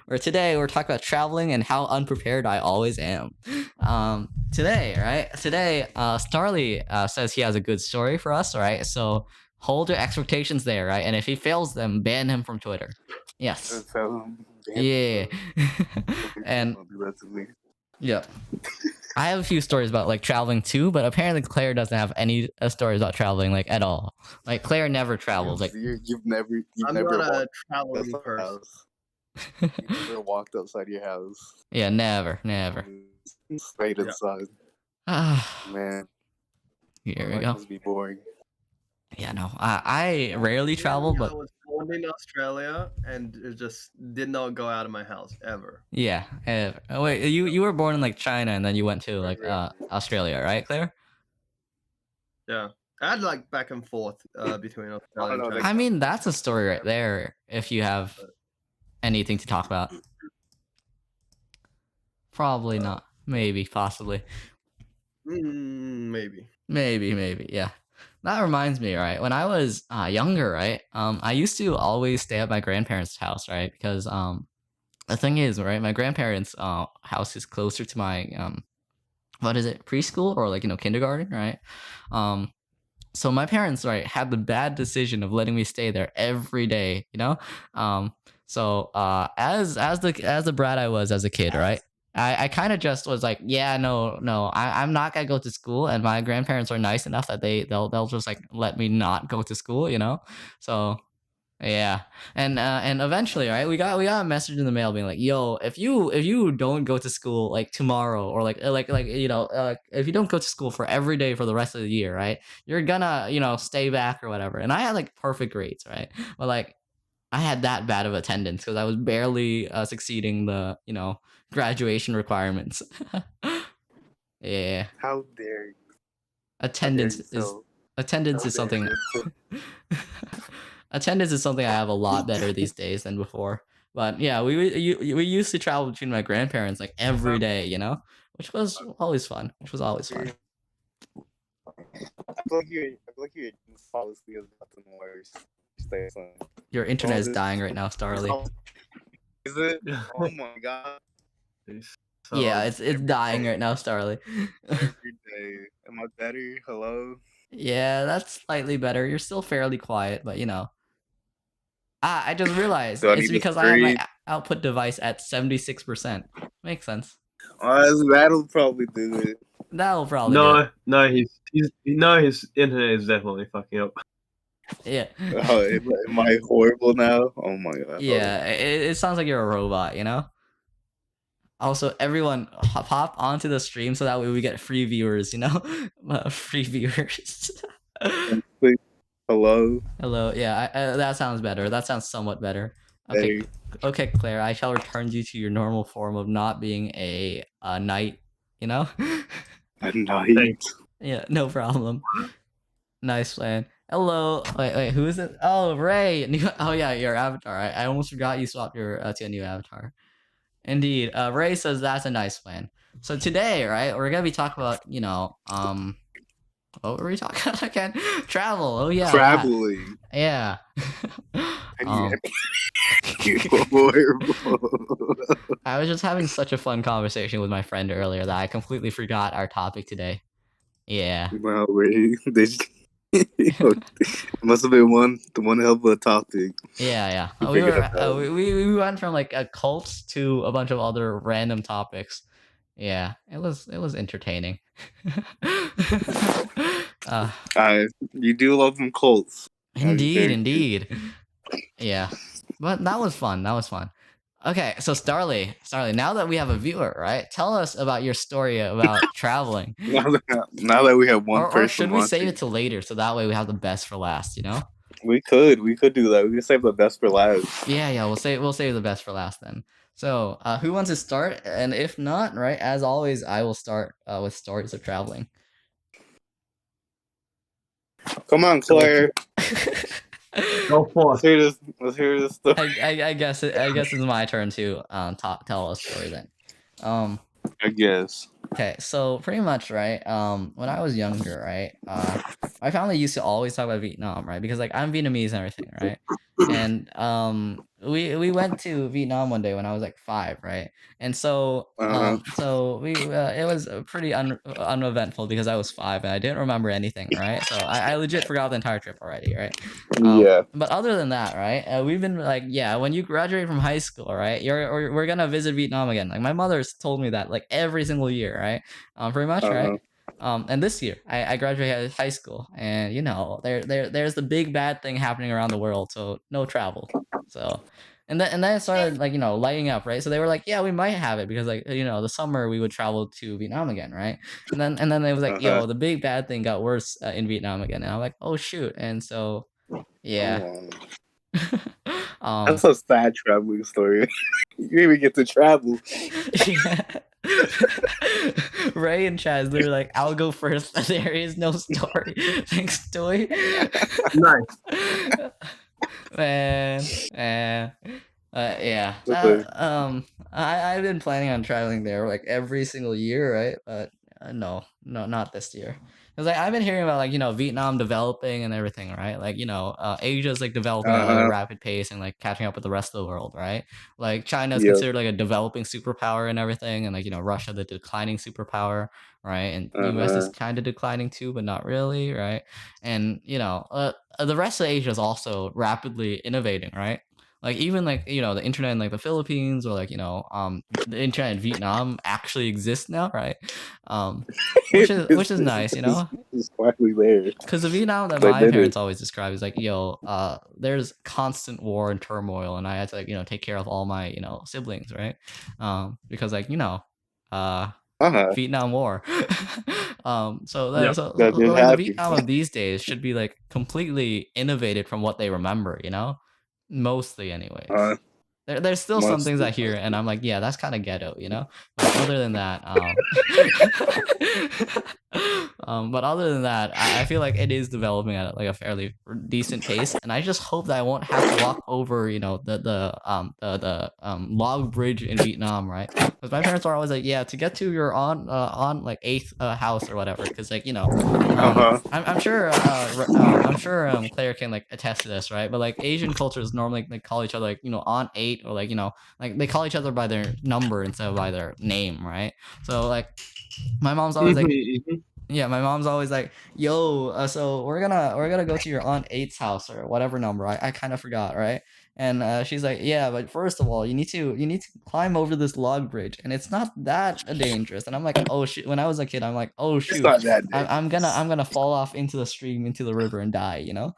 where today we're talking about traveling and how unprepared I always am. Today, right? Today, Starly says he has a good story for us, right? So hold your expectations there, right? And if he fails them, ban him from Twitter. Yes. Tell him, damn, Yeah. And don't do that to me. yeah. I have a few stories about like traveling too, but apparently Claire doesn't have any stories about traveling like at all. Like Claire never travels. Like You've never I'm not a walked traveling outside your person. house. You've never walked outside your house. yeah, never. Stayed Yeah. inside. Ah, Man, here we life go. must be boring. Yeah, no, I rarely travel, I but was born in Australia and it just did not go out of my house ever. yeah. Oh, wait, you were born in like China and then you went to like Right. Australia, right, Claire? Yeah, I had like back and forth between Australia and no, China. I mean, that's a story right there. If you have anything to talk about, probably not. Maybe, possibly. Maybe. Maybe, yeah. That reminds me, right? When I was younger, right? I used to always stay at my grandparents' house, right? Because the thing is, right, my grandparents' house is closer to my what is it, preschool or like kindergarten, right? So my parents, right, had the bad decision of letting me stay there every day, So as the brat I was as a kid, right? I kind of just was like, yeah, no, I'm not gonna go to school, and my grandparents are nice enough that they'll just like let me not go to school. So yeah, and eventually, right, we got a message in the mail being like, yo, if you don't go to school like tomorrow or if you don't go to school for every day for the rest of the year, right, you're gonna stay back or whatever. And I had like perfect grades, right, but like I had that bad of attendance because I was barely succeeding the graduation requirements. Yeah, How dare you? attendance is attendance is something. Attendance is something I have a lot better these days than before. But yeah, we used to travel between my grandparents like every day, which was always fun. I feel like you're policy is nothing worse. Stay son. Your internet is dying right now, Starly. Is it? Oh my god. So, Yeah, it's dying right now, Starly. Every day. Am I better? Hello? Yeah, that's slightly better. You're still fairly quiet, but I just realized Do I it's need to because I have my scream? output device at 76%. Makes sense. That'll probably do it. That'll probably do it. No, his internet is definitely fucking up. Yeah. Oh, am I horrible now? Oh my god. Yeah, it sounds like you're a robot, Also, everyone hop onto the stream so that way we get free viewers, free viewers. Hello? Hello, yeah, that sounds better. That sounds somewhat better. Okay, Hey. okay, Claire, I shall return you to your normal form of not being a knight, A knight. Thanks. Yeah, no problem. Nice plan. Hello. Wait, who is it? Oh, Ray. Oh yeah, your avatar. I almost forgot you swapped your to a new avatar. Indeed. Ray says that's a nice plan. So today, right, we're gonna be talking about, what were we talking about again? Travel. Oh yeah. Traveling. Yeah. I was just having such a fun conversation with my friend earlier that I completely forgot our topic today. Yeah. Wow, Ray. It must have been the one hell of a topic. Yeah. You We figured it were out. we went from like a cult to a bunch of other random topics. Yeah, it was entertaining. You do love them cults. Indeed. Yeah, but that was fun. Okay, so Starly, now that we have a viewer, right? Tell us about your story about traveling. Now that we have one person Or should we save watching. it till later so that way we have the best for last? We could do that. We could save the best for last. Yeah. We'll save the best for last then. So, who wants to start? And if not, right, as always, I will start with stories of traveling. Come on, Claire. Go forth. Let's hear this story. I guess it's my turn to tell a story then. I guess. Okay, so pretty much, right, when I was younger, right, my family used to always talk about Vietnam, right, because like I'm Vietnamese and everything, right, and we went to Vietnam one day when I was like 5, right? And so Uh-huh. so we it was pretty uneventful because I was 5 and I didn't remember anything, right? So I legit forgot the entire trip already, right? Yeah. But other than that, right? We've been like, yeah, when you graduate from high school, right? We're gonna visit Vietnam again. Like my mother's told me that like every single year, right? Pretty much, right? Uh-huh. And this year I graduated high school, and you know there's the big bad thing happening around the world, so no travel. So and then it started like lighting up, right? So they were like, yeah, we might have it because like the summer we would travel to Vietnam again, right? And then it was like, Uh-huh. yo, the big bad thing got worse in Vietnam again, and I'm like, oh shoot, and so yeah. Oh, um that's a sad traveling story. You didn't even get to travel. yeah. Ray and Chaz, they're like, I'll go first. There is no story. Thanks, Toy. Nice. Man, yeah. Okay. I've been planning on traveling there like every single year, right? But no, not this year. Because like I've been hearing about like Vietnam developing and everything, right? Like Asia's like developing at like a Uh-huh. rapid pace and like catching up with the rest of the world, right? Like China is Yep. considered like a developing superpower and everything, and like Russia the declining superpower, right? And US is Uh-huh. kind of declining too, but not really, right? And the rest of Asia is also rapidly innovating, right? Like even like the internet in like the Philippines or like the internet in Vietnam actually exists now, right? Which is nice, It's quietly there. because the Vietnam that They my did it. parents always describe is like, yo, there's constant war and turmoil, and I had to like take care of all my siblings, right? Because like Uh-huh. Vietnam War. So Yep. That did like the happen. Vietnam of these days should be like completely innovated from what they remember, mostly anyways. Uh, There's still some things I mostly. hear and I'm like, yeah, that's kind of ghetto, But other than that, but other than that, I feel like it is developing at like a fairly decent pace, and I just hope that I won't have to walk over, the log bridge in Vietnam, right? Because my parents are always like, yeah, to get to your on like eighth house or whatever, because like Uh-huh. I'm sure Claire can like attest to this, right? But like Asian cultures normally like call each other like aunt eight, or like like they call each other by their number instead of by their name, right? So like my mom's always like, Mhm. yeah, my mom's always like, yo, so we're gonna go to your aunt eight's house or whatever number. I kind of forgot, right? And she's like, yeah, but first of all, you need to climb over this log bridge, and it's not that dangerous. And I'm like, oh shit. When I was a kid, I'm like, oh It's shoot, not that I'm gonna fall off into the stream, into the river, and die. And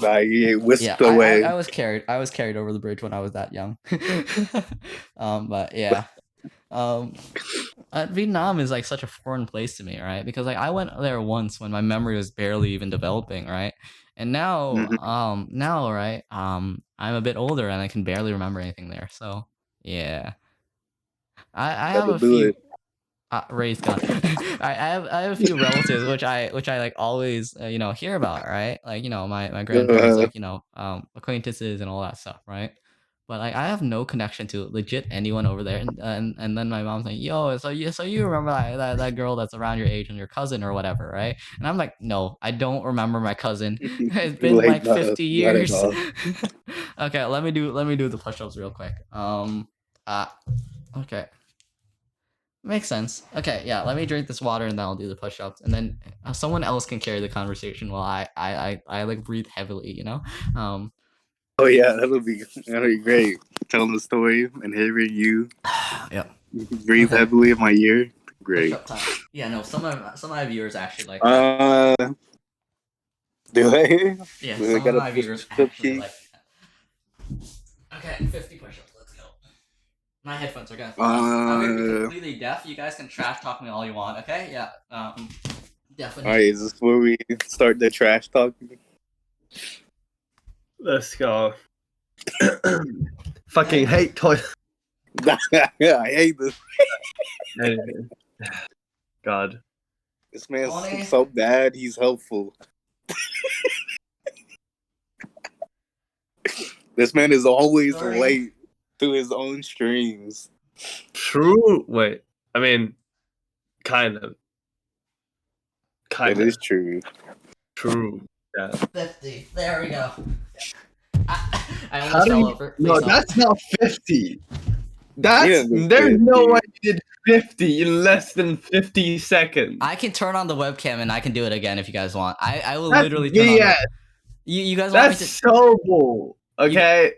like he Yeah, whisked I away. was carried over the bridge when I was that young. But yeah. Um, Vietnam is like such a foreign place to me, right? Because like I went there once when my memory was barely even developing, right? And Mhm. now, right? I'm a bit older and I can barely remember anything there. So yeah, I have That'll a do few. it. Raised gun. I have a few relatives which I like always hear about, right? Like my grandparents, Uh, like acquaintances and all that stuff, right? But like I have no connection to legit anyone over there, and then my mom's like, yo, so you remember that girl that's around your age and your cousin or whatever, right? And I'm like, no, I don't remember my cousin. It's been like like not 50 not at years. all. Okay, let me do the push-ups real quick. Okay. Makes sense. Okay, yeah. Let me drink this water and then I'll do the push-ups, and then someone else can carry the conversation while I like breathe heavily. Um. Oh yeah, that'll be great. Telling the story and hearing you Yep. breathe Okay. heavily in my ear. Great. Push-up time. Yeah. No. Some of my viewers actually like Uh, that. do they? Yeah. Do they Some of gotta my push viewers the actually key? like that. Okay. 50 push-ups. Let's go. My headphones are gonna fall off. I'm gonna be completely deaf. You guys can trash talk me all you want. Okay. Yeah. Definitely. All right, is this where we start the trash talking? Let's go. Fucking hate toilet. Yeah, I hate this. God. This man's Tony? so bad. He's helpful. This man is always Sorry. late to his own streams. True. Wait. I mean, kind of. Kind That of. is true. True. Yeah. 50. There we go. I How almost do fell you? over. No, face off. that's not 50. That's Yeah, but there's no 50. way you did 50 in less than 50 seconds. I can turn on the webcam and I can do it again if you guys want. I will That's literally turn on. BS. You guys want me That's to? so bull. Okay.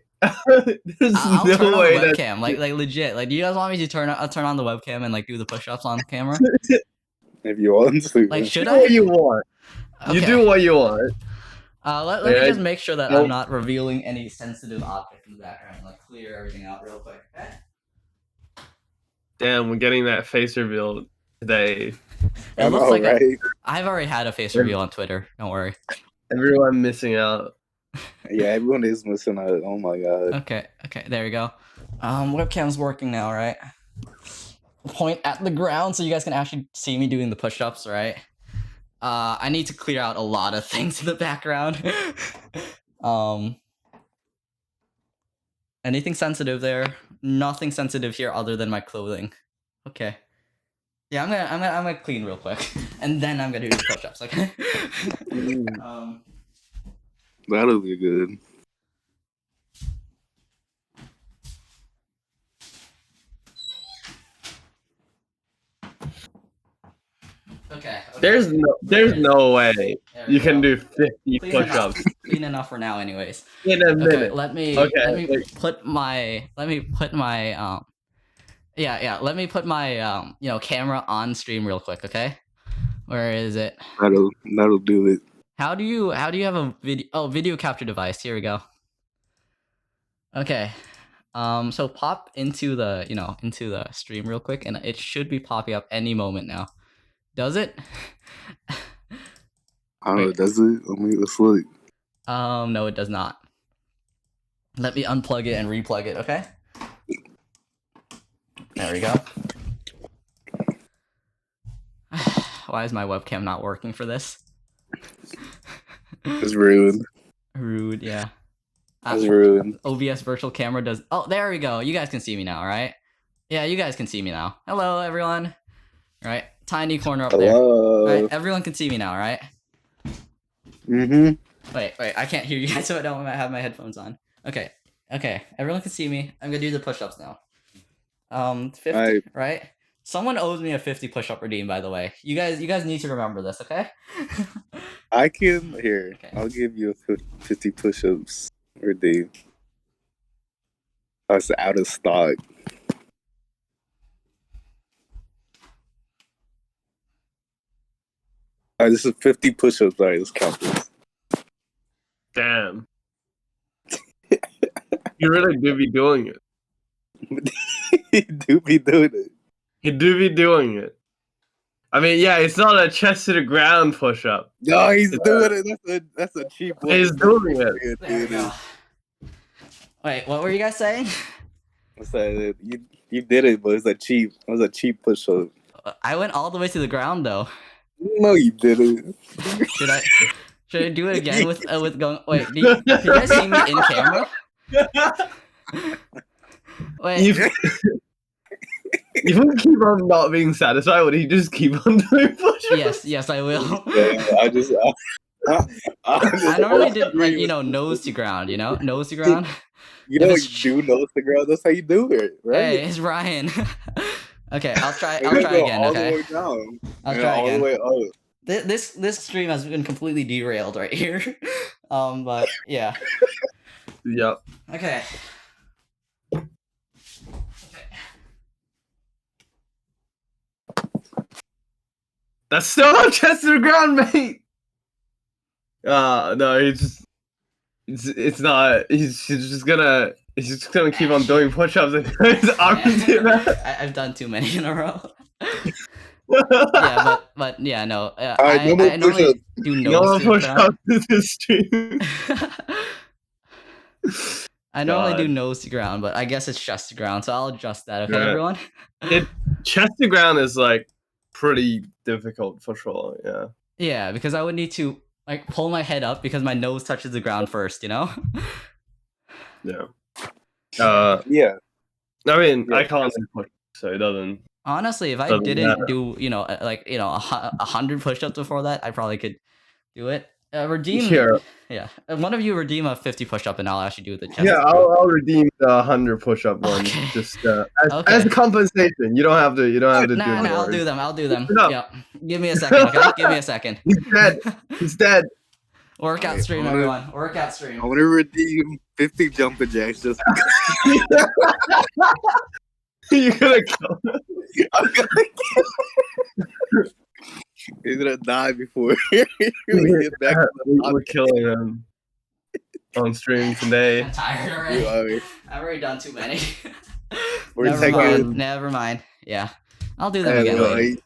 There's I'll no turn on way the that. webcam, like legit. Like, do you guys want me to turn on the webcam and like do the push-ups on camera? If you want to. Like, should Do what I? you want. You Okay. do what you want. Let me Yeah, just make sure that don't- I'm not revealing any sensitive object in the background. Like, clear everything out real quick. Okay? Damn, we're getting that face reveal today. It I looks know, like right? I've already had a face reveal on Twitter. Don't worry. Everyone missing out. Yeah, everyone is missing out. Oh my god. Okay. There we go. Webcam's working now, right? Point at the ground so you guys can actually see me doing the push-ups, right? I need to clear out a lot of things in the background. Anything sensitive there? Nothing sensitive here other than my clothing. Okay. Yeah, I'm gonna clean real quick, and then I'm gonna do the push-ups. Okay. That'll be good. Okay. There's no way There we you can go. do 50 Clean push-ups Clean enough for now, anyways. in a Okay, minute. let me Okay, wait. put my let me put my let me put my camera on stream real quick, okay? Where is it? That'll do it. How do you have a video capture device? Here we go. Okay. So pop into the into the stream real quick, and it should be popping up any moment now. Does it? I don't know, Wait. does it? Let's look. No, it does not. Let me unplug it and replug it, okay? There we go. Why is my webcam not working for this? It's ruined. Rude, yeah. It's ruined. OBS virtual camera does. Oh, there we go. You guys can see me now, right? Yeah, you guys can see me now. Hello, everyone. All right, tiny corner up there. All Hello. right, everyone can see me now, right? Mm-hmm. Wait, I can't hear you guys, so I don't have my headphones on. Okay, everyone can see me. I'm gonna do the push-ups now. 50, Alright. right? Someone owes me a 50 push-up redeem, by the way. You guys need to remember this, okay? I can here. Okay. I'll give you a 50 push-ups or day. That's out of stock. Alright, this is 50 push-ups. Alright, let's count this. Damn. You really do be doing it. You do be doing it. You do be doing it. I mean, yeah, it's not a chest to the ground push-up. No, he's doing it. That's a cheap one. He's doing it. Yeah, There we dude, go. Wait, what were you guys saying? What's that? You did it, but it's a cheap. It was a cheap push-up. I went all the way to the ground though. No, you didn't. Should I do it again with going? Wait, can you guys see me in camera? Wait, You can keep on not being satisfied when you just keep on doing push-ups. yes, I will. Yeah, I just I normally did like nose to ground, nose to ground. You know, if it's- you do nose to ground. That's how you do it, right? Hey, it's Ryan. Okay, I'll try You gotta go again. all Okay, the way down. I'll and try all again. the way up. This stream has been completely derailed right here. But yeah. Yep. Okay. That's still not chest to the ground, mate. No, it's not. He's just gonna keep on doing push-ups and his arms do that. I've done too many in a row. Yeah, but yeah, no. Alright, no more I normally push-ups. do No nose more to ground. push-ups in this stream. I normally do God. nose to ground, but I guess it's chest to ground, so I'll adjust that. Okay, Yeah. everyone. Chest to ground is like pretty difficult for sure. Yeah. Yeah, because I would need to like pull my head up because my nose touches the ground first. Yeah. Yeah. I mean, Yeah. I can't do push, so it doesn't. Honestly, if I Doesn't didn't matter. do 100 push-ups before that, I probably could do it. redeem. Here. Yeah, one of you redeem a 50 push-up, and I'll actually do the chest. Yeah, I'll redeem the 100 push-up one. Okay. Just Okay. as compensation. You don't have to. You don't have to Nah, do I'll more. do them. I'll do them. No. Yep. Give me a second, okay? Give me a second. He's dead. He's dead. Workout Wait, stream, I wanna- everyone. Workout stream. I want to redeem 50 jumping jacks. Just You're gonna kill him. I'm gonna He's gonna die before we get back. We're killing him on stream today. I'm tired already. Alright. I've already done too many. We're Never taking- mind. Never mind. Yeah, I'll do them Hey, again well, later.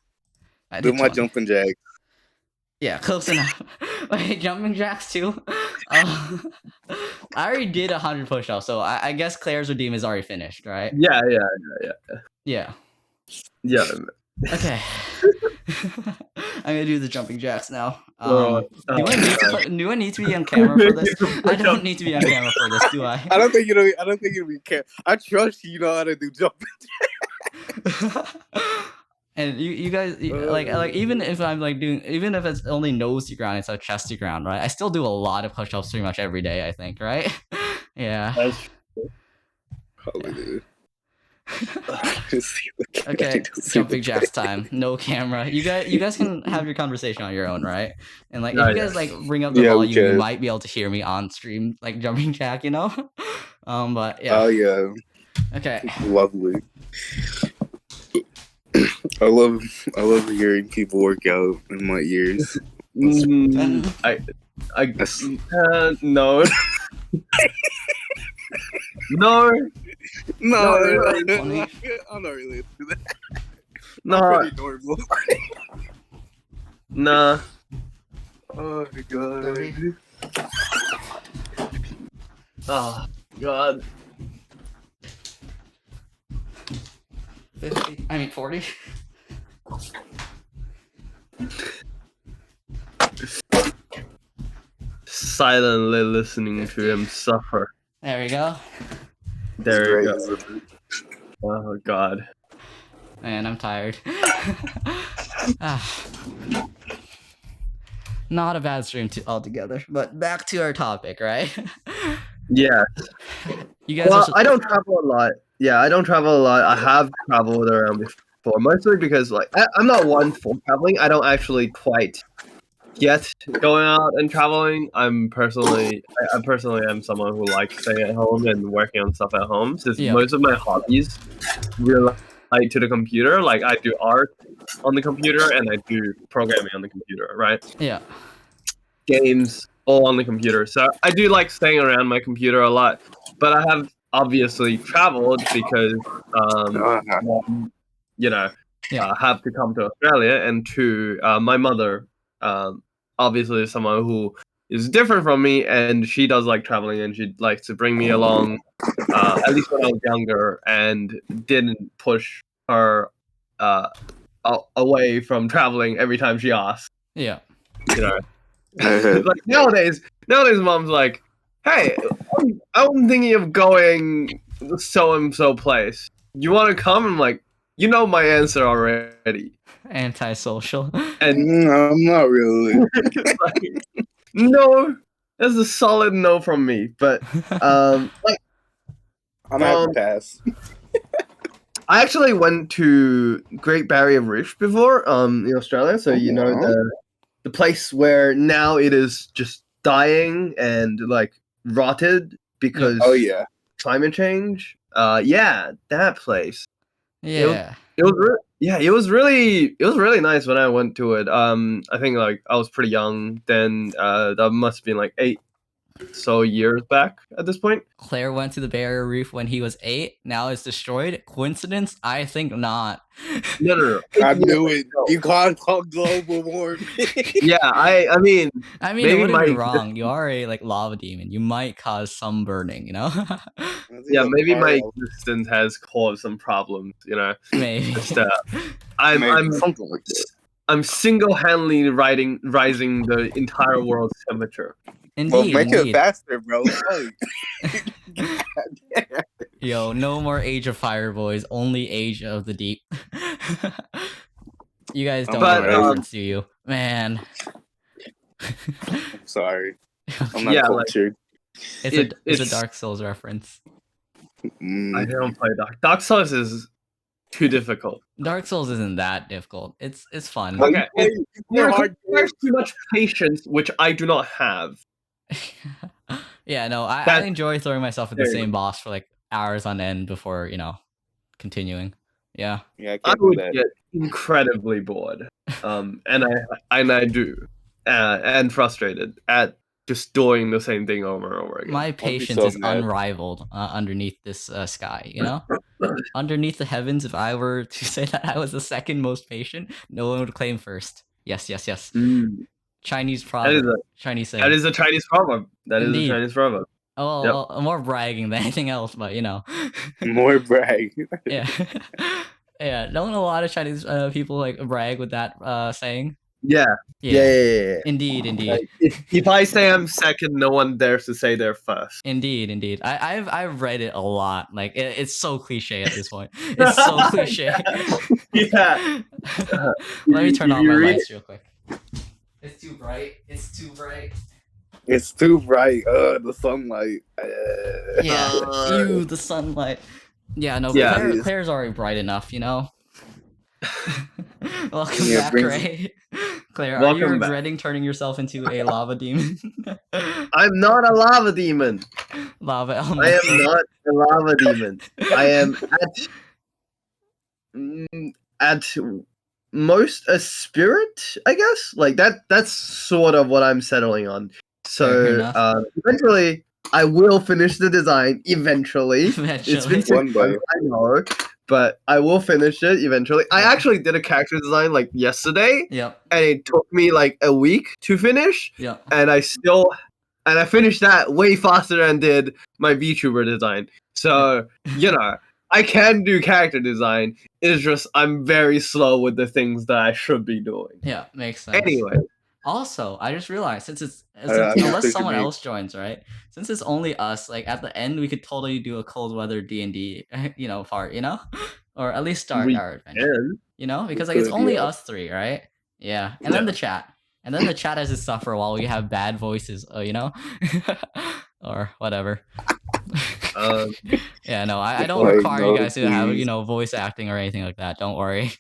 I do did my 20. jumping jacks. Yeah, close enough. Wait, jumping jacks too? I already did 100 push-ups, so I guess Claire's redeem is already finished, right? Yeah. Yeah. Yeah. Okay. I'm gonna do the jumping jacks now. Oh, Do I need to be on camera for this? I don't need to be on camera for this, do I? I don't think you know. I don't think you care. I trust you know how to do jumping. And you guys like even if I'm like doing even if it's only nose to ground instead of chest to ground, right? I still do a lot of push-ups pretty much every day, I think, right? Yeah. Hallelujah. Okay, jumping jacks time. No camera. You guys can have your conversation on your own, right? And like if Oh, you yeah. guys like bring up the Yeah, we volume, you can. might be able to hear me on stream, like jumping jack, you know? But yeah. Oh yeah, Okay. lovely. I love hearing people work out in my ears. I That's- no. No, No, funny. I'm not really into that. no, Pretty normal. nah. Oh my god. Oh God. 50. I mean 40. Silently listening to him suffer. There we go. There you go. Oh God. Man, I'm tired. Ah. Not a bad stream altogether, but back to our topic, right? Yeah. You guys Well, are I don't travel a lot. Yeah, I don't travel a lot. I have traveled around before, mostly because like I'm not one for traveling. I don't actually quite get going out and traveling. I personally am someone who likes staying at home and working on stuff at home. Since Yeah. most of my hobbies relate to the computer. Like I do art on the computer and I do programming on the computer, right? yeah. Games all on the computer. So I do like staying around my computer a lot. But I have obviously traveled because one, you know, Yeah. have to come to Australia, and two, my mother obviously is someone who is different from me, and she does like traveling, and she likes to bring me along, at least when I was younger, and didn't push her away from traveling every time she asked. Yeah. You know, like nowadays, mom's like, "Hey, I'm thinking of going so and so place. You want to come?" I'm like, "You know my answer already." Antisocial. And I'm not really. like, no, that's a solid no from me. But like I'm gonna have to pass. I actually went to Great Barrier Reef before, in Australia. So you know the place where now it is just dying and like rotted because Oh yeah. climate change. Yeah, that place. Yeah. It was really nice when I went to it. I think like I was pretty young then. That must have been like 8 so years back at this point. Claire went to the Barrier Reef when he was 8. Now it's destroyed. Coincidence? I think not. No. I knew it. You can't talk global warming. Yeah, I mean, I mean, Maybe it wouldn't be my- wrong. You are a like lava demon. You might cause some burning, you know? yeah, maybe my existence has caused some problems. You know, Maybe. just I'm something like that. I'm single-handedly rising the entire world's temperature. Well, Indeed, make it indeed. faster, bro. Like, Yo, no more Age of Fire, boys. Only Age of the Deep. You guys don't But, know the reference, do you? Man. I'm sorry. I'm not Yeah, like- cultured. It's a it's- Dark Souls reference. I Mm, don't play Dark Souls is too difficult. Dark Souls isn't that difficult. It's fun. Okay, Play more It hard requires too much patience, which I do not have. Yeah, no, I That- enjoy throwing myself at the There you same boss for like hours on end before, continuing. Yeah. Yeah, I I can't do would that. get incredibly bored, and I do, and frustrated at just doing the same thing over and over again. My be patience so is mad. unrivaled underneath this sky, Underneath the heavens, if I were to say that I was the second most patient, no one would claim first. Yes, yes, yes. Mm. Chinese That is proverb. a Chinese saying. that is a Chinese proverb. That is Indeed. a Chinese proverb. Oh, Yep. well, more bragging than anything else, but More brag. yeah, yeah. Don't a lot of Chinese people like brag with that saying? Yeah. Yeah. Indeed, indeed, Like, if I say I'm second, no one dares to say they're first. indeed, indeed. I've read it a lot. Like it's so cliche at this point. It's so cliche. Yeah. Let me turn If on you my read lights real quick. It's too bright. It's too bright. It's too bright. The sunlight. Yeah. Uh, Ew, the sunlight. Yeah, no, Yeah. Claire's already bright enough, Welcome Yeah, back, brings- Ray. Claire, are you Welcome back. regretting turning yourself into a lava demon? I'm not a lava demon. Lava I elemental. am not a lava demon. I am at most a spirit, I guess. Like that's sort of what I'm settling on. Fair So enough. eventually I will finish the design eventually. It's Eventually. been 6 One day. months, I know, but I will finish it eventually. I Yeah. actually did a character design like yesterday, Yep. and it took me like a week to finish, Yep. and I finished that way faster than did my VTuber design. So, I can do character design. It's just I'm very slow with the things that I should be doing. Yeah, makes sense. Anyway, Also, I just realized since I get unless what you someone mean. else joins, right? Since it's only us, like at the end, we could totally do a cold weather D&D, part, or at least start We our adventure, and because like it's could, only yeah. us three, right? Yeah, and then the chat, has to suffer while we have bad voices, or whatever. Yeah, no, I don't Like, require you no, guys to have please. voice acting or anything like that. Don't worry.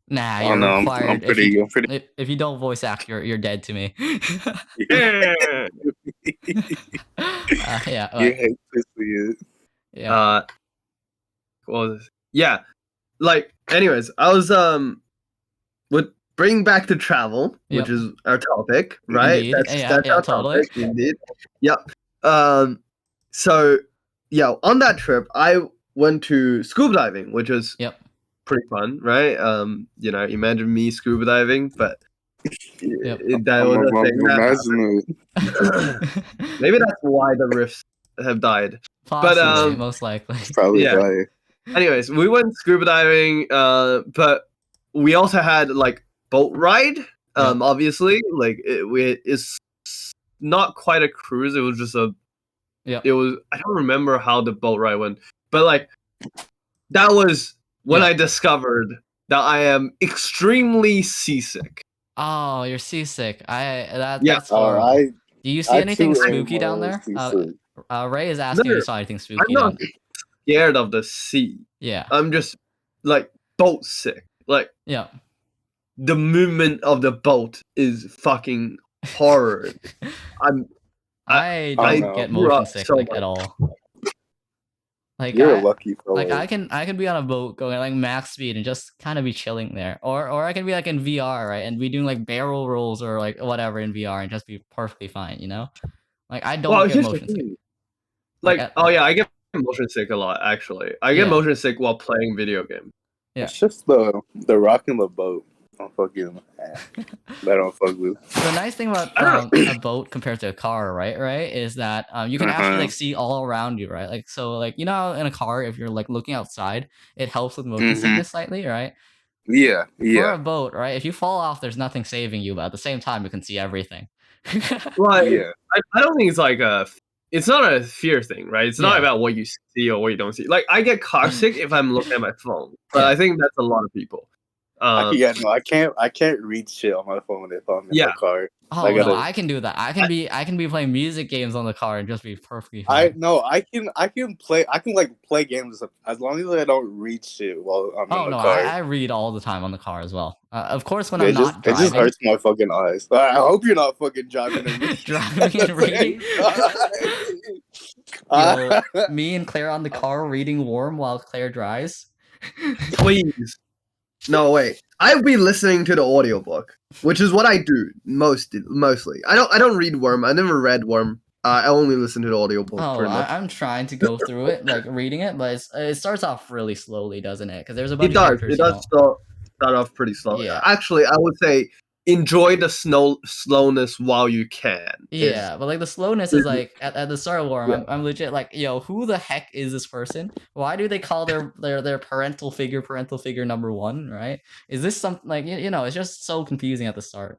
Nah, Oh you're no, required. I'm pretty. I'm pretty. If you don't voice act, you're dead to me. yeah. Yeah, You like, hate to see it. yeah. What was this? Yeah. Like, anyways, I was would bring back to travel, which Yep. is our topic, right? Indeed. Yeah, That's yeah, our totally. topic, indeed. Yep. So yeah, on that trip I went to scuba diving, which was Yep. pretty fun, right? Imagine me scuba diving, but Yep. that was a thing that Imagine it. maybe that's why the rifts have died. Possibly, most likely. Probably Yeah. why. Anyways, we went scuba diving, but we also had like boat ride. Obviously, like it's not quite a cruise. It was just Yep. it was. I don't remember how the boat ride went, but like that was when Yeah. I discovered that I am extremely seasick. Oh, you're seasick. Yeah. That's horrible. Alright. Do you see anything spooky down there? Seasick. Ray is asking if No, you saw anything I'm spooky not down. scared of the sea. Yeah. I'm just like boat sick. Like Yeah. the movement of the boat is fucking horror. I I don't get grew motion up sick so like much. at all. Like You're I, a lucky fellow. like I can be on a boat going like max speed and just kind of be chilling there, or I can be like in VR, right, and be doing like barrel rolls or like whatever in VR and just be perfectly fine, Like I don't Well, get here's the motion sick. thing. Like, Like, oh yeah, I get motion sick a lot. Actually, I get Yeah. motion sick while playing video games. Yeah. It's just the rocking the boat. I'm fucking. That don't fuck with. The nice thing about I don't a boat compared to a car, right, is that you can actually Uh-huh. like see all around you, right? Like so, like how in a car, if you're like looking outside, it helps with motion Mhm. sickness slightly, right? Yeah, For yeah, a boat, right? If you fall off, there's nothing saving you, but at the same time, you can see everything. Like, yeah. I don't think it's like it's not a fear thing, right? It's not Yeah. about what you see or what you don't see. Like, I get car sick if I'm looking at my phone, but Yeah. I think that's a lot of people. Yeah, no, I can't read shit on my phone if I'm in Yeah. the car. Oh I no, gotta- I can do that. I can be playing music games on the car and just be perfectly fine. I can play games as long as I don't read shit while I'm Oh in the no, car. I read all the time on the car as well. Of course, when it I'm just not driving. it just hurts my fucking eyes. I hope you're not fucking driving and reading. Driving and reading? Uh, Me and Claire on the car reading Warm while Claire drives. Please. No, wait. I'd be listening to the audiobook, which is what I do mostly. I don't read Worm. I never read Worm. I only listen to the audiobook. Oh, pretty much. I'm trying to go through it, like reading it, but it starts off really slowly, doesn't it? Because there's a bunch It of does. characters It does start off pretty slow. Yeah. Actually, I would say enjoy the slowness while you can. Yeah, but like the slowness is is- like at the start of Warm, Yeah. I'm legit like, yo, who the heck is this person? Why do they call their parental figure number 1, right? Is this something like you know? It's just so confusing at the start.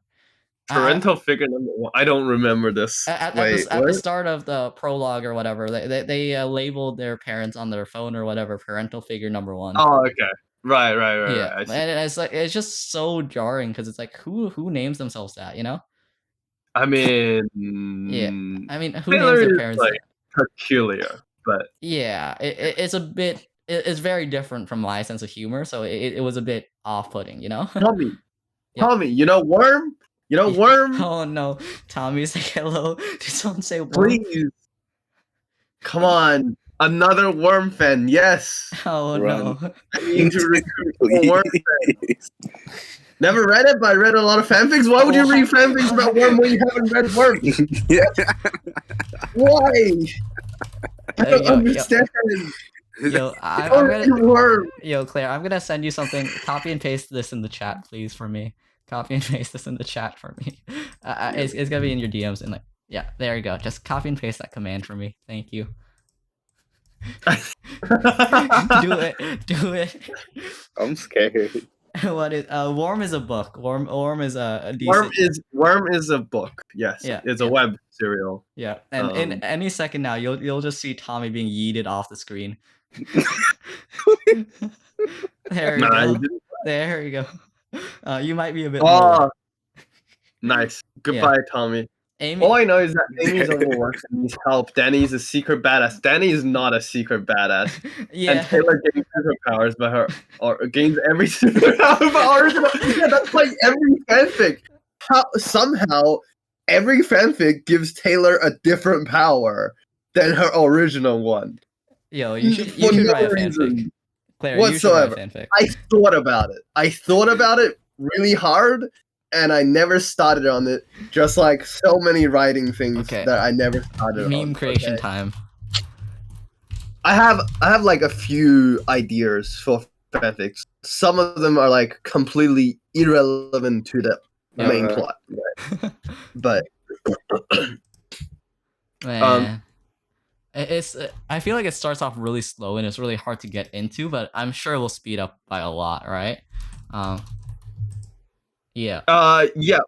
Parental figure number 1. I don't remember this. At Wait, the what? start of the prologue or whatever, they labeled their parents on their phone or whatever parental figure number 1. Oh, okay. Right. yeah, I see. and it's like it's just so jarring because it's like who names themselves that, you know? I mean, I mean, who Taylor names their is, parents like, that? peculiar, but Yeah, it's a bit. It's very different from my sense of humor, so it was a bit off-putting, you know. Tommy, Yeah. Tommy, you know Worm? You know Worm? Oh no, Tommy's like, hello. Did someone say Worm? Please, come on, another Worm fan. Yes, Oh no. I need to recruit a Worm fan. Never read it, but I read a lot of fanfics. Why would you read fanfics about Worm when you haven't read Worm? Why? I don't yo, understand. Yo, I'm Only gonna. Worm. Yo, Claire, I'm gonna send you something. Copy and paste this in the chat, please, for me. Copy and paste this in the chat for me. It's gonna be in your DMs and like, yeah, there you go. Just copy and paste that command for me. Thank you. Do it. I'm scared. What is Worm is a book. Worm is a decent. Worm is a book. Yes, Yeah, it's a yeah. web serial. Yeah, and in any second now, you'll just see Tommy being yeeted off the screen. There you Nah, go. you didn't. There you go. You might be a bit. Oh, more. nice. Goodbye, Tommy. Amy. All I know is that Amy's overworked and needs help. Danny's a secret badass. Danny is not a secret badass. Yeah. And Taylor gains superpowers, but gains every superpower but original. Yeah, that's like every fanfic. Somehow every fanfic gives Taylor a different power than her original one. Yo, you should For no write a fanfic. reason Claire, whatsoever. you should write a fanfic. I thought about it really hard, and I never started on it. Just like so many writing things Okay. that I never started on. Meme creation okay? time. I have like a few ideas for fanfics. Some of them are like completely irrelevant to the main Uh-huh. plot. But Man. It's I feel like it starts off really slow and it's really hard to get into, but I'm sure it will speed up by a lot, right? Yeah. yeah,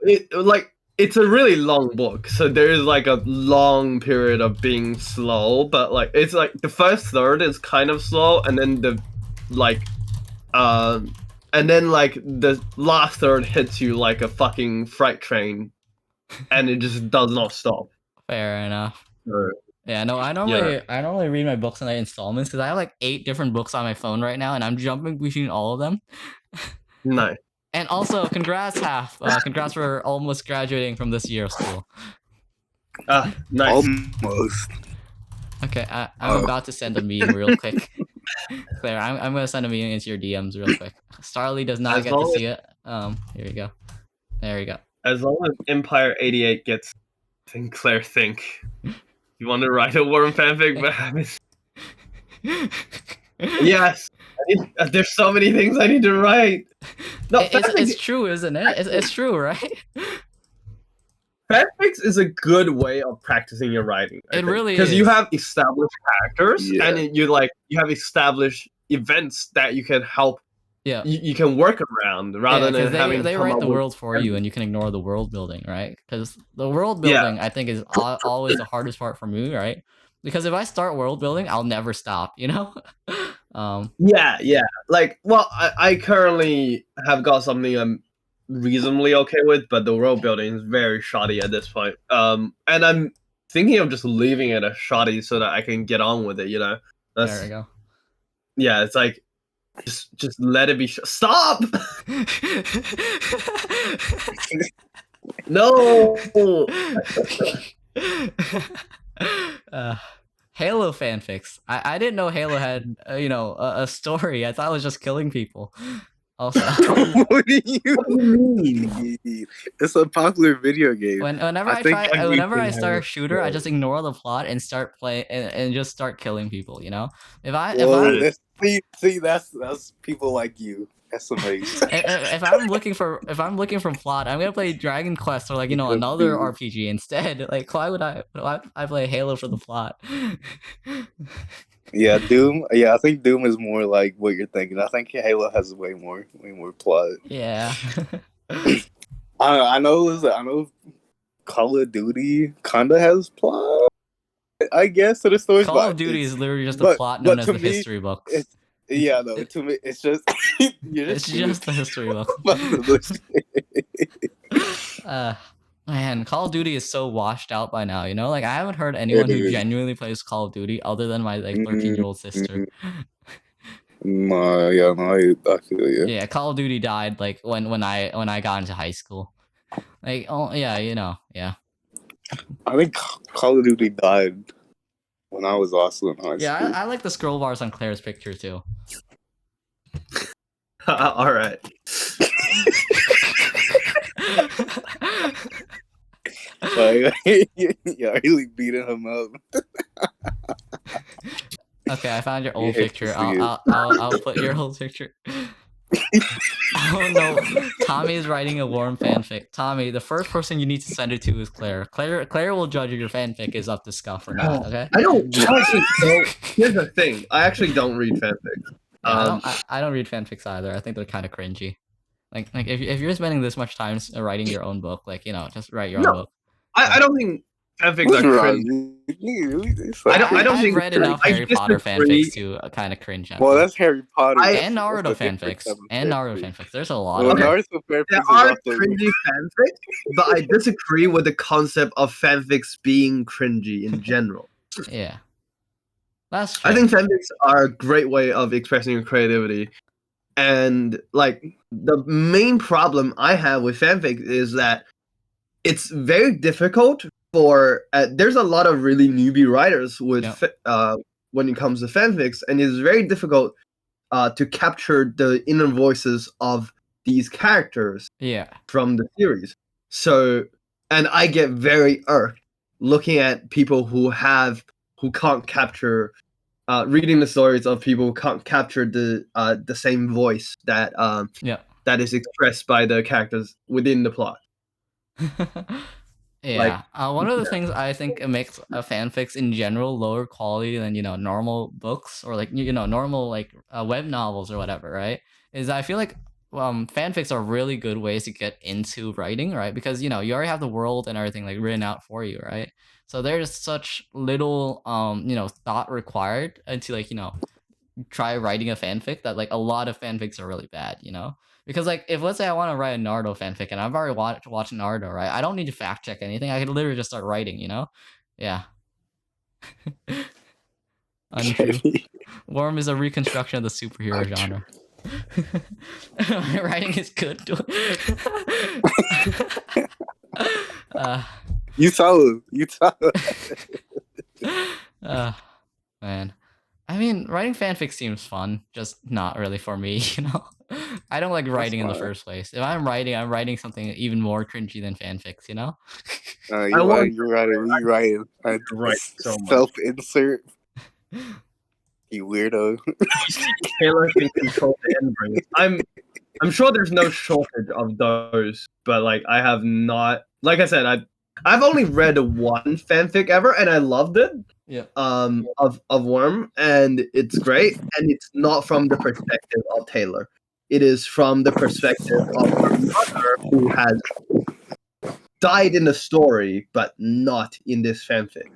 it's a really long book, so there is like a long period of being slow, but like it's like the first third is kind of slow, and then the last third hits you like a fucking freight train, and it just does not stop. Fair enough. So, Yeah, no, I normally read my books in like installments because I have like 8 different books on my phone right now, and I'm jumping between all of them. nice. And also, congrats, Half. Congrats for almost graduating from this year of school. Nice. Almost. Okay, I'm about to send a meme real quick. Claire, I'm gonna send a meme into your DMs real quick. Starly does not As get to long see it. Here we go. There we go. As long as Empire 88 gets Sinclair think. You want to write a Worm fanfic, but yes, there's so many things I need to write. No, It's true, isn't it? It's true, right? fanfics is a good way of practicing your writing. It really because you is. have established characters Yeah. and you have established events that you can help. Yeah. You can work around rather than 'cause having they come write up the with- world for you, and you can ignore the world building, right? Because the world building, I think, is always the hardest part for me, right? Because if I start world building, I'll never stop, you know? Yeah, yeah. Like, well, I currently have got something I'm reasonably okay with, but the world building is very shoddy at this point. And I'm thinking of just leaving it as shoddy so that I can get on with it. You know, there we go. Yeah, it's like just let it be. Stop! No. uh, Halo fanfics. I didn't know Halo had a story. I thought it was just killing people. Also, What do you What do you mean? mean? It's a popular video game. whenever I I think try, everything whenever I has start a shooter, I a just ignore the plot and start play and just start killing people. You know, if I Well, see, that's people like you. That's amazing. if I'm looking for plot, I'm gonna play Dragon Quest or like another Dude. RPG instead. Like why would I play Halo for the plot? Yeah, Doom. Yeah, I think Doom is more like what you're thinking. I think Halo has way more plot. Yeah. I know Call of Duty kinda has plot, I guess, to the stories. Call but of Duty is literally just a but- plot but known as to the me, history books. Yeah, no. To me, it's just you're It's just the history book. Man, Call of Duty is so washed out by now, you know? Like I haven't heard anyone who is. genuinely plays Call of Duty other than my like 13-year-old sister. No, yeah, no, I feel you. Yeah, Call of Duty died like when I got into high school. Like oh yeah, yeah. I think Call of Duty died when I was also in high Yeah, school. I like the scroll bars on Claire's picture too. All right. Like, yeah, really beating him up. Okay, I found your You old hate to picture. see it. I'll put your old picture. Oh no, Tommy is writing a Worm fanfic. Tommy, the first person you need to send it to is Claire. Claire will judge if your fanfic is up to scuff or not. Okay. I don't honestly. So here's the thing. I actually don't read fanfics. Yeah, I don't read fanfics either. I think they're kind of cringy. Like if you're spending this much time writing your own book, like just write your own No. book. I don't think fanfics What's are wrong? cringe. I I don't I've think read it's enough cringe. Harry I Potter disagree. fanfics to kind of cringe at Well, them. that's Harry Potter. And Naruto That's a different fanfics. type of And Naruto fanfic. fanfics. There's a lot Well, of them. Naruto fanfics There is are also cringy fanfics, but I disagree with the concept of fanfics being cringy in general. Yeah. That's true. I think fanfics are a great way of expressing your creativity. And like the main problem I have with fanfic is that it's very difficult for there's a lot of really newbie writers with when it comes to fanfics, and it's very difficult to capture the inner voices of these characters Yeah. from the series. So, and I get very irked looking at people who can't capture reading the stories of people who can't capture the same voice that that is expressed by the characters within the plot. Yeah. One of the things I think makes fanfics in general lower quality than normal books or like normal like web novels or whatever, right? Is I feel like fanfics are really good ways to get into writing, right? Because you already have the world and everything like written out for you, right? So there's such little thought required into like try writing a fanfic that like a lot of fanfics are really bad, because like if let's say I want to write a Naruto fanfic and I've already watched Naruto, right? I don't need to fact check anything. I could literally just start writing, Yeah. Untrue. Worm is a reconstruction of the superhero genre. Writing is good. You tell him. Man. I mean, writing fanfic seems fun, just not really for me, I don't like writing in the first place. If I'm writing something even more cringy than fanfics, You're right. Right, so much. Self-insert. You weirdo. Taylor can control the end brain. I'm sure there's no shortage of those, but like I have not. Like I said, I've only read one fanfic ever, and I loved it. Yeah. Of Worm, and it's great, and it's not from the perspective of Taylor. It is from the perspective of her mother, who has died in the story, but not in this fanfic.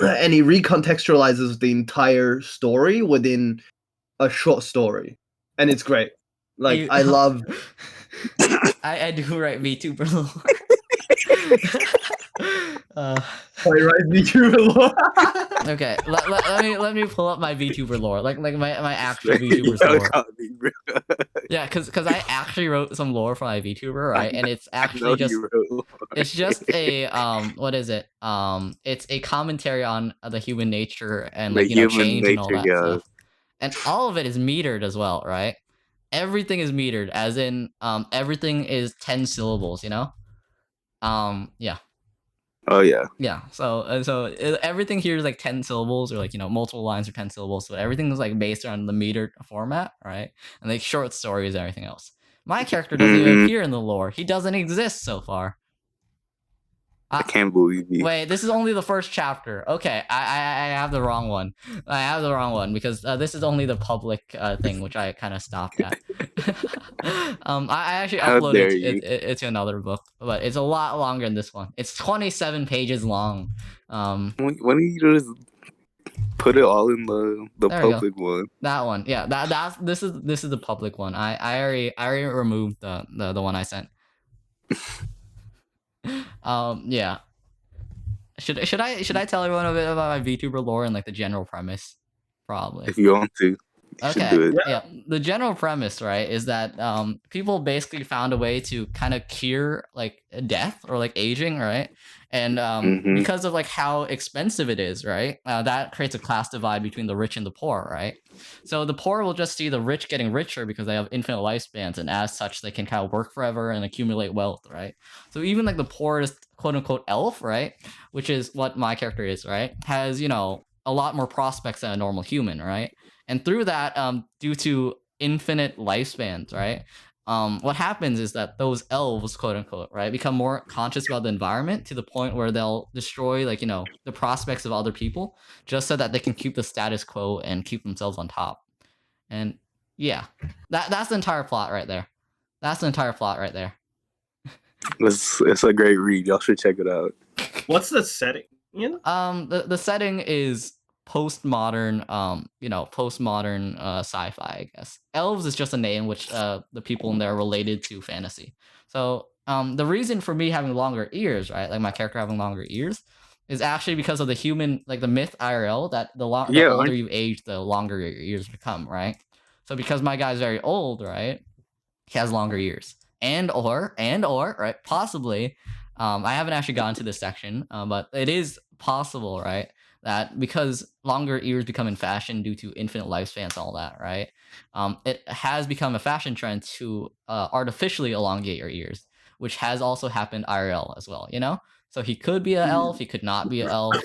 and he recontextualizes the entire story within a short story, and it's great. Like You- I love. I do write VTuber lore. I write VTuber lore. Okay, let me pull up my VTuber lore, like my actual VTuber Y'all lore. caught me, bro. Yeah, cause I actually wrote some lore for my VTuber, right? And it's I know actually just you wrote. it's just a what is it? It's a commentary on the human nature and The like you know human change and all nature, that yeah. stuff. And all of it is metered as well, right? Everything is metered, as in everything is 10 syllables, you know? Yeah. Oh yeah. Yeah, everything here is like 10 syllables or like, you know, multiple lines or 10 syllables. So everything is like based on the metered format, right? And like short stories and everything else. My character doesn't even Mhm. appear in the lore. He doesn't exist so far. I can't believe you. Wait, this is only the first chapter. Okay, I have the wrong one. I have the wrong one because this is only the public thing, which I kind of stopped at. I actually How uploaded dare you. it to another book, but it's a lot longer than this one. It's 27 pages long. Why don't you just put it all in the There we go. public one? That one, yeah. This is the public one. I already removed the one I sent. Yeah. Should I tell everyone a bit about my VTuber lore and like the general premise? Probably. If you want to, you should Okay. do it. Yeah. The general premise, right, is that people basically found a way to kind of cure like death or like aging, right? And Mhm. because of like how expensive it is, right? That creates a class divide between the rich and the poor, right? So the poor will just see the rich getting richer because they have infinite lifespans, and as such, they can kind of work forever and accumulate wealth, right? So even like the poorest quote unquote elf, right, which is what my character is, right, has, you know, a lot more prospects than a normal human, right? And through that, due to infinite lifespans, right? What happens is that those elves, quote unquote, right, become more conscious about the environment to the point where they'll destroy, like, you know, the prospects of other people just so that they can keep the status quo and keep themselves on top. And yeah, that's the entire plot right there. That's the entire plot right there. It's a great read. Y'all should check it out. What's the setting? You know? The setting is postmodern, you know, postmodern sci-fi, I guess. Elves is just a name which the people in there are related to fantasy. So the reason for me having longer ears, right, like my character having longer ears, is actually because of the human, like the myth IRL, that the Yeah, older you age, the longer your ears become, right? So because my guy's very old, right, he has longer ears. And or right, possibly, I haven't actually gotten to this section, but it is possible, right, that because longer ears become in fashion due to infinite lifespans and all that, right, it has become a fashion trend to artificially elongate your ears, which has also happened IRL as well, you know? So he could be an elf, he could not be an elf.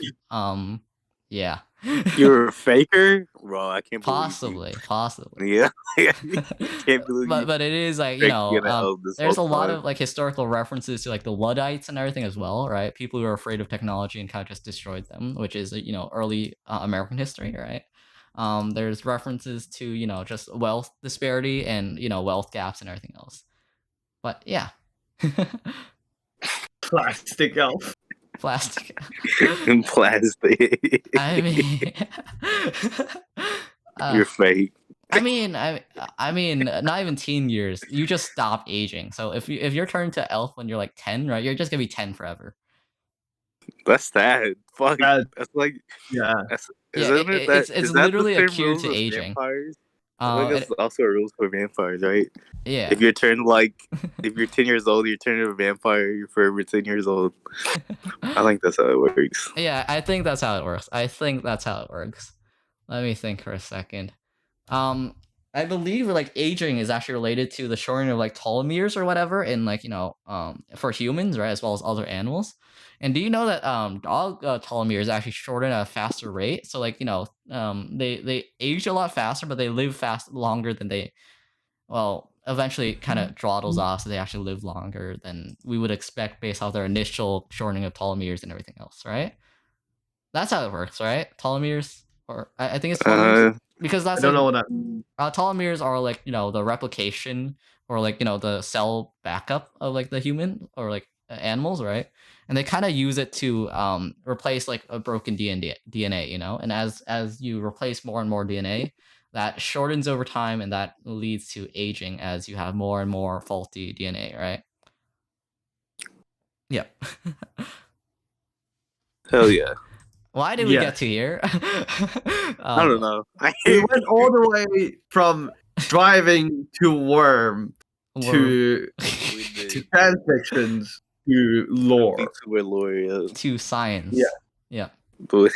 Yeah. You're a faker, bro. I can't believe Possibly. you. Yeah, I can't believe you. But it is like, you Faking know, an elf this there's a whole lot time. of like historical references to like the Luddites and everything as well, right? People who are afraid of technology and kind of just destroyed them, which is, you know, early American history, right? There's references to, you know, just wealth disparity and, you know, wealth gaps and everything else. But yeah. Plastic elf. Plastic. In plastic. I mean, You're fake. I mean, not even teen years. You just stop aging. So if you're turned to elf when you're like 10, right, you're just gonna be 10 forever. That's sad. Fuck. That- That's like. Yeah. Isn't it that? It's is that literally the a same cure rules to as aging. Vampires? I think It- that's also rules for vampires, right? yeah. If you're turned like, if you're 10 years old, you're turned into a vampire. You're forever 10 years old. I think that's how it works. Yeah, I think that's how it works. Let me think for a second. I believe like aging is actually related to the shortening of like telomeres or whatever in like, you know, for humans, right, as well as other animals. And do you know that dog telomeres actually shorten at a faster rate? So like, you know, they age a lot faster, but they live longer than they, well, eventually kind of dawdles off, so they actually live longer than we would expect based off their initial shortening of telomeres and everything else, right? That's how it works, right? Telomeres, or I think it's telomeres, because I that's don't like, know what that. telomeres are like, you know, the replication or like, you know, the cell backup of like the human or like animals, right? And they kind of use it to replace like a broken DNA, you know. And as you replace more and more DNA, that shortens over time, and that leads to aging as you have more and more faulty DNA, right? Yep. Hell yeah. Why did we Yeah. get to here? I don't know. We went all the way from driving to worm to We did. to fan fictions to lore. VTuber lore, yeah. to science. Yeah. Yeah. But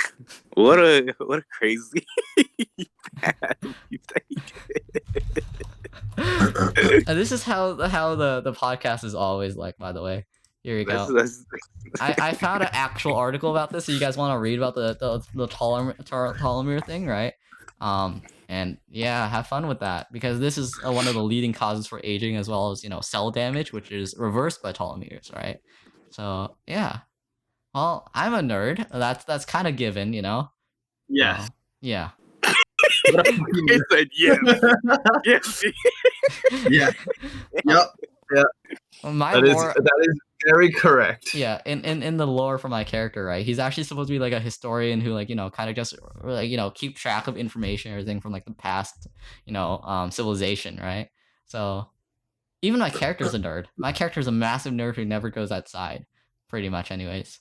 what a crazy path you take. This is how the podcast is always like, by the way. Here you go. That's I found an actual article about this, so you guys want to read about the telomere thing, right? And yeah, have fun with that, because this is one of the leading causes for aging, as well as, you know, cell damage, which is reversed by telomeres, right? So yeah. Well, I'm a nerd. That's kind of given, you know. Yes. Yeah. He said yes. Yes. Yeah. Yep. My That is lore, very correct. yeah, in the lore for my character, right? He's actually supposed to be like a historian who, like, you know, kind of just like, you know, keep track of information, everything from like the past, you know, civilization, right? So even my character's a nerd. My character's a massive nerd who never goes outside, pretty much, anyways.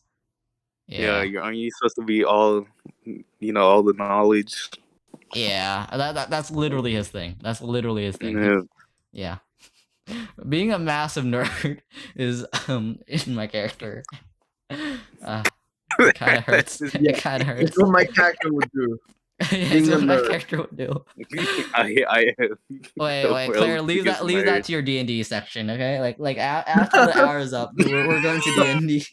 Yeah, aren't you supposed to be all, you know, all the knowledge? Yeah, that's literally his thing. That's literally his thing. Yeah. Yeah. Being a massive nerd is in my character. It kind of hurts. It kind of hurts. It's what my character would do. Yeah, being it's a what my nerd. character would do. I Wait, Claire, leave that to your D&D section, okay? Like after the hour is up, we're going to D&D.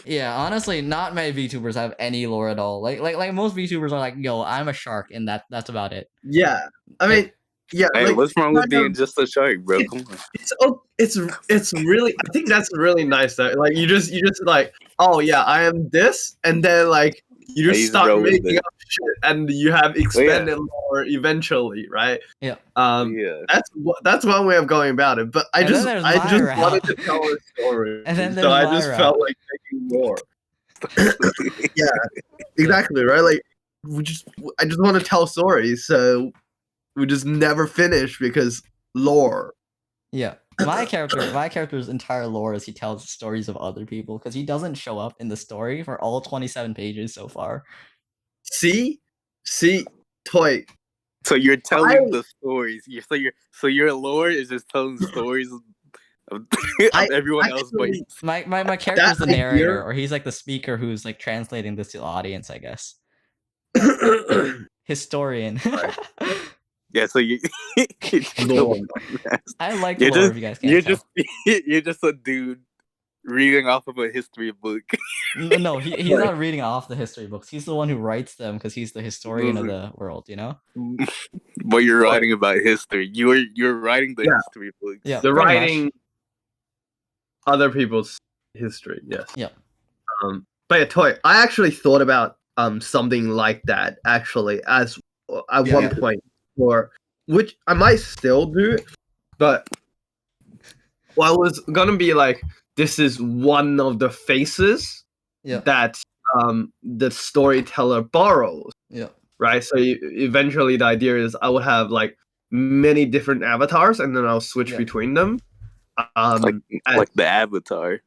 Yeah, honestly, not many VTubers have any lore at all. Like most VTubers are like, yo, I'm a shark, and that's about it. Yeah. I mean, yeah. Hey, like, what's wrong with kind being of- just a shark, bro? Come on. it's really, I think that's really nice though. Like you just like, oh yeah, I am this, and then like you I just just start roll with making it. up shit, and you have expanded lore eventually, right? Yeah. Yeah. That's one way of going about it. But I And then just there's wanted Myra. to tell a story, And then so there's I just Myra. felt like making more. Yeah, exactly, right? Like I just want to tell stories, so we just never finish because lore. Yeah. My character's entire lore is he tells stories of other people, because he doesn't show up in the story for all 27 pages so far. See, toy. So you're telling I- the stories. So your lore is just telling stories of I everyone else, but actually- My character's the idea- narrator, or he's like the speaker who's like translating this to the audience, I guess. Historian. yeah. So you. Lore. I like You're lore, just- if you guys can't You're tell. you're just a dude reading off of a history book. No, he's not reading off the history books. He's the one who writes them, because he's the historian of the world, you know? But you're writing about history. You're writing the Yeah. history books. Yeah. The pretty much. writing other people's history, yes. Yep. But yeah, toy. I actually thought about something like that actually as at one point, or which I might still do, but well, I was gonna be like, this is one of the faces Yeah. that the storyteller borrows, Yeah. right? So eventually, the idea is I would have like many different avatars, and then I'll switch Yeah. between them. Like the Avatar.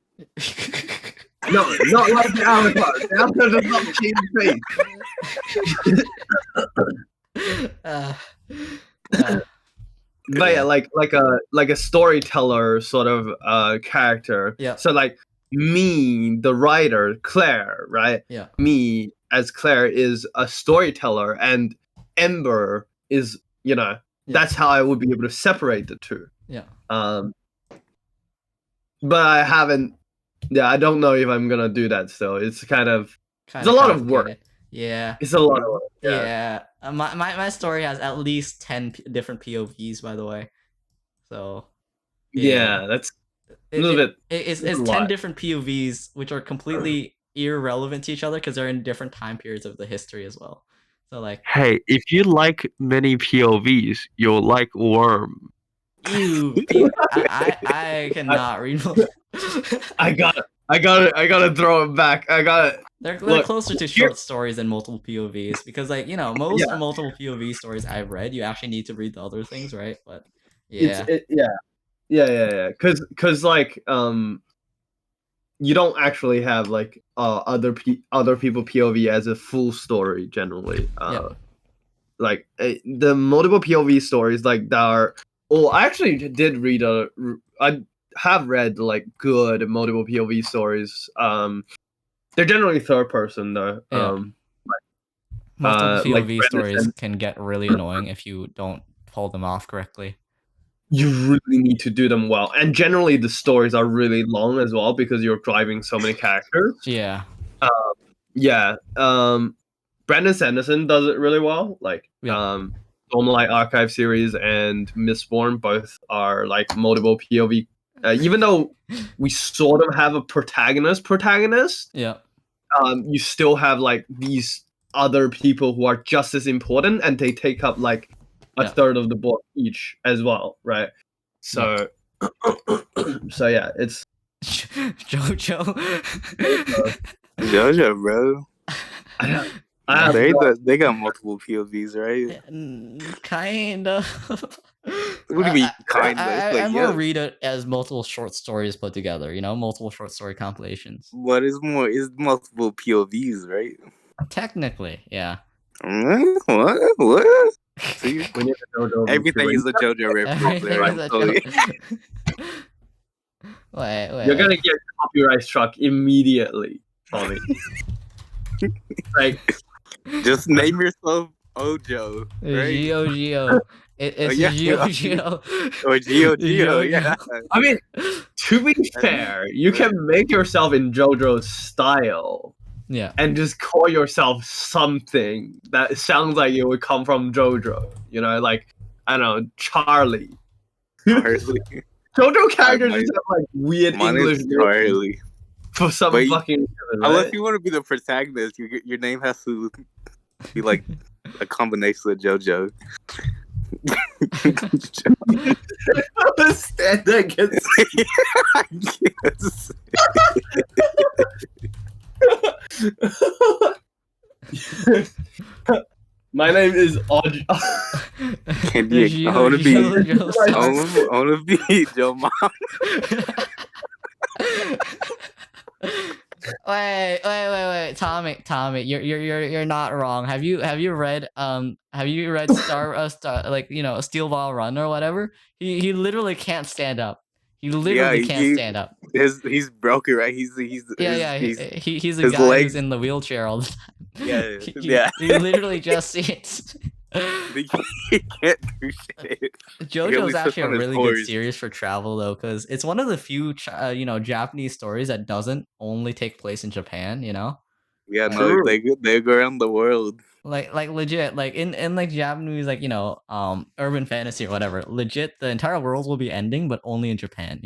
No, not like the avatar. The avatar does not change face. uh, But yeah, like a storyteller sort of character. Yeah. So like me, the writer, Claire, right? Yeah. Me as Claire is a storyteller, and Ember is, you know, that's how I would be able to separate the two. Yeah. But I haven't. Yeah, I don't know if I'm gonna do that still. It's kind of. Kinda a lot of work. complicated. Yeah. It's a lot of work. Yeah. My story has at least 10 different POVs, by the way. So Yeah, that's a little bit. It's a 10 lot. different POVs, which are completely irrelevant to each other, because they're in different time periods of the history as well. So like, Hey, if you like many POVs, you'll like Worm. Ew. I cannot read. I gotta throw it back. They're Look, closer to here- short stories than multiple POVs because, like, most multiple POV stories I've read, you actually need to read the other things, right? But yeah, yeah. Cause like you don't actually have like other people POV as a full story generally. Like the multiple POV stories like that are. Oh, I actually did read I have read like good multiple POV stories. They're generally third person though. Yeah. multiple like POV Brandon stories said, can get really annoying if you don't pull them off correctly. you really need to do them well, and generally the stories are really long as well because you're driving so many characters. Yeah. Yeah. Brandon Sanderson does it really well. Like Stormlight Archive series and Mistborn both are like multiple POV. Even though we sort of have a protagonist, Yeah. you still have like these other people who are just as important, and they take up like a third of the book each as well, right? So, so yeah, it's JoJo. JoJo, bro. They got multiple POVs, right? Kind of. What do you mean, kind of? I more read it as multiple short stories put together, multiple short story compilations. What is more? Is multiple POVs, right? Technically, yeah. What? See, everything is a JoJo reference there. I'm telling you. Wait. You're gonna get copyright struck immediately, Tommy. Like, just name yourself Ojo, right? Geo. It's Geo. Or Geo. Yeah. I mean, to be fair, you can make yourself in JoJo's style. Yeah. And just call yourself something that sounds like it would come from JoJo. Like, I don't know, Charlie. JoJo characters just have like weird English names Charlie. for some fucking reason, right? Unless you want to be the protagonist, your name has to be like a combination of JoJo. Stand against My name is Audrey. I want to be Joe Mom. Wait, Tommy, you're not wrong. Have you read Star Steel Ball Run or whatever? He literally can't stand up. He literally can't stand up. He's broken, right? He's he's a guy who's in the wheelchair all the time. He literally just sits. He can't do shit. JoJo's actually a really good series for travel though, because it's one of the few Japanese stories that doesn't only take place in Japan. Yeah, no, they go around the world. Like legit, like in like Japanese, like urban fantasy or whatever. Legit, the entire world will be ending, but only in Japan.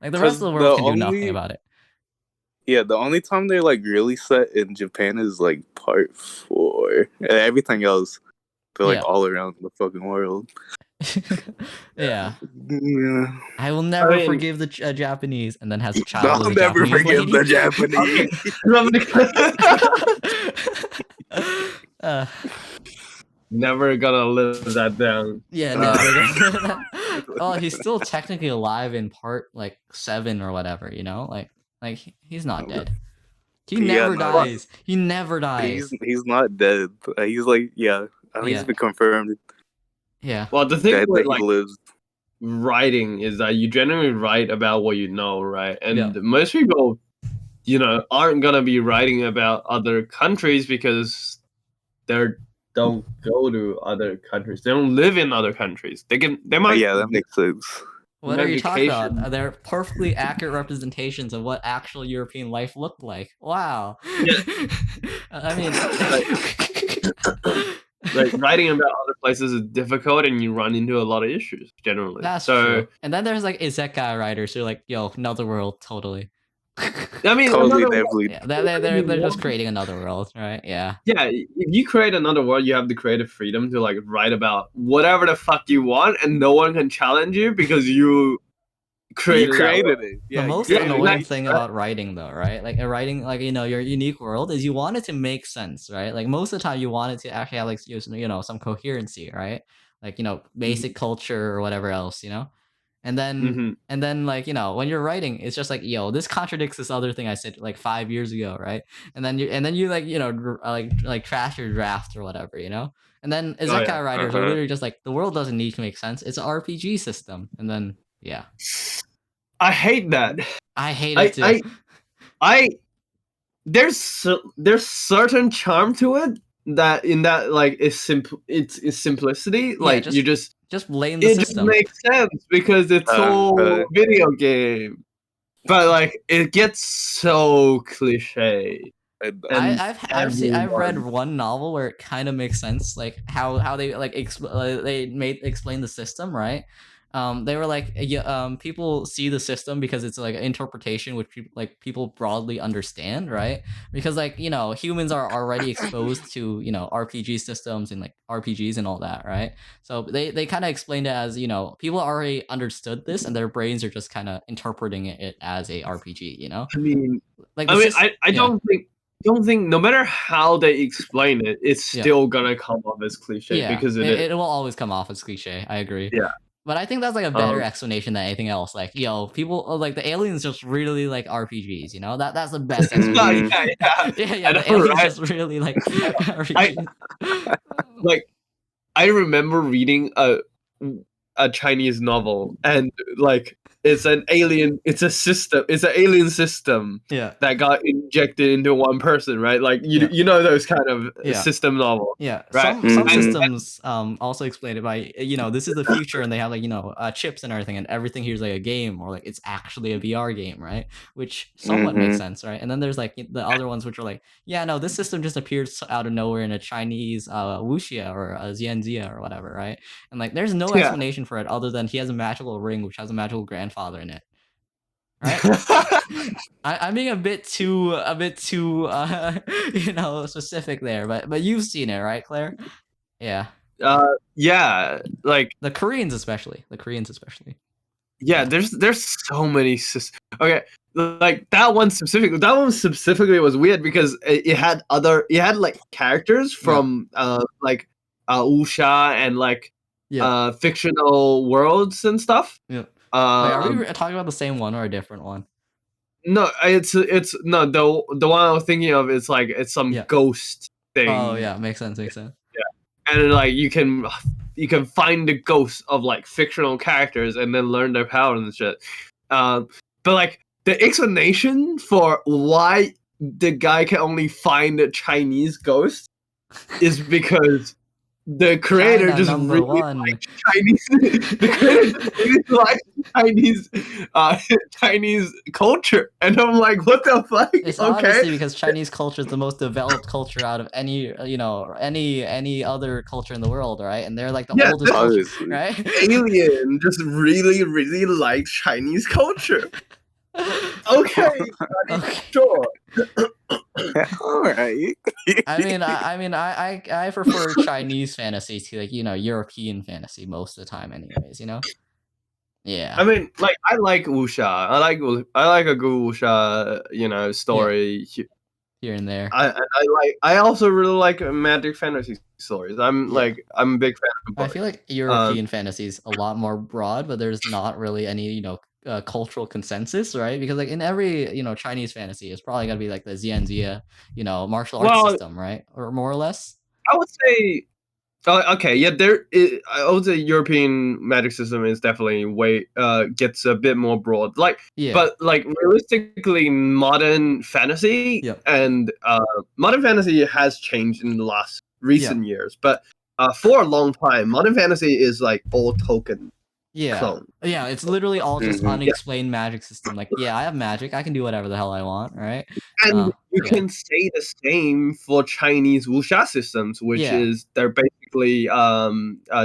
Like the rest of the world can do nothing about it. Yeah, the only time they're like really set in Japan is like part 4. Everything else, they're like all around the fucking world. Yeah. I will never forgive the Japanese, and then has a child. I'll never forgive the Japanese. Never gonna live that down. Yeah, never. Oh, he's still technically alive in part like 7 or whatever. Like he's not dead. He never dies. He never dies. He's not dead. He's like I think it's been confirmed. Yeah. Well, the thing with like lives. Writing is that you generally write about what you know, right? And most people, aren't gonna be writing about other countries because they don't go to other countries. They don't live in other countries. They might. Yeah, that makes sense. What are you talking about? They're perfectly accurate representations of what actual European life looked like. Wow. Yeah. I mean, like writing about other places is difficult, and you run into a lot of issues generally. That's true. And then there's like isekai writers who are like, "Yo, another world, totally." I mean, Totally another never. Yeah, they're just creating another world, right? Yeah. yeah, if you create another world, you have the creative freedom to like write about whatever the fuck you want, and no one can challenge you because you You created that world. created it. Yeah, The you most created annoying it. thing about writing, though, right? Like writing, like your unique world is you want it to make sense, right? Like most of the time, you want it to actually have like some coherency, right? Like basic culture or whatever else, and then Mhm. and then like when you're writing, it's just like this contradicts this other thing I said like 5 years ago, right? And then you like like trash your draft or whatever, and then Oh, isekai yeah. writers are Uh-huh. literally just like the world doesn't need to make sense. It's an RPG system, and then yeah, I hate that. I hate I it too. there's certain charm to it that in that like is simple. It's simplicity. Like you just blame the it just system. makes sense because it's so video game. But like it gets so cliche. And I've read everyone- one novel where it kind of makes sense, like how they like explain the system, right? They were like, people see the system because it's like an interpretation which people broadly understand, right? Because like humans are already exposed to RPG systems and like RPGs and all that, right? So they kind of explained it as people already understood this and their brains are just kind of interpreting it as a RPG, I mean, like I yeah. don't think no matter how they explain it, it's Yeah. still gonna come off as cliche Yeah, because it will always come off as cliche. I agree. Yeah. But I think that's like a better explanation than anything else. Like, people like the aliens just really like RPGs. That's the best explanation. yeah. yeah. I know, The aliens right? just really like RPGs. Like I remember reading a Chinese novel and like it's an alien it's an alien system Yeah. that got injected into one person, right? Like you know those kind of Yeah. system novel. Yeah, Right. some Mhm. systems also explain it by this is the future and they have like chips and everything and everything here's like a game or like it's actually a VR game, right? Which somewhat makes Mhm. sense, right? And then there's like the other ones which are like, yeah, no, this system just appeared out of nowhere in a Chinese wuxia or a Xianxia or whatever, right? And like there's no Yeah. explanation for it other than he has a magical ring which has a magical grandfather in it. Right? I'm being a bit too specific there, but you've seen it, right, Claire? Yeah. Yeah, like The Koreans especially. yeah, there's so many okay, like that one specifically was weird because it had like characters from like wuxia and like Yeah. fictional worlds and stuff. Yeah. Wait, are we talking about the same one or a different one? No, it's no the one I was thinking of is like it's some Yeah. ghost thing. Oh yeah, makes sense. And like you can find the ghosts of like fictional characters and then learn their powers and shit. But like the explanation for why the guy can only find a Chinese ghost is because the creator China just number really one. likes Chinese. The creator just really likes Chinese culture, and I'm like, what the fuck? It's obviously because Chinese culture is the most developed culture out of any any other culture in the world, right? And they're like the Yeah, oldest culture, Obviously. right? Alien just really likes Chinese culture. Okay, Okay. sure. All right. I prefer Chinese fantasy to like European fantasy most of the time, anyways. Yeah. I mean, like I like wuxia. I like a good wuxia, story. Here and there. I also really like magic fantasy stories. I'm a big fan of both. I feel like European fantasy is a lot more broad, but there's not really any cultural consensus, right? Because like in every Chinese fantasy, it's probably gonna be like the Xianxia, martial arts system, right? Or more or less. I would say, okay, yeah. I would say European magic system is definitely gets a bit more broad. Like, Yeah. but like realistically, modern fantasy and modern fantasy has changed in the last recent years. But for a long time, modern fantasy is like all token. Clone. Yeah, it's literally all just unexplained magic system. Like, yeah, I have magic. I can do whatever the hell I want, right? And you can say the same for Chinese wuxia systems, which is they're basically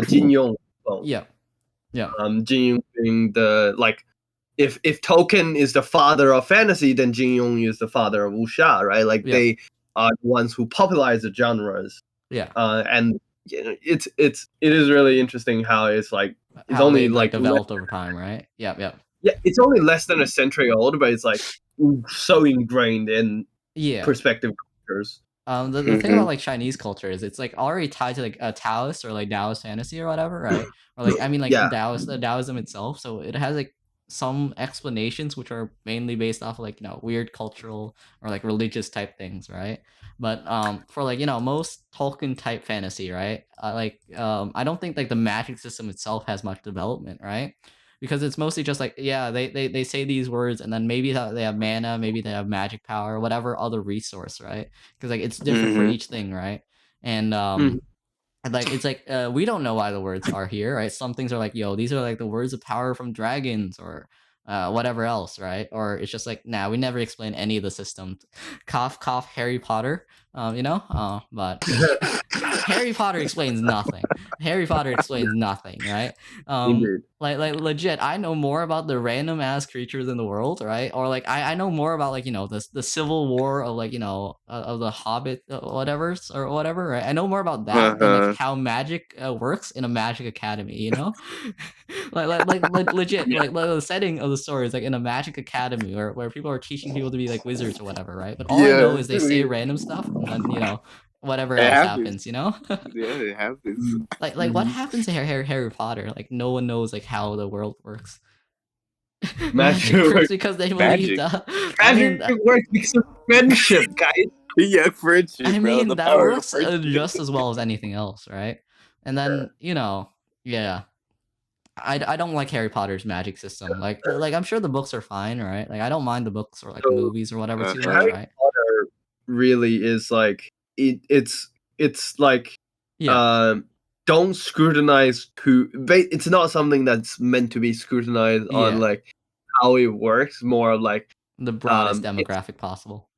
Jin Yong clone. Yeah. Jin Yong being the like if Tolkien is the father of fantasy, then Jin Yong is the father of wuxia, right? Like Yeah. they are the ones who popularize the genres. Yeah. And it is really interesting how it's like it's How only they like developed over time, right? Yeah. it's only less than a century old, but it's like so ingrained in Yeah. perspective cultures. The thing about like Chinese culture is it's like already tied to like a Taoist or like Taoist fantasy or whatever, right? Or like I mean like Yeah. Taoism itself. So it has like some explanations which are mainly based off of like weird cultural or like religious type things, right? But for like most Tolkien type fantasy, right? I don't think like the magic system itself has much development, right? Because it's mostly just like they say these words and then maybe they have mana, maybe they have magic power, whatever other resource, right? Because like it's different for each thing, right? And Mhm. and like it's like we don't know why the words are here, right? Some things are like, yo, these are like the words of power from dragons or whatever else, right? Or it's just like, nah, we never explain any of the systems. Cough, cough, Harry Potter, but Harry Potter explains nothing. Harry Potter explains nothing, right? Indeed. Like legit, I know more about the random ass creatures in the world, right? Or like I know more about like the civil war of like of the Hobbit whatever or whatever, right? I know more about that than like how magic works in a magic academy, you know? Legit, like the setting of the story is like in a magic academy where people are teaching people to be like wizards or whatever, right? But all I know is they say random stuff and then whatever It else happens. happens, you know? Yeah, it happens. Like what happens to Harry Potter? Like no one knows like how the world works. Magic Magic works because they believe Magic. that. I mean, Magic works because of friendship, guys. Yeah, friendship, I bro. mean The that power of works friendship. just as well as anything else, right? And then yeah. I don't like Harry Potter's magic system. Like I'm sure the books are fine, right? Like I don't mind the books or like So, movies or whatever too much, Harry right? Potter really is like it's like Yeah, don't scrutinize it's not something that's meant to be scrutinized on yeah. like how it works, more of like The broadest it's demographic possible.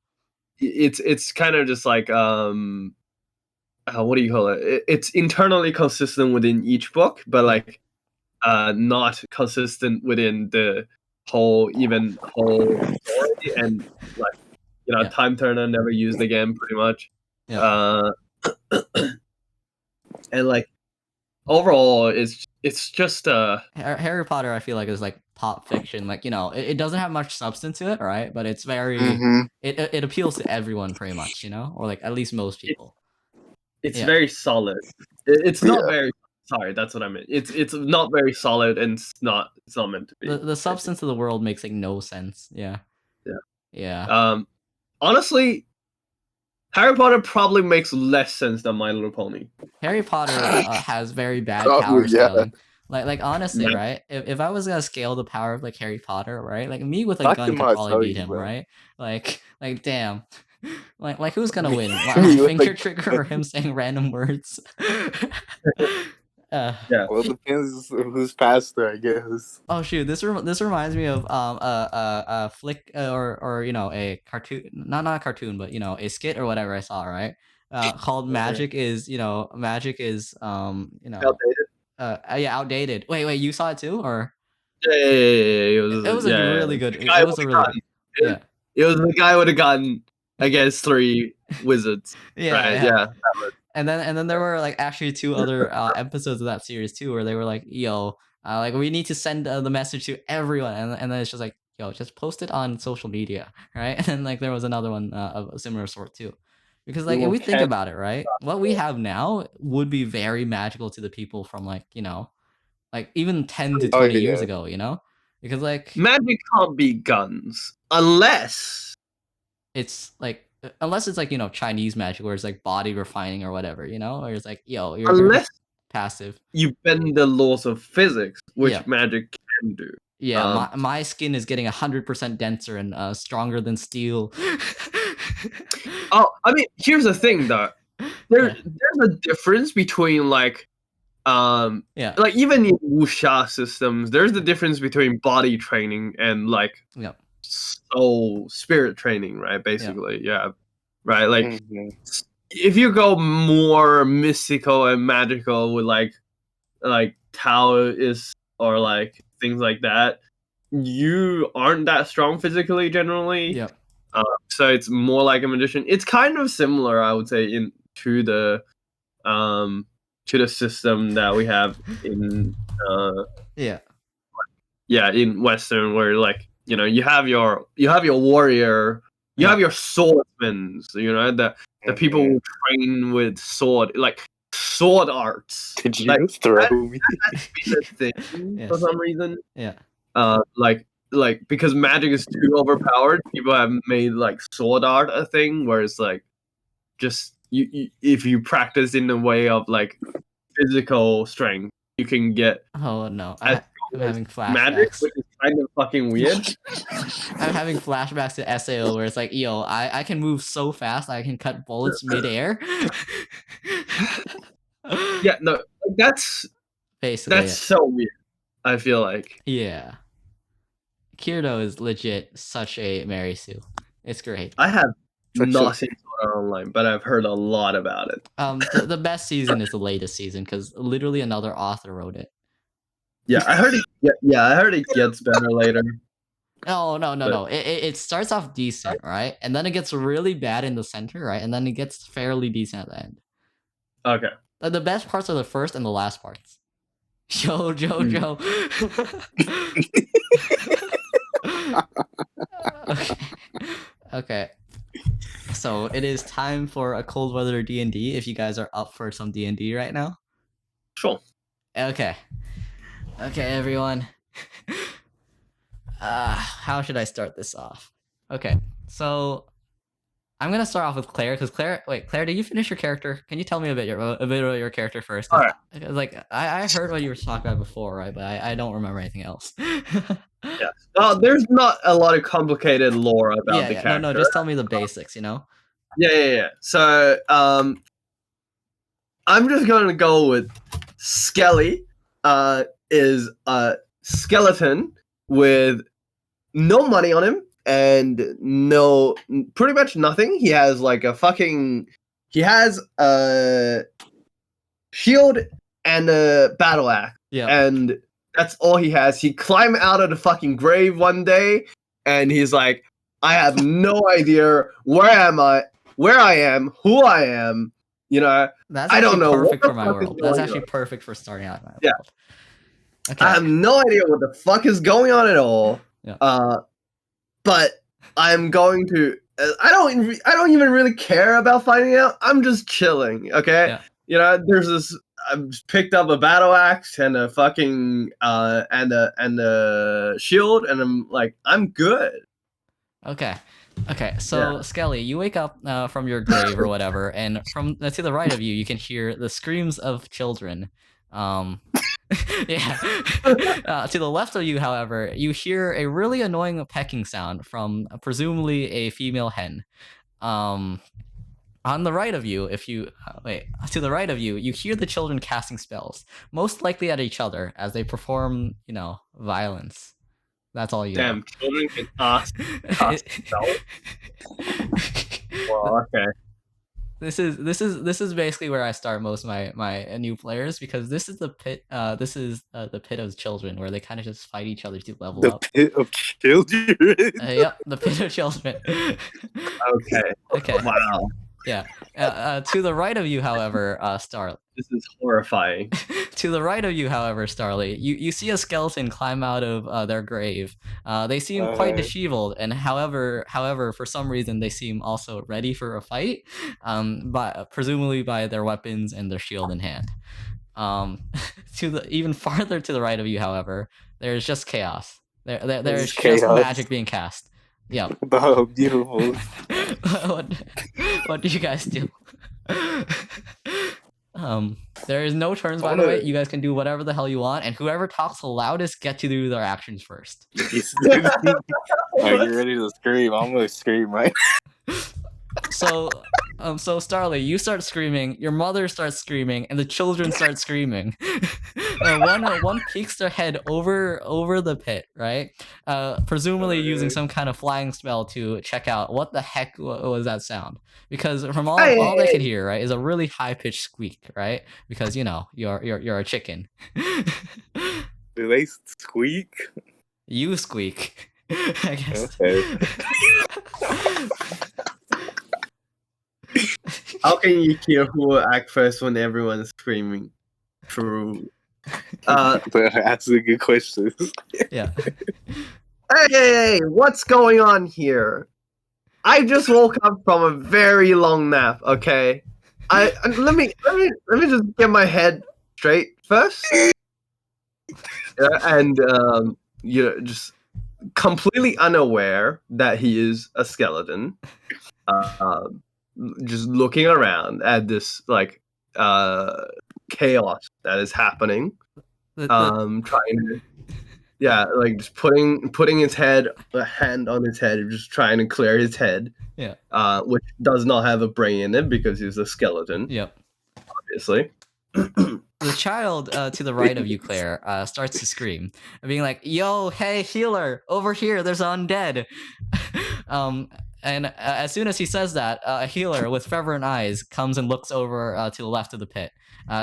it's kind of just like what do you call it? It's internally consistent within each book, but Yeah. like not consistent within the whole story, and like Yeah. Time Turner never used again pretty much. Yeah. And like overall it's just Harry Potter, I feel like is like pop fiction. Like it doesn't have much substance to it, right? But it's very Mhm. it appeals to everyone pretty much, or like at least most people. it's Yeah. very solid. It's not Yeah. very sorry, that's what I meant. It's not very solid, and it's not meant to be. The substance of the world makes like no sense. Yeah. Yeah. Yeah. Honestly, Harry Potter probably makes less sense than My Little Pony. Harry Potter has very bad Oh, power yeah. scaling. Like honestly, Yeah. right? If I was gonna scale the power of like Harry Potter, right? Like me with a I gun could cannot probably tell beat you, him, bro. right? Like damn. Like who's gonna win? Me My with a finger gun. trigger or him saying random words? Yeah. Well, it depends who's faster, I guess. Oh shoot! This reminds me of a flick or a cartoon, not a cartoon, but a skit or whatever I saw, right? Called Magic is Outdated. yeah, outdated. Wait, you saw it too, or Yeah. it was a really good. The guy It was with a the really gun. good. Yeah, It was the guy with a gun against 3 wizards. yeah, Right? yeah. Yeah. And then there were like actually 2 other episodes of that series too, where they were like, "Yo, like we need to send the message to everyone," and then it's just like, "Yo, just post it on social media," right? And then like there was another one of a similar sort too, because like if we think about it, right, what we have now would be very magical to the people from like like even 10 to 20 years yeah. ago, because like Magic can't be guns unless it's like unless it's like Chinese magic where it's like body refining or whatever, or it's like yo you're unless passive. you bend the laws of physics, which Yeah. magic can do. Yeah, my skin is getting 100% denser and stronger than steel. Oh, I mean, here's the thing though. There's a difference between like Yeah. like even in wuxia systems, there's the difference between body training and like Yeah. soul spirit training, right? Basically, yeah. Right? Like Mhm. if you go more mystical and magical with like Taoist or like things like that, you aren't that strong physically generally. Yep. So it's more like a magician. It's kind of similar, I would say, to the system that we have in Yeah. in Western, where like you have your warrior, you have your swordsmen, the people who train with sword, like sword arts. Did you Like, throw me? That's been a thing Yes. for some reason. Yeah. Like because magic is too overpowered, people have made like sword art a thing where it's like just you if you practice in the way of like physical strength, you can get Oh no. as I'm having flashbacks. magic, which is kind of fucking weird. I'm having flashbacks to SAO where it's like, yo, I can move so fast I can cut bullets midair. Yeah, no, that's Basically. that's so weird. I feel like Yeah. Kirito is legit such a Mary Sue. It's great. I have Such a- not seen Sword Art Online, but I've heard a lot about it. The best season is the latest season because literally another author wrote it. Yeah, I heard it. Yeah, I heard it gets better later. No. It starts off decent, right? And then it gets really bad in the center, right? And then it gets fairly decent at the end. Okay. The best parts are the first and the last parts. Yo, Jojo. Okay. So it is time for a cold weather D&D. If you guys are up for some D&D right now. Sure. Okay, everyone. How should I start this off? Okay, so I'm gonna start off with Claire because Claire. Wait, Claire, did you finish your character? Can you tell me a bit about your character first? All right. Like I heard what you were talking about before, right? But I don't remember anything else. Yeah. Well, there's not a lot of complicated lore about the character. No, just tell me the basics. You know. Yeah. So, I'm just going to go with Skelly. Is a skeleton with no money on him and pretty much nothing. He has like he has a shield and a battle axe. Yeah. And that's all he has. He climbed out of the fucking grave one day and he's like, I have no idea where I am, who I am. That's I don't actually know what perfect the for my fuck is world. That's going actually on. perfect for starting out my Yeah. world. Okay. I have no idea what the fuck is going on at all. Yeah. But I'm going to. I don't even really care about finding out. I'm just chilling. Okay. Yeah. There's this. I've picked up a battle axe and a fucking and a shield, and I'm like, I'm good. Okay. So Skelly, you wake up from your grave or whatever, and from to the right of you, you can hear the screams of children. Yeah. To the left of you, however, you hear a really annoying pecking sound from presumably a female hen. On the right of you, to the right of you, you hear the children casting spells, most likely at each other as they perform, violence. That's all you Damn, know. children can cast spells. Well, okay. This is basically where I start most of my new players because this is the pit. This is the pit of children where they kind of just fight each other to level up. The pit of children. Yep, the pit of children. Okay. Wow. Yeah. To the right of you, however, Starly. This is horrifying. To the right of you, however, Starly, you see a skeleton climb out of their grave. They seem quite disheveled, and however, for some reason, they seem also ready for a fight. But presumably by their weapons and their shield in hand. To the even farther to the right of you, however, there's just chaos. There's just chaos. magic being cast. Yeah. Oh, beautiful. What do you guys do? There is no turns, by the way. You guys can do whatever the hell you want, and whoever talks the loudest get to do their actions first. Are you ready to scream? I'm gonna scream right. So Starly, you start screaming, your mother starts screaming, and the children start screaming. One peeks their head over the pit, right? Presumably using some kind of flying spell to check out what the heck was that sound. Because from all they could hear, right, is a really high pitched squeak, right? Because you're a chicken. Do they squeak? You squeak. I guess. Okay. How can you hear who will act first when everyone's screaming? True. Asking good questions. Yeah. Hey, what's going on here? I just woke up from a very long nap. Okay, let me just get my head straight first. And you're just completely unaware that he is a skeleton. Just looking around at this like chaos that is happening. Trying to, like just putting his head, a hand on his head, just trying to clear his head. Yeah. Which does not have a brain in it because he's a skeleton. Yep. Obviously. The child to the right of you, Claire, starts to scream, being like, "Yo, hey, healer, over here! There's undead." And as soon as he says that, a healer with fervent eyes comes and looks over to the left of the pit,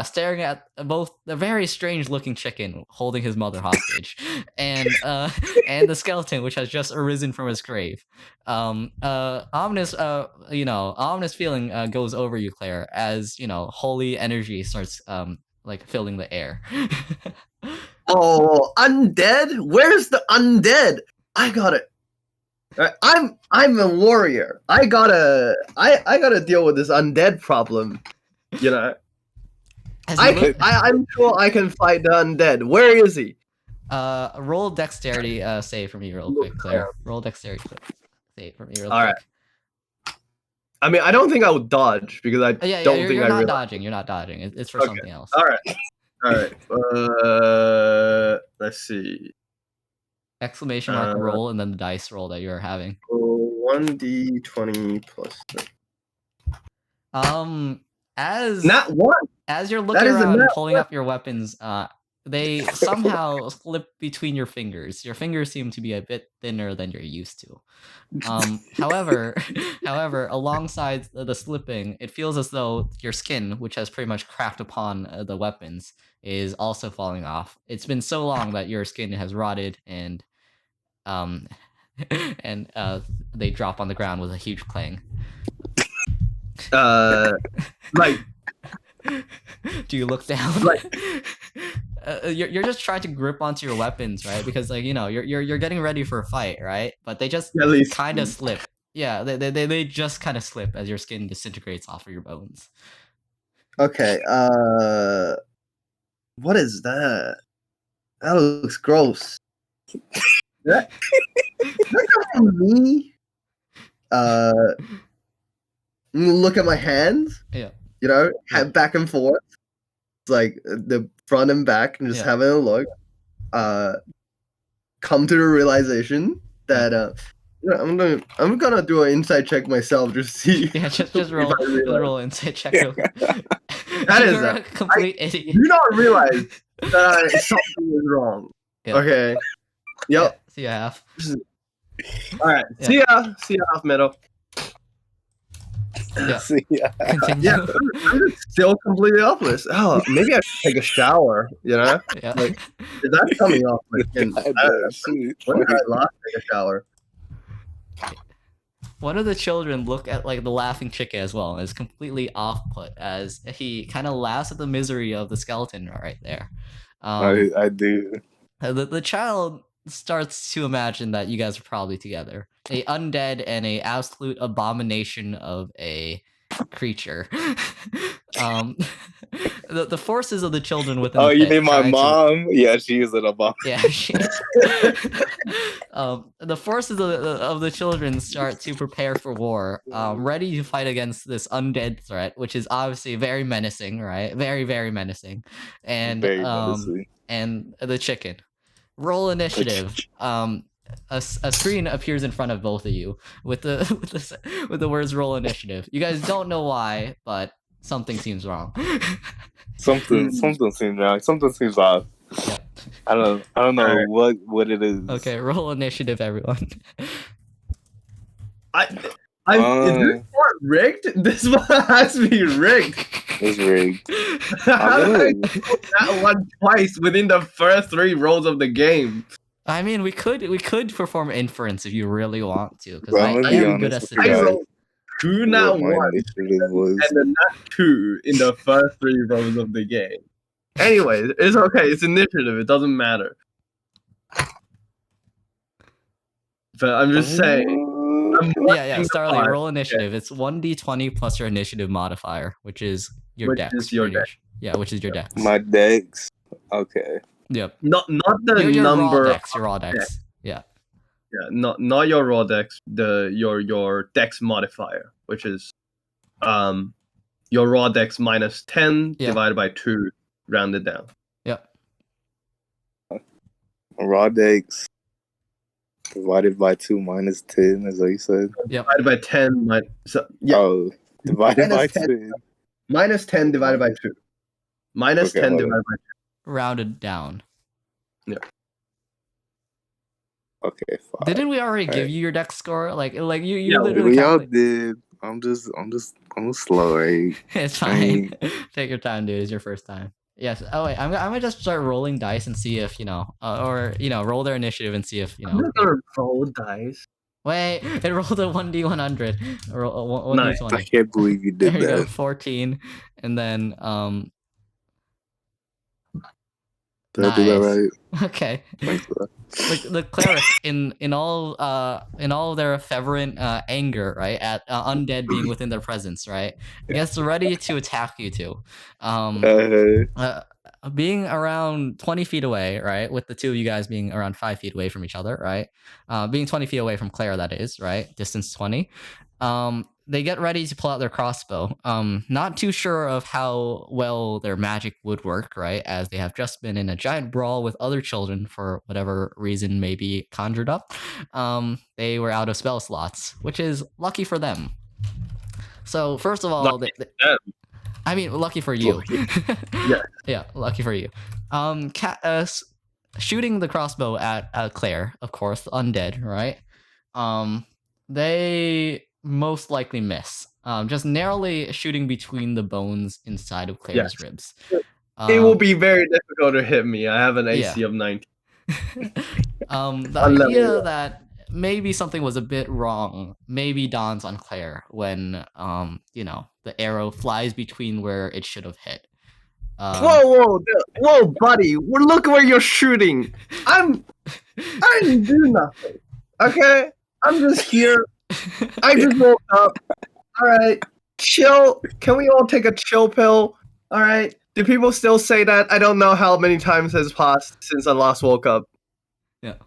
staring at both the very strange-looking chicken holding his mother hostage, and the skeleton which has just arisen from his grave. Ominous feeling goes over you, Claire, as holy energy starts like filling the air. Oh, undead? Where's the undead? I got it. I'm a warrior. I gotta deal with this undead problem. I'm sure I can fight the undead. Where is he? Roll dexterity save for me real quick, Claire. Roll dexterity save for me real quick. All right. I mean, I don't think I would dodge because I don't think you're I not realize. dodging. You're not dodging. It's for something else. All right. Let's see. Exclamation mark roll and then the dice roll that you're having. 1d20 plus 3. As Not one. As you're looking around and pulling up your weapons, they somehow slip between your fingers. Your fingers seem to be a bit thinner than you're used to. However, alongside the slipping, it feels as though your skin, which has pretty much cracked upon the weapons, is also falling off. It's been so long that your skin has rotted and they drop on the ground with a huge clang. Like, do you look down? Like, you're just trying to grip onto your weapons, right? Because you're getting ready for a fight, right? But they just kind of slip. Yeah, they just kind of slip as your skin disintegrates off of your bones. Okay. What is that? That looks gross. That come from me? Look at my hands. Yeah. Head back and forth. It's like the front and back, and just having a look. Come to the realization that I'm gonna do an insight check myself just to see. Yeah, just roll insight check. That is a complete idiot. Do not realize that something is wrong. Yep. Okay. Yep. Yeah, see a half. All right. Yeah. See ya, half middle. Yeah. Continue. Yeah, I'm still completely helpless. Oh, maybe I should take a shower. Yeah. Like, that's coming off my skin. When did I last take a shower? One of the children look at like the laughing chicken as well, and is completely off-put as he kind of laughs at the misery of the skeleton right there. I do. The child starts to imagine that you guys are probably together. A undead and a absolute abomination of a creature. The forces of the children within the you pit mean my mom? Yeah, she is an abomination. Yeah, the forces of the children start to prepare for war, ready to fight against this undead threat, which is obviously very menacing, right? Very, very menacing. And very menacing. And the chicken. Roll initiative. A screen appears in front of both of you with the words "roll initiative." You guys don't know why, but something seems wrong. Something seems wrong. Something seems off. Yeah. I don't know what it is. Okay, roll initiative, everyone. Is this part rigged? This one has to be rigged. It's rigged. How did I do that one twice within the first 3 rolls of the game? I mean, we could perform inference if you really want to, because Bro, I I'm gonna am be good honest at with you I guys. statistics. rolled 2 What not my 1 initiative was. and a not 2 in the first 3 rows of the game. Anyways, it's okay. It's initiative. It doesn't matter. But I'm just saying. I'm Yeah, watching the Starly, part, roll initiative. It's 1d20 plus your initiative modifier, which is your Which dex. is your pretty much. Yeah, which is your dex. My dex. Okay. Yep. Not the Your raw number. dex. Your raw dex. Yeah. Yeah, not your raw dex. Your dex modifier, which is your raw dex minus 10 Yeah. divided by 2, rounded down. Yep. Raw dex divided by 2 minus 10, as you said. Yep. Divided by 10. Oh, divided by Minus 10. 10. Minus 10 divided by 2. Minus Okay, 10 hold on. divided by Rounded down. Okay, fine. Didn't we already give Alright. you your dex score? Like you Yeah, literally We all calculate- did. I'm slow, right? It's fine. Take your time, dude. It's your first time. Yes. Oh wait, I'm gonna just start rolling dice and see if roll their initiative and see if I'm not gonna roll dice. Wait, it rolled a 1d100. Roll a Nice. 1d20. I can't believe you There did you go, that. 14, and then Did I do that nice. right? Okay. Thanks for that. The cleric in all of their fervent anger, right, at undead being within their presence, right, gets ready to attack you two. Being around 20 feet away, right, with the two of you guys being around 5 feet away from each other, right, being 20 feet away from Claire, that is, right, distance 20. They get ready to pull out their crossbow. Not too sure of how well their magic would work, right? As they have just been in a giant brawl with other children for whatever reason may be conjured up. They were out of spell slots, which is lucky for them. So first of all, I mean, lucky for you. Yeah, lucky for you. Shooting the crossbow at Claire, of course, undead, right? They most likely miss. Just narrowly shooting between the bones inside of Claire's ribs. It will be very difficult to hit me. I have an AC of 19. The idea that maybe something was a bit wrong maybe dawns on Claire when the arrow flies between where it should have hit. Whoa, buddy! Look where you're shooting. I didn't do nothing. Okay, I'm just here. I just woke up. All right, chill. Can we all take a chill pill? All right. Do people still say that? I don't know how many times has passed since I last woke up. Yeah.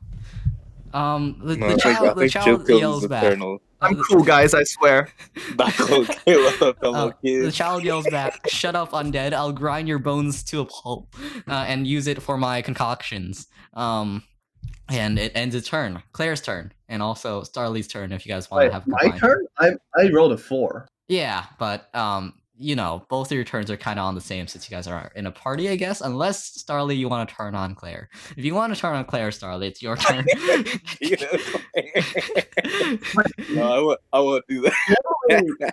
The The child yells back. I'm cool, guys. I swear. The child yells back, "Shut up, undead! I'll grind your bones to a pulp and use it for my concoctions." And it ends its turn. Claire's turn, and also Starly's turn. If you guys want to have my turn, I rolled a 4. Yeah, but both of your turns are kind of on the same since you guys are in a party, I guess. Unless Starly, you want to turn on Claire. If you want to turn on Claire, Starly, it's your turn. No, I won't do that.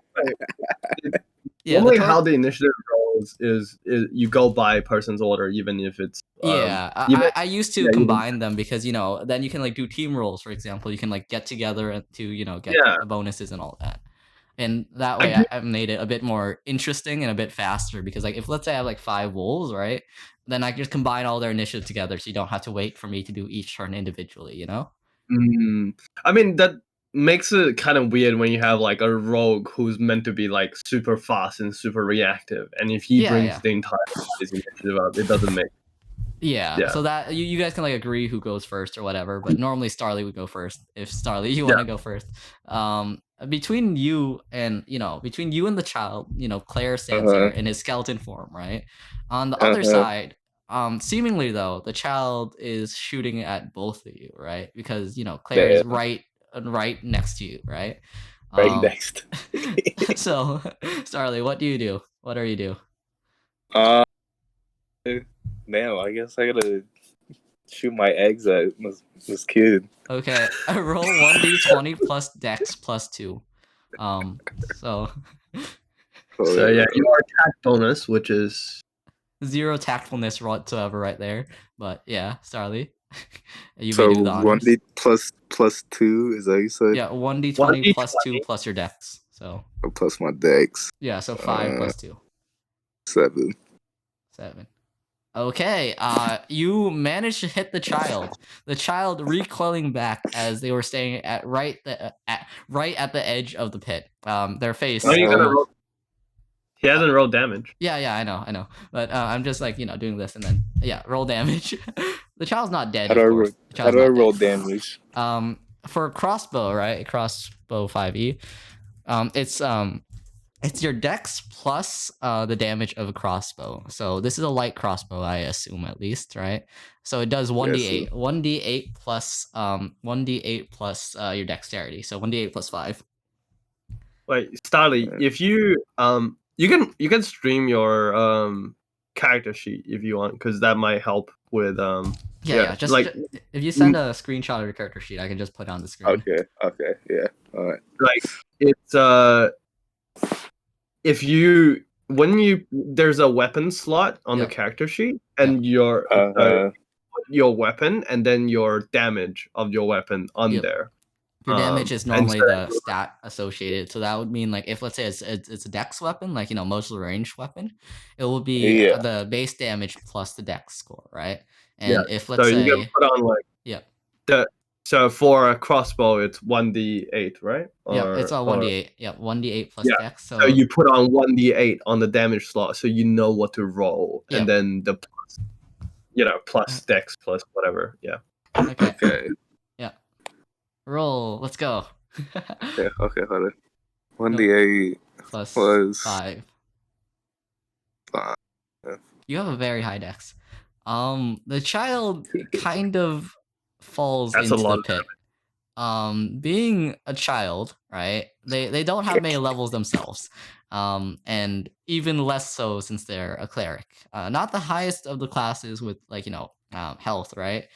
Yeah, Normally, how the initiative rolls is you go by person's order, even if it's I used to combine them because then you can like do team rolls. For example, you can like get together to get the bonuses and all that. And that way I made it a bit more interesting and a bit faster because like if let's say I have like 5 wolves, right? Then I can just combine all their initiative together so you don't have to wait for me to do each turn individually, I mean, that makes it kind of weird when you have like a rogue who's meant to be like super fast and super reactive, and if he brings the entire his initiative up, it doesn't make. Yeah, so that you guys can like agree who goes first or whatever, but normally Starly would go first if Starly you want to go first. Between you and the child, Claire stands there in his skeleton form, right? On the other side, seemingly though, the child is shooting at both of you, right? Because Claire is right next to you, right? Right next. So, Starly, what do you do? What are you do? Damn, I guess I gotta shoot my eggs at this kid. Okay, I roll 1d20 plus dex plus 2. So yeah, your attack bonus, which is 0 tactfulness whatsoever right there. But yeah, Starly. You So may do the one honors. D plus 2 is that what you said? Yeah, 1d20 1d20. plus 2 plus your dex. So Or plus my dex. yeah, so 5 Uh, plus 2. 7. 7. Okay, you managed to hit the child. The child recoiling back as they were staying at right at the edge of the pit. Their face. How are you gonna Uh-huh. roll? He hasn't rolled damage. Yeah, I know. But I'm just like doing this and then roll damage. The child's not dead, How do of I course. roll, The how child's do I not roll dead. damage? For crossbow, right? Crossbow 5e. It's your dex plus the damage of a crossbow. So this is a light crossbow, I assume at least, right? So it does 1d8. 1d8 plus 1d8 plus your dexterity. So 1d8 plus 5. Wait, Starly, if you you can stream your character sheet if you want, because that might help with Yeah. Just like if you send a screenshot of your character sheet, I can just put it on the screen. Okay, yeah. Alright. like it's if you when you there's a weapon slot on the Yep. character sheet and your weapon and then your damage of your weapon on Yep. there. Your damage is and normally so- the stat associated. So that would mean like if let's say it's a dex weapon, like mostly ranged weapon, it will be Yeah. the base damage plus the dex score, right? And if let's So say you can put on like yeah. So for a crossbow, it's 1d8, right? Yeah, it's a Or- 1d8. Yeah, 1d8 plus Yeah, dex. So you put on 1d8 on the damage slot, so you know what to roll, Yeah. and then the plus, plus dex plus whatever. Yeah. Okay. Roll. Let's go. Okay, hold on. 1d8 plus plus 5. 5. You have a very high dex. The child kind of falls That's a into lot the of pit. Being a child, right? They don't have many levels themselves. And even less so since they're a cleric. Not the highest of the classes with health, right?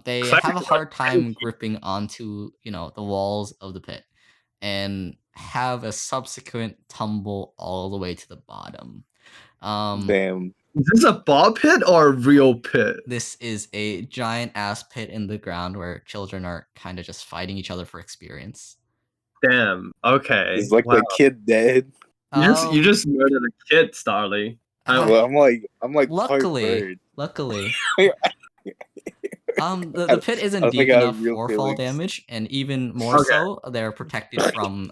They Cleric have a is hard time gripping onto the walls of the pit and have a subsequent tumble all the way to the bottom. Damn. Is this a ball pit or a real pit? This is a giant ass pit in the ground where children are kind of just fighting each other for experience. Damn. Okay. Is like Wow. the kid dead? You just murdered a kid, Starly. Well, I'm like luckily, the pit isn't deep enough for fall damage, and even more so, they're protected from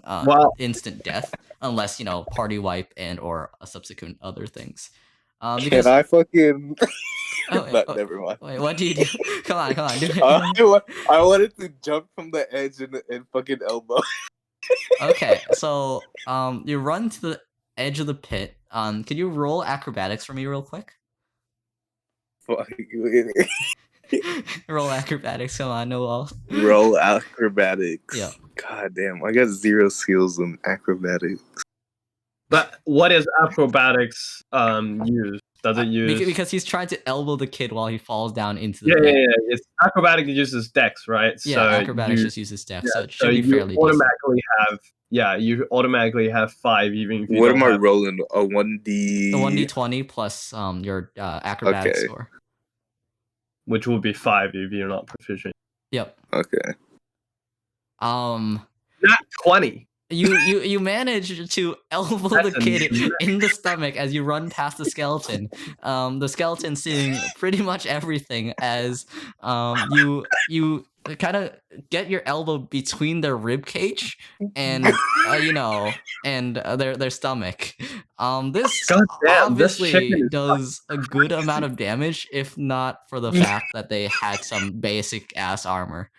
instant death, unless party wipe and or a subsequent other things. Can I fucking? Never mind. Wait, what do you do? Come on, do it. I wanted to jump from the edge and fucking elbow. Okay, so you run to the edge of the pit. Could you roll acrobatics for me real quick? Roll acrobatics. Come on, no wall. Roll acrobatics. Yeah. God damn, I got 0 skills in acrobatics. But what is acrobatics used? Does it use? Because he's trying to elbow the kid while he falls down into the pit. Yeah. It's acrobatics uses dex, right? Yeah, so acrobatics just uses dex, so it should be fairly automatically decent. You automatically have 5 even if you What don't am I have... rolling? A 1d. The 1d20 plus your acrobatics score, which will be 5 if you're not proficient. Yep. Okay. Not 20. You manage to elbow the kid in the stomach as you run past the skeleton. The skeleton seeing pretty much everything as you kind of get your elbow between their rib cage and their stomach. This obviously does a good amount of damage, if not for the fact that they had some basic ass armor.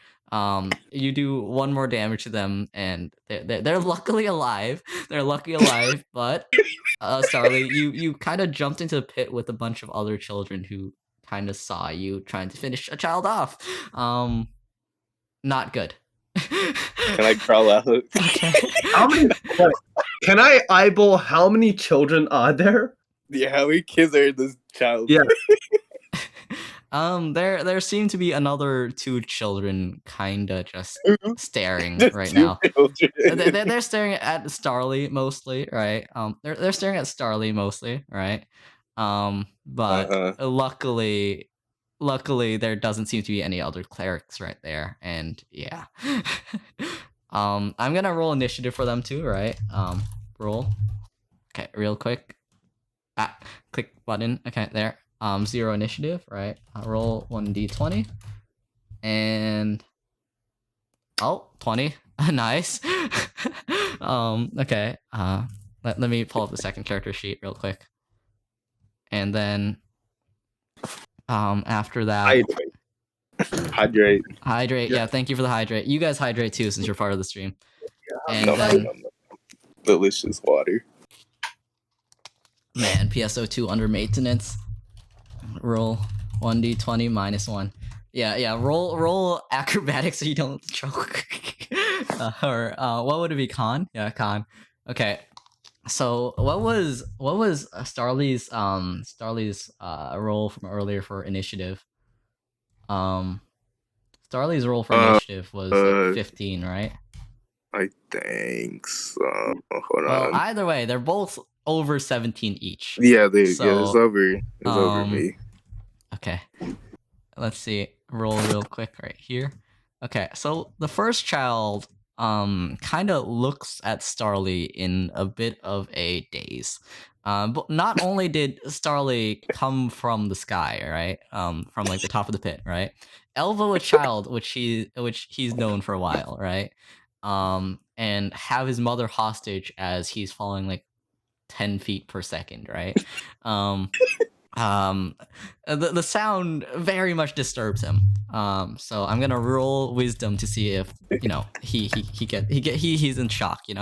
You do 1 more damage to them, and they're luckily alive. They're lucky alive, but Starly, you kind of jumped into the pit with a bunch of other children who kind of saw you trying to finish a child off. Not good. Can I crawl out? Okay. Can I eyeball how many children are there? Yeah, how many kids are in this child? Yeah. There seem to be another 2 children kinda just staring right now. They're staring at Starly mostly, right? They're staring at Starly mostly, right? But luckily luckily, there doesn't seem to be any other clerics right there, and yeah. I'm gonna roll initiative for them too, right? Roll. Okay, real quick. Click button. Okay, there. 0 initiative, right? Roll 1d20, and 20. Nice. Okay. Let me pull up the second character sheet real quick, and then after that, Hydrate. Yeah, thank you for the hydrate. You guys hydrate too, since you're part of the stream. And No, then, no. Delicious water. man, PSO2 under maintenance. Roll 1d20 -1. Yeah. Roll acrobatics so you don't choke. Or what would it be? Con? Yeah, con. Okay. So what was Starly's roll from earlier for initiative? Starly's roll for initiative was like 15, right? I think so. Hold Well, on. either way, they're both over 17 each. Yeah, it's So, over me. Okay. Let's see. Roll real quick right here. Okay, so the first child kind of looks at Starly in a bit of a daze. But not only did Starly come from the sky, right? From like the top of the pit, right? Elvo a child, which he's known for a while, right? And have his mother hostage as he's falling like 10 feet per second, right? The sound very much disturbs him. So I'm gonna roll wisdom to see if he's in shock. He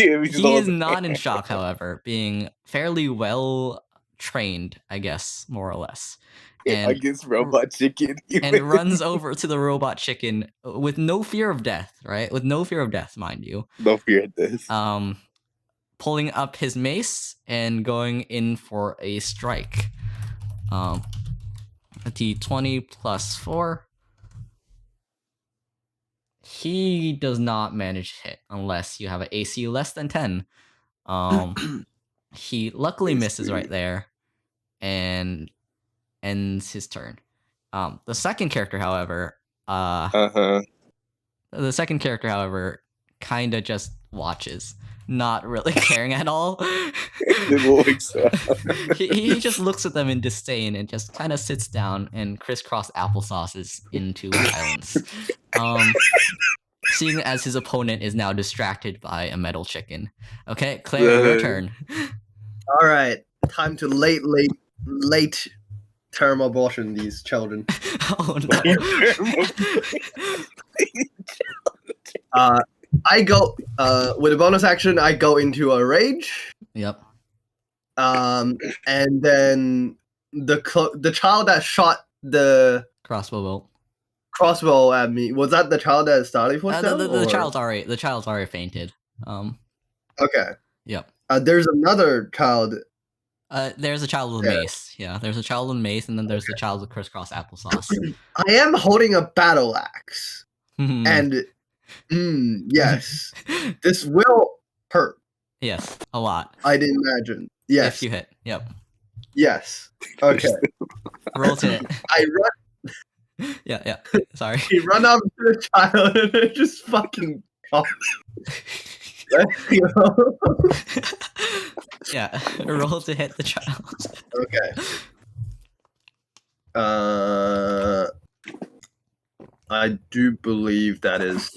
is not in shock, however, being fairly well trained, I guess, more or less. And against robot chicken. and runs over to the robot chicken with no fear of death, right? With no fear of death, mind you. No fear of this. Pulling up his mace and going in for a strike. A d20 +4. He does not manage to hit unless you have an AC less than 10. He luckily misses right there and ends his turn. The second character, however, kind of just watches, not really caring at all. He just looks at them in disdain and just kind of sits down and crisscross applesauces into silence. Seeing as his opponent is now distracted by a metal chicken. Okay, Claire, your turn. All right, time to late term abortion these children. Oh no. I go with a bonus action. I go into a rage. Yep. And then the child that shot the Crossbow crossbow at me, was that the child that Starly pushed down? The child's already fainted. Okay. Yep. There's another child. There's a child with mace. Yeah, there's a child with mace, and then there's the child with crisscross applesauce. I am holding a battle axe, and yes, this will hurt. Yes, a lot. I'd imagine. Yes. If you hit. Yep. Yes. Okay. Roll to hit. I run. Yeah. Sorry. You run up to the child and it just fucking. Let's go. Yeah. Roll to hit the child. Okay. I do believe that is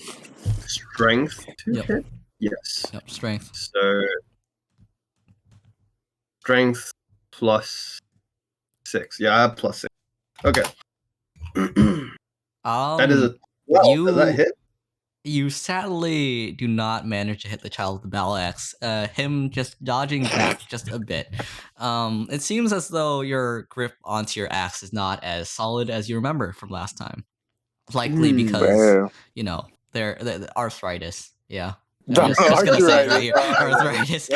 strength to hit. Yes. Yep. Strength. So strength +6. Yeah, I have +6. Okay. That is a. Wow, does that hit? You sadly do not manage to hit the child with the battle axe. Him just dodging back just a bit. It seems as though your grip onto your axe is not as solid as you remember from last time. Likely because the arthritis. Yeah. I'm just gonna say it right here. Arthritis.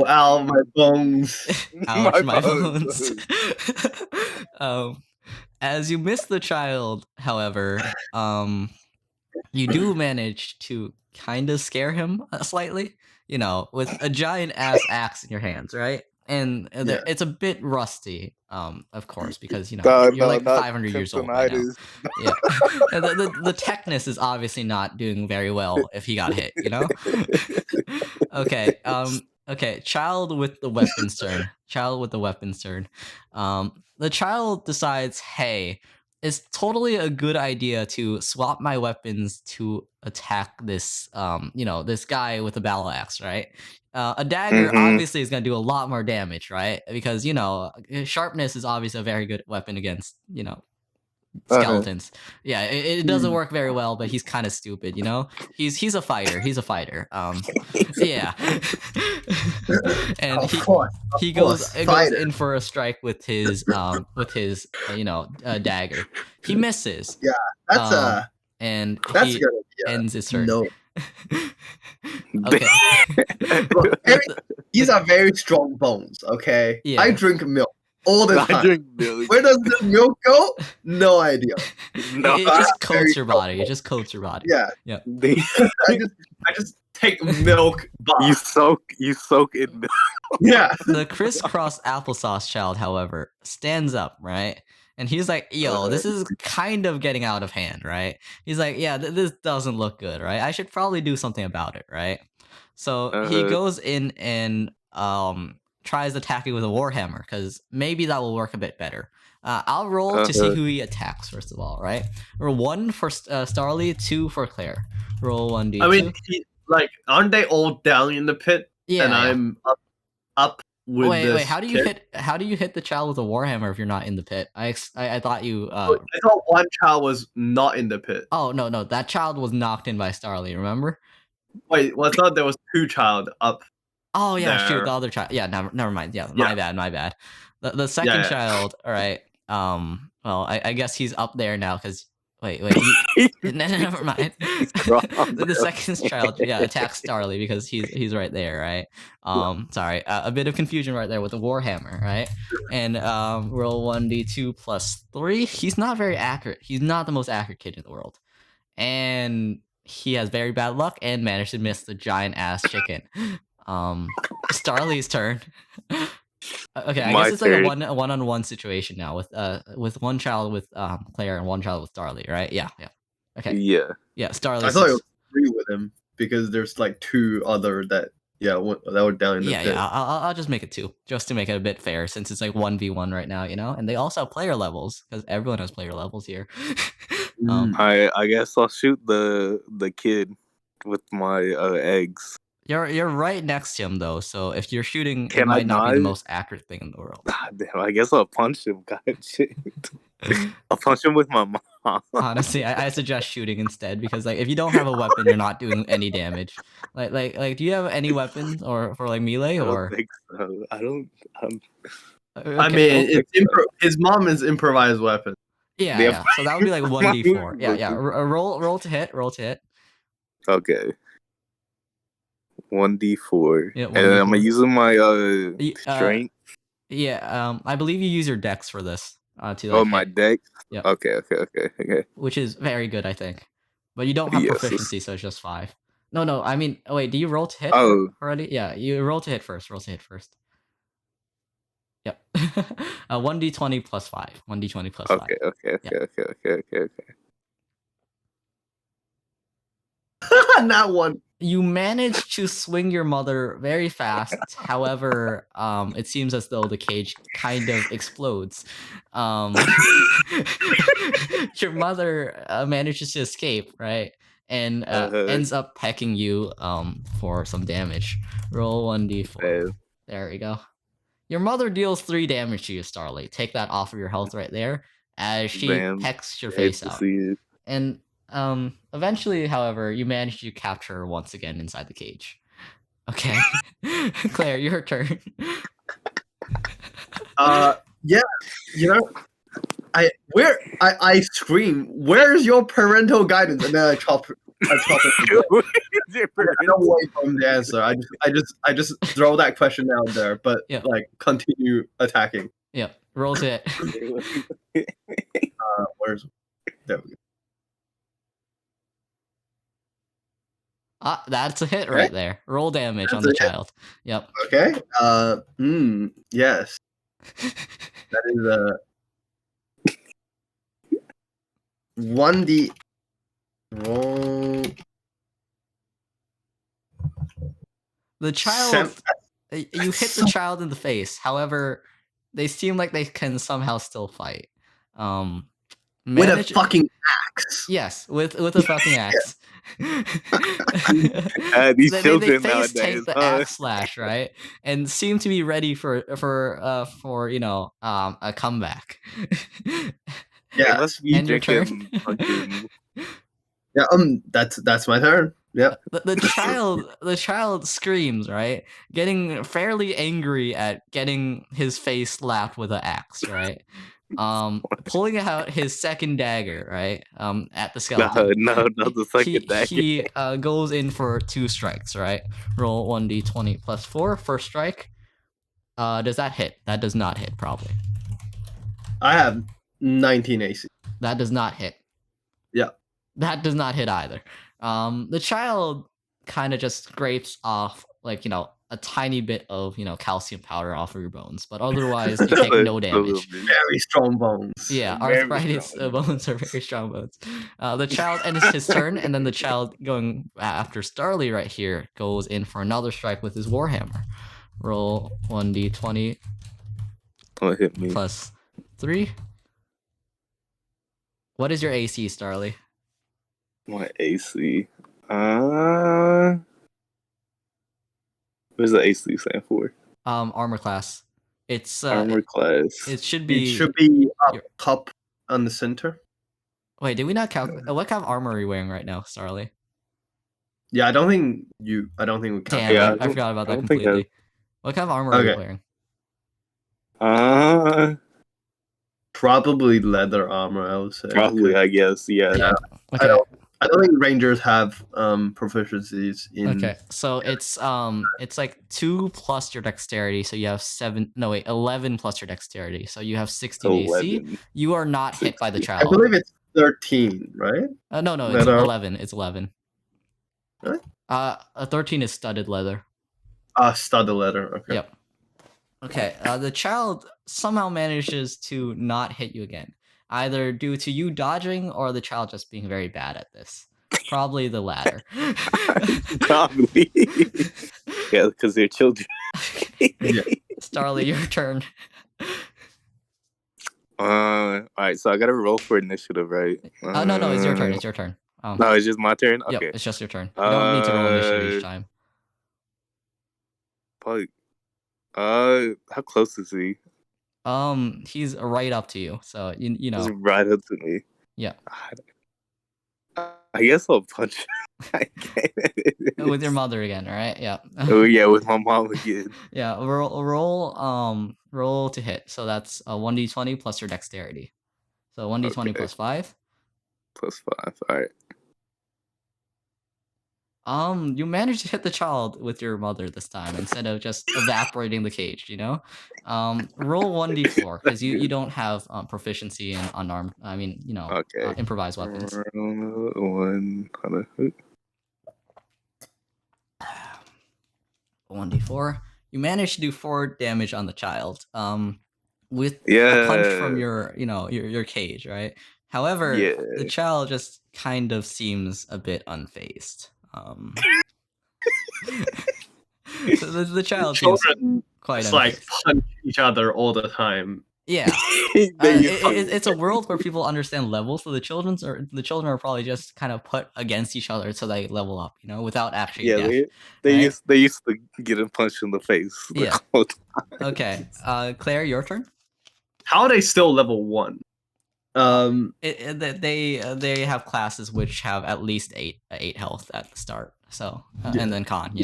Ow, my bones. Ouch, my bones. As you miss the child, however, you do manage to kind of scare him slightly, with a giant ass axe in your hands, right? and Yeah. it's a bit rusty, of course, because you know No, you're no, like not 500 years old by now. Timpanitis. Yeah, and the Technus is obviously not doing very well if he got hit. You know. Okay. Okay. Child with the weapons turn. Child with the weapons turn. The child decides, hey, it's totally a good idea to swap my weapons to attack this, this guy with a battle axe, right? A dagger Mhm. obviously is going to do a lot more damage, right? Because sharpness is obviously a very good weapon against, skeletons. Yeah, it doesn't work very well, but he's kind of stupid, He's a fighter. He's a fighter. Yeah. And Of course, he of goes course, it goes fighter. in for a strike with his dagger. He misses. Yeah, that's Um a and that's he gonna be ends his turn. no. Okay. Look, The- the- these are very strong bones. Okay, Yeah. I drink milk all the I time. drink milk. Where does the milk go? No idea. No, it just very coats your body. It strong. just coats your body. Yeah, they- I just take milk you bath. soak in milk. Yeah, The crisscross applesauce child, however, stands up, right? And he's like, yo, this is kind of getting out of hand, right? He's like, yeah, this doesn't look good, right? I should probably do something about it, right? So he goes in and tries attacking with a warhammer, because maybe that will work a bit better. I'll roll to see who he attacks, first of all, right? Roll 1 for Starly, 2 for Claire. Roll 1d2. I mean, aren't they all down in the pit? yeah, And yeah. I'm up with this. Wait, how do you kid? hit the child with a warhammer if you're not in the pit? I thought you I thought one child was not in the pit. Oh no, that child was knocked in by Starly, remember? Wait, well, I thought there was 2 child up. Oh yeah, shoot, There. the other child. Yeah, never mind. Yeah, Yeah. my bad. The second Yeah. child, all right. Well, I guess he's up there now because wait, never mind. The second child, yeah, attacks Starly because he's right there, right? Sorry, a bit of confusion right there with the warhammer, right? And roll 1d2 plus 3. He's not very accurate. He's not the most accurate kid in the world, and he has very bad luck and managed to miss the giant ass chicken. Starly's turn. Okay, I My guess it's like turn. a one-on-one situation now with one child with Claire and one child with Starly, right? Yeah. Okay. Yeah. Yeah, Starly. I thought it was 3 with him because there's like 2 other that were down in the pit. Yeah. I'll just make it 2, just to make it a bit fair, since it's like 1v1 right now, And they also have player levels because everyone has player levels here. I guess I'll shoot the kid with my eggs. You're right next to him though, so if you're shooting, Can it I might not be the not? most accurate thing in the world. God damn, I guess I'll punch him. God shit. I'll punch him with my mom. Honestly, I suggest shooting instead, because like if you don't have a weapon, you're not doing any damage. Like do you have any weapons or for like melee I don't or? think so. I don't. I mean, his mom is improvised weapon. Yeah. So that would be like 1d4. Yeah. Roll to hit. Okay. 1d4. Yeah, and then I'm 1d4. using my strength. Yeah. I believe you use your dex for this. To Oh, like, my hit, deck. Yeah. Okay. which is very good, I think. But you don't have Yes. proficiency, so it's just 5. No. I mean, wait. Do you roll to hit Oh. already? Yeah, you roll to hit first. Yep. 1d20 plus 5. 1d20 plus 5. Okay. Not one. You manage to swing your mother very fast. However, it seems as though the cage kind of explodes. Your mother manages to escape, right? And ends up pecking you for some damage. Roll 1d4. Man. There we go. Your mother deals 3 damage to you, Starly. Take that off of your health right there, as she Damn. pecks your Hate face to out. see it. And eventually, however, you manage to capture her once again inside the cage. Okay. Claire, your turn. Yeah, I scream, "Where's your parental guidance?" And then I chop it. I don't wait for him to answer. I just throw that question out there, but Yeah. like continue attacking. Yeah, roll to it. Where's there we go. That's a hit Okay. right there. Roll damage on That's the a hit. child. Yep. Okay. Yes. That is a 1d roll. The child, Sem- you hit the child in the face. However, they seem like they can somehow still fight. with a Manage- fucking axe. Yes, with a fucking axe. These they children face nowadays. take the axe slash, right, and seem to be ready for a comeback. They Yeah. must be And your drinking turn. fucking. Yeah. That's my turn. Yep. The child screams, right, getting fairly angry at getting his face slapped with an axe, right. Pulling out his second dagger, right, at the skeleton. No, not the second dagger. He goes in for 2 strikes, right? Roll 1d20 plus 4. First strike. Does that hit? That does not hit, probably. I have 19 AC. That does not hit. Yeah. That does not hit either. The child kind of just scrapes off, like, a tiny bit of, calcium powder off of your bones, but otherwise you take no damage. Very strong bones. Yeah, Very arthritis strong bones are very strong bones. The child ends his turn, and then the child going after Starly right here goes in for another strike with his warhammer. Roll 1d20 Don't hit me. plus 3. What is your AC, Starly? My AC. What does the AC stand for? Armor class. It's Armor class. It should It be. should be up your- top on the center. Wait, did we not calculate? What kind of armor are you wearing right now, Starly? Yeah, I don't think we count. Damn, Yeah, I forgot about I that don't think I- completely. What kind of armor are you Okay. wearing? Probably leather armor, I would say. Probably, I guess. Yeah. Yeah. I Okay. don't think rangers have proficiencies in. Okay, so it's like 2 plus your dexterity, so you have 11 plus your dexterity, so you have 16 AC. 11. You are not hit by the I child. believe it's 13, right? No, it's Leather. 11. It's 11. Really? A 13 is studded leather. Studded leather. Okay. Yep. Okay, the child somehow manages to not hit you again, either due to you dodging or the child just being very bad at this. Probably the latter. Probably. Yeah, because they're children. Yeah. Starly, your turn. Alright, so I gotta roll for initiative, right? No, it's your turn. It's your turn. No, it's just my turn? Yep, Okay. it's just your turn. You don't need to roll initiative each time. Probably. How close is he? He's right up to you, so you He's know. right up to me. Yeah. I guess I'll punch him. I can't. With your mother again, all right? Yeah. Oh yeah, with my mom again. Yeah. Roll to hit. So that's a 1d20 plus your dexterity. So 1d20 Okay. plus 5. +5. Alright. You managed to hit the child with your mother this time instead of just evaporating the cage, you know? Roll 1d4 because you don't have proficiency in unarmed, Okay. improvised weapons. 1d4. You managed to do 4 damage on the child. With a punch from Yeah. your cage, right? However, Yeah. the child just kind of seems a bit unfazed. So the child seems Children quite just like unfazed. punch each other all the time. Yeah. It's a world where people understand levels, so the children are probably just kind of put against each other so they level up, without actually Yeah, death. they right? used to get him punched in the face. the Yeah. whole time. Okay, Claire, your turn. How are they still level 1? They have classes which have at least 8 health at the start. So Yeah. and then con,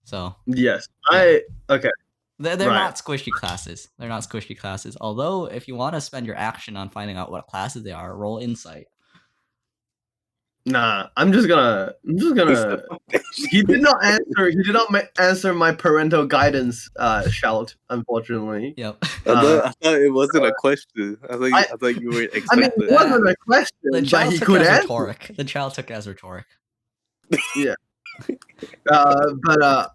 So Yes. Yeah. Okay. they're Right. not squishy classes. They're not squishy classes. Although if you want to spend your action on finding out what classes they are, roll insight. Nah, I'm just gonna. He did not answer. He did not answer my parental guidance shout. Unfortunately. Yep. I thought it wasn't a question. I thought you were I mean, expecting. it wasn't a question, The but child he took could it as answer. rhetoric. The child took it as rhetoric. Yeah,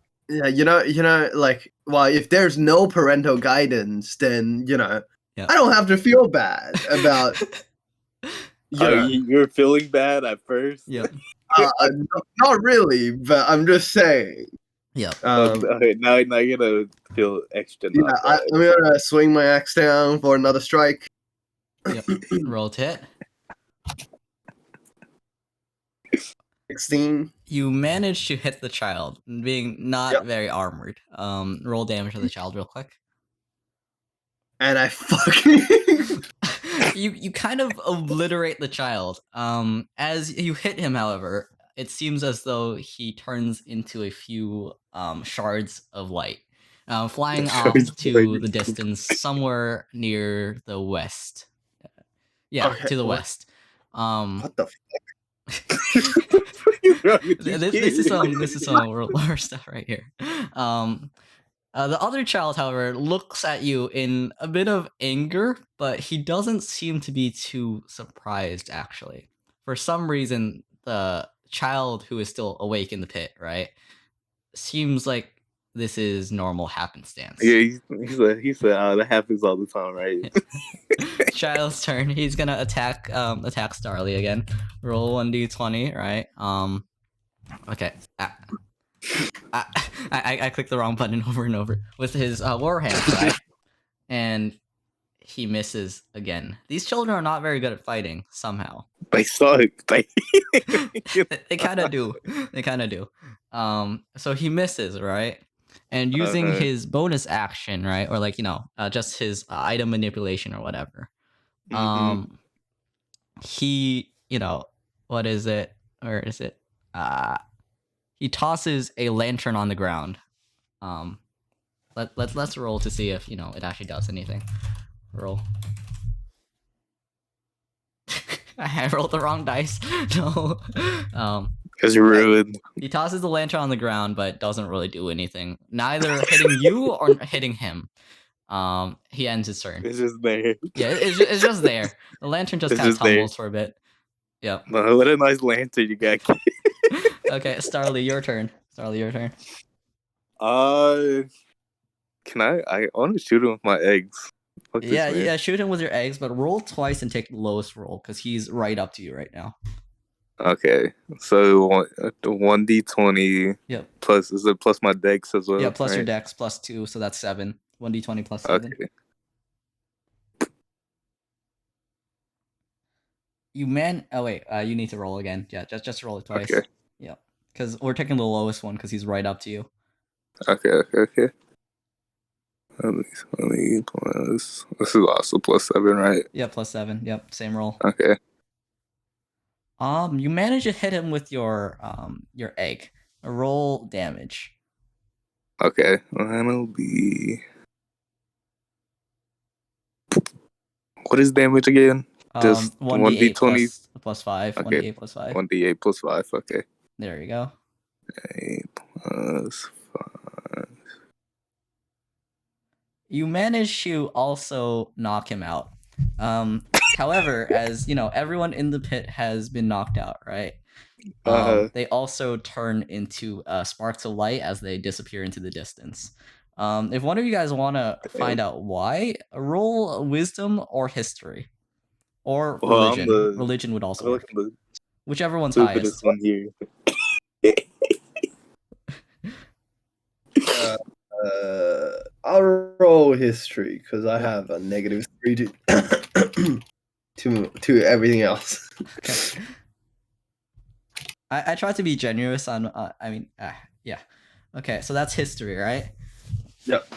like, well, if there's no parental guidance, then Yeah. I don't have to feel bad about You're feeling bad at first. Yep. not really, but I'm just saying. Yep. Okay, now you're gonna feel extra. Yeah, Not I'm bad. gonna swing my axe down for another strike. Yep. Roll to hit. 16. You manage to hit the child, being not Yep. very armored. Roll damage to the child real quick. And I fucking You kind of obliterate the child. As you hit him, however, it seems as though he turns into a few shards of light, flying off Shards of to light. the distance, somewhere near the west. Yeah, Okay, to the what- west. what the This is some lore stuff right here. The other child, however, looks at you in a bit of anger, but he doesn't seem to be too surprised, actually. For some reason, the child who is still awake in the pit, right, seems like this is normal happenstance. Yeah, he said, that happens all the time, right? Child's turn. He's gonna attack Starly again. Roll 1d20, right? Okay. I clicked the wrong button over and over with his war hand, right? And he misses again. These children are not very good at fighting somehow. They suck. They kind of do. They kind of do. So he misses, right? And using Uh-huh. his bonus action, right, or like just his item manipulation or whatever. Mhm. He, what is it? Where is it? He tosses a lantern on the ground. Let's roll to see if it actually does anything. Roll. I rolled the wrong dice. No. Because you're ruined. He tosses the lantern on the ground, but doesn't really do anything. Neither hitting you or hitting him. He ends his turn. It's just there. Yeah, it's just there. The lantern just It's kind of just there. tumbles for a bit. Yep. No, what a nice lantern you got. Okay, Starly, your turn. Starly, your turn. Can I want to shoot him with my eggs. Fuck this man. Yeah, shoot him with your eggs, but roll twice and take the lowest roll because he's right up to you right now. Okay, so 1d20. Yep. Plus, is it plus my dex as well? Yeah, plus your right? dex plus 2, so that's 7. 1d20 plus 7. Okay. Oh wait, you need to roll again. Yeah, just roll it twice. Okay. Yeah, because we're taking the lowest one because he's right up to you. Okay. Plus, this is also plus 7, right? Yeah, plus 7. Yep, same roll. Okay. You manage to hit him with your egg. Roll damage. Okay. That'll be. What is damage again? Just 1d8 1d20. plus 5. Okay. 1d8 plus 5. 1d8 plus 5. Okay. There you go. 8 plus 5. You manage to also knock him out. However, as everyone in the pit has been knocked out, right? They also turn into sparks of light as they disappear into the distance. If one of you guys want to find out why, roll wisdom or history. Or religion. Religion would also work. Whichever one's highest. One here. I'll roll history because I have a -3 to everything else. Okay. I try to be generous on. Yeah. Okay, so that's history, right? Yep.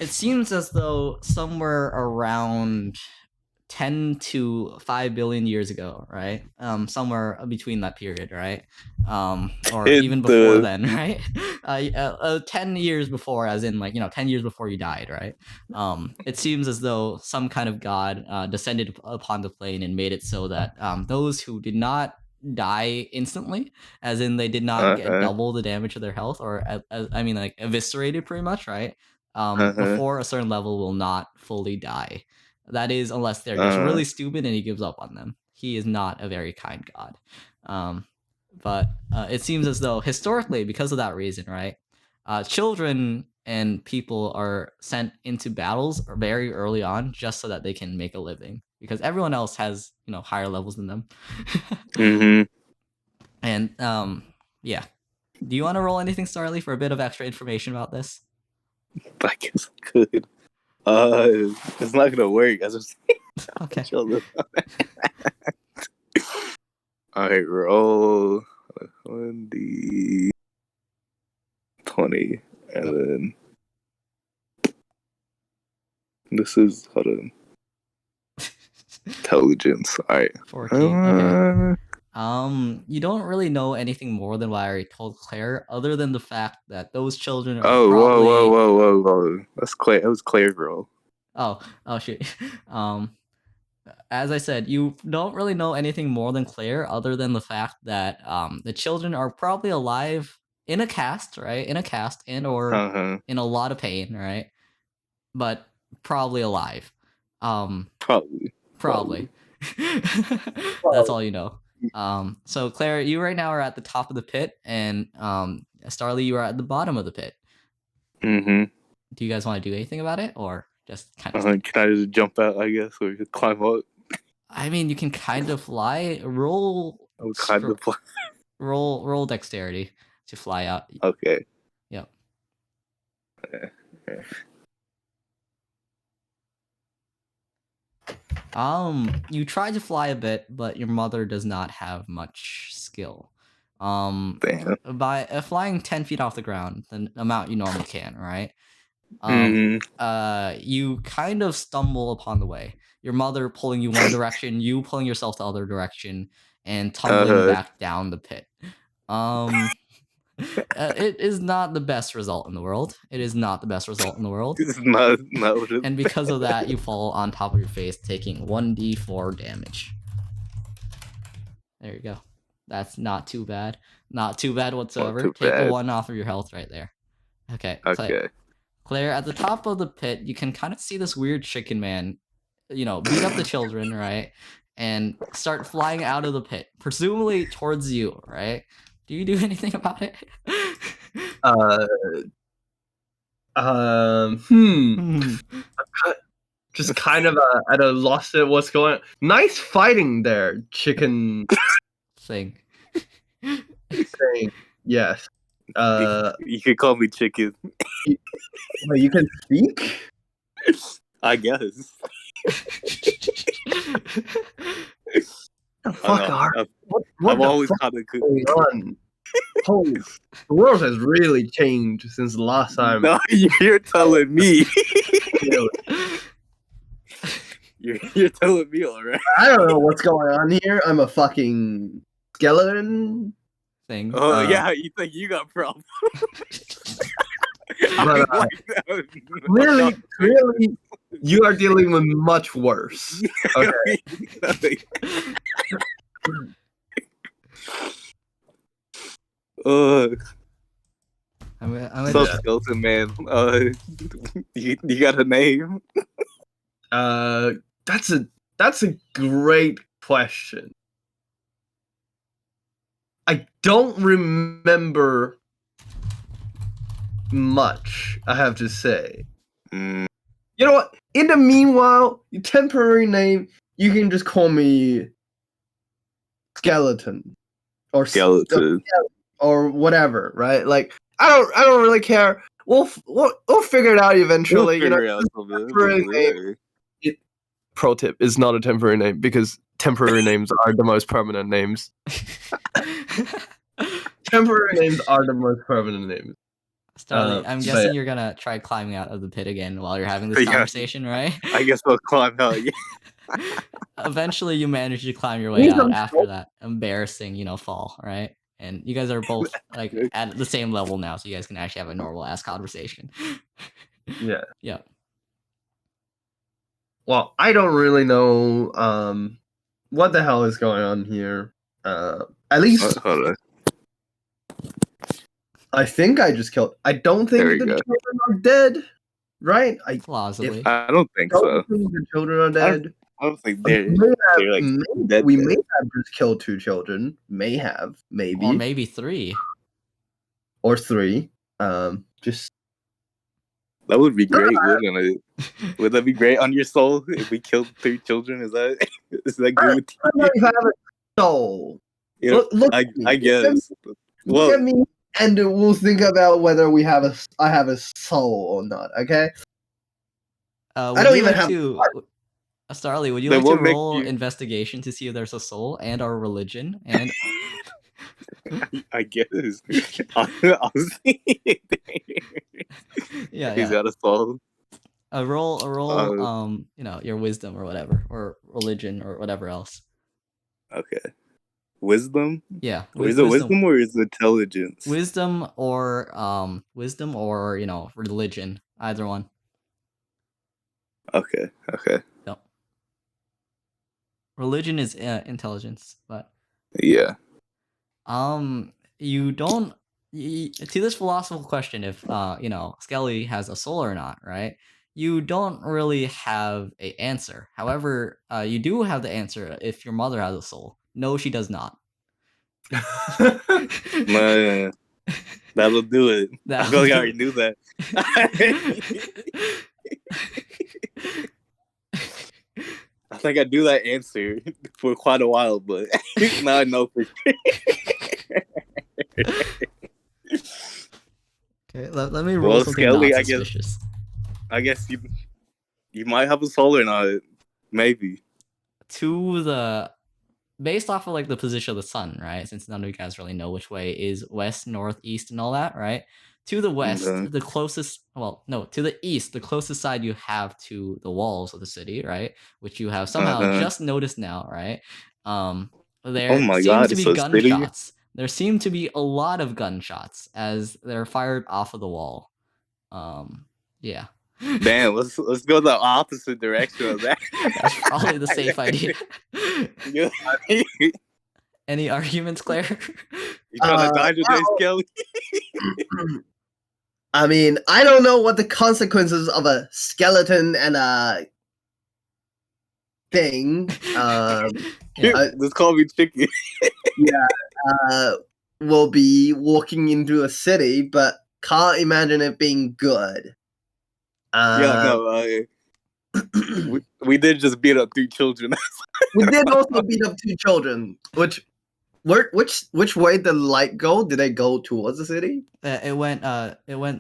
It seems as though somewhere around 10 to 5 billion years ago, right? Somewhere between that period, right? Or even before then, right? 10 years before, as in 10 years before you died, right? It seems as though some kind of god descended upon the plane and made it so that those who did not die instantly, as in they did not get double the damage of their health, or eviscerated pretty much, right? Before a certain level will not fully die. That is, unless they're just really stupid and he gives up on them. He is not a very kind god. But it seems as though historically, because of that reason, right, children and people are sent into battles very early on just so that they can make a living because everyone else has higher levels than them. Mm-hmm. And yeah. Do you want to roll anything, Starly, for a bit of extra information about this? I guess I could. It's not gonna work. I just Okay. All right, roll 1d20, and then this is hold on. Intelligence. All right. 14. Okay. You don't really know anything more than what I already told Claire, other than the fact that those children are Oh, probably. whoa! That's Claire. That was Claire's role. Oh shit. As I said, you don't really know anything more than Claire, other than the fact that the children are probably alive in a cast, right? In a cast, and or in a lot of pain, right? But probably alive. Probably. That's all you know. So Claire, you right now are at the top of the pit, and Starly, you are at the bottom of the pit. Mm-hmm. Do you guys want to do anything about it, or just kind of? Can I just jump out? I guess, or we could climb up. I mean, you can kind of fly. Roll. Roll dexterity to fly out. Okay. Yep. Okay. You try to fly a bit, but your mother does not have much skill. Damn. By flying 10 feet off the ground, the amount you normally can, right? You kind of stumble upon the way. Your mother pulling you one direction, you pulling yourself the other direction, and tumbling back down the pit. It is not the best result in the world. It's not. And because of that, you fall on top of your face, taking 1d4 damage. There you go. That's not too bad. Not too bad whatsoever. Take a 1 off of your health right there. Okay. Claire, at the top of the pit, you can kind of see this weird chicken man, beat up the children, right? And start flying out of the pit, presumably towards you, right? Do you do anything about it? Just kind of at a loss at what's going on. Nice fighting there, chicken thing. Yes. You can call me chicken. You can speak? I guess. What I'm always kind of good. Holy, the world has really changed since the last time. No, you're telling me. You're telling me, all right. I don't know what's going on here. I'm a fucking skeleton thing. Oh yeah, you think you got problems? Clearly, you are dealing with much worse. Okay. I'm so skeleton man. You got a name? That's a great question. I don't remember much, I have to say. You know what? In the meanwhile, your temporary name, you can just call me Skeleton. Or Skeleton. Or whatever, right? Like I don't really care. We'll figure it out eventually. Pro tip is not a temporary name because temporary names are the most permanent names. Temporary names are the most permanent names. Starly, I'm guessing you're gonna try climbing out of the pit again while you're having this conversation, right? I guess I'll climb out. Yeah. Eventually, you manage to climb your way out after that embarrassing, fall, right? And you guys are both like at the same level now, so you guys can actually have a normal ass conversation. Yeah. Yeah. Well, I don't really know what the hell is going on here. At least I think I just killed. I don't think the children are dead, right? Plausibly. I don't think so. The children are dead. I don't think We may have, they're like dead. we may have just killed 2 children. May have, maybe, Or maybe 3. or 3. Just That would be great, wouldn't it? Would that be great on your soul if we killed 3 children? Is that good with I don't know if I have a soul. you? You know, Look at me. I guess. Look Well, at me, and we'll think about whether I have a soul or not. Okay. Would don't you even like have to, Starly, would you Then like to what makes roll you- investigation to see if there's a soul and our religion? And I guess. I'll see. yeah, He's yeah. got a soul. A roll, Uh, your wisdom or whatever, or religion or whatever else. Okay. Wisdom? Yeah. Is it wisdom or is it intelligence? Wisdom or religion. Either one. Okay. Yep. Religion is intelligence, but Yeah. you don't to this philosophical question if Skelly has a soul or not, right? You don't really have a answer. However, you do have the answer if your mother has a soul. No, she does not. Man, that'll do it. I That'll feel like I do already it. knew that. I think I knew that answer for quite a while, but now I know for sure. Okay, let me roll Well, something Skelly, not I guess- suspicious. I guess you might have a soul or not. Maybe. Based off of like the position of the sun, right? Since none of you guys really know which way is west, north, east, and all that, right? To the west, Okay. the closest, to the east, the closest side you have to the walls of the city, right? Which you have somehow Uh-huh. just noticed now, right? There Oh my seem God, to it's be a city? gunshots. There seem to be a lot of gunshots as they're fired off of the wall. Yeah. Damn, let's go the opposite direction of that. That's probably the safe idea. you Any arguments, Claire? trying to die today, Skelly? I mean, I don't know what the consequences of a skeleton and a thing Yeah. Just call me chicken. will be walking into a city, but can't imagine it being good. We did just beat up 3 children. We did also beat up 2 children. Which way did the light go? Did they go towards the city? It went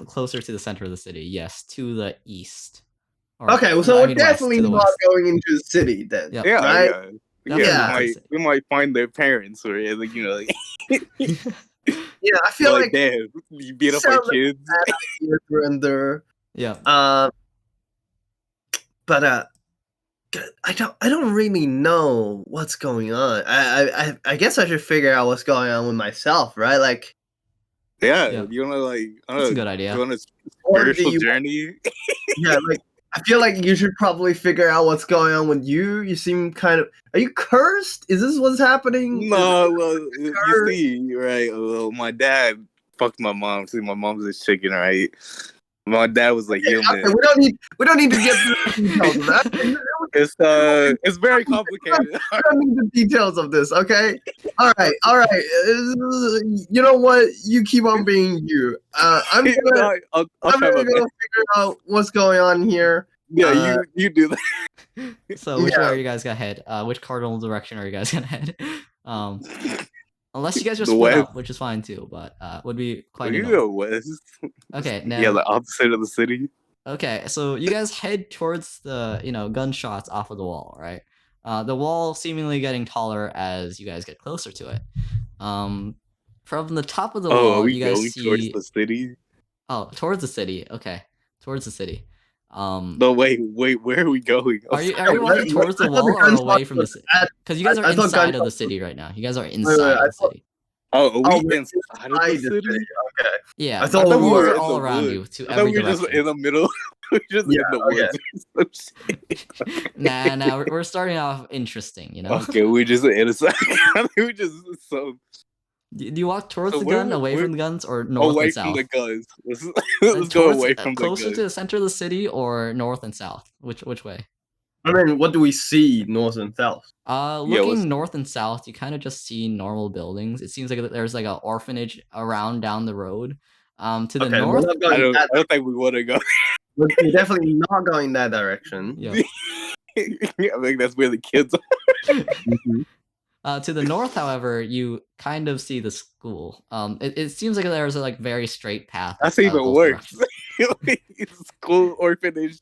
closer to the center of the city. Yes, to the east. Okay, so I we're mean west, definitely to the not west. going into the city then. Yep. Yeah, Right? Definitely Yeah. not to the city. we might find their parents or like, Yeah, I feel like damn, you beat up our sounds like kids. surrender. Yeah. But I don't really know what's going on. I guess I should figure out what's going on with myself, right? Like, Yeah, you wanna I don't That's a know, good idea. you want a or do spiritual you- journey? yeah, like I feel like you should probably figure out what's going on with you. You seem kind of. Are you cursed? Is this what's happening? No, well, you see, right? Well, my dad fucked my mom. See, my mom's a chicken, right? My dad was like human. Okay, we don't need to get through the details of that. It's very complicated. We don't need the details of this, okay? All right. You know what? You keep on being you. I'm gonna I'll try my go best. figure out what's going on here. Yeah, you do that. So which Yeah. way are you guys gonna head? Which cardinal direction are you guys gonna head? Unless you guys just The split west. up, which is fine too, but would be quite You annoying. go west. Okay, now Yeah, the opposite of the city. okay, so you guys head towards the gunshots off of the wall, right? The wall seemingly getting taller as you guys get closer to it. From the top of the Oh, are wall, we you guys going see towards the city? towards the city. Okay, towards the city. No, wait, where are we going? Are you Wait, walking towards the I thought wall the or gunshots away from the was city? at- Because you guys are I thought inside of the gunshots city right now. You guys are inside wait, of I the city. Oh, are Oh, we we're inside of the inside the city? city. Okay. Yeah, I thought the we walls were are in all the around woods. you to I thought every we were just direction. in the middle. We're just Yeah, in the woods. Nah, we're starting off interesting, Okay, we just innocent. we just so Do you walk towards So the where gun, we- away we're from the guns, or north away and from south? the guns. Let's And go towards- away from the closer guns. to the center of the city, or north and south? Which way? I mean, what do we see north and south? Looking what's- north and south, you kind of just see normal buildings. It seems like there's like an orphanage around down the road. To the Okay, north, we're not I going don't. that. I don't think we want to go. We're definitely not going that direction. yeah. I think that's where the kids are. To the north, however, you kind of see the school. It seems like there's a like very straight path. That's even both worse. directions. School, orphanage,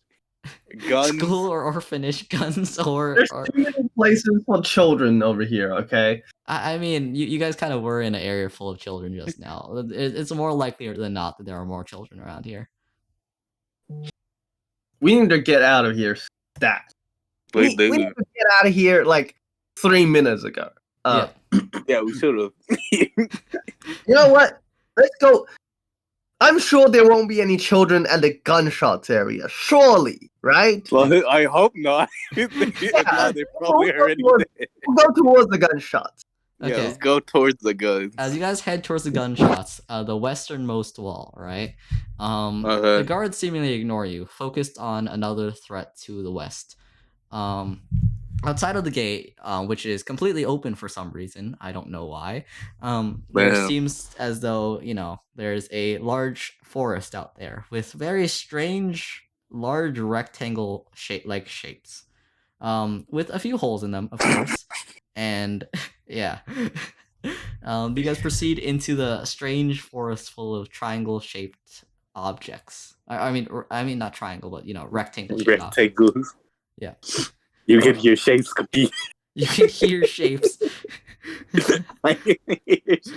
guns. School or orphanage, guns or. There's too many places for children over here. Okay. I mean, you guys kind of were in an area full of children just now. It's more likely than not that there are more children around here. We need to get out of here. Stat. We Like, they need would- to get out of here like 3 minutes ago. yeah, we should have. You know what? Let's go. I'm sure there won't be any children at the gunshots area. Surely, right? Well, I hope not. If not, they're probably already dead. We'll go towards the gunshots. Yeah, Okay. let's go towards the guns. As you guys head towards the gunshots, the westernmost wall, right? Uh-huh. The guards seemingly ignore you, focused on another threat to the west. Outside of the gate, which is completely open for some reason, I don't know why. There Damn. seems as though there's a large forest out there with very strange, large rectangle shapes, with a few holes in them, of course. And yeah, you guys proceed into the strange forest full of triangle-shaped objects. I mean not triangle, but rectangle-shaped objects. Rectangles. Yeah. You can hear shapes compete. You can hear shapes. I can hear shapes.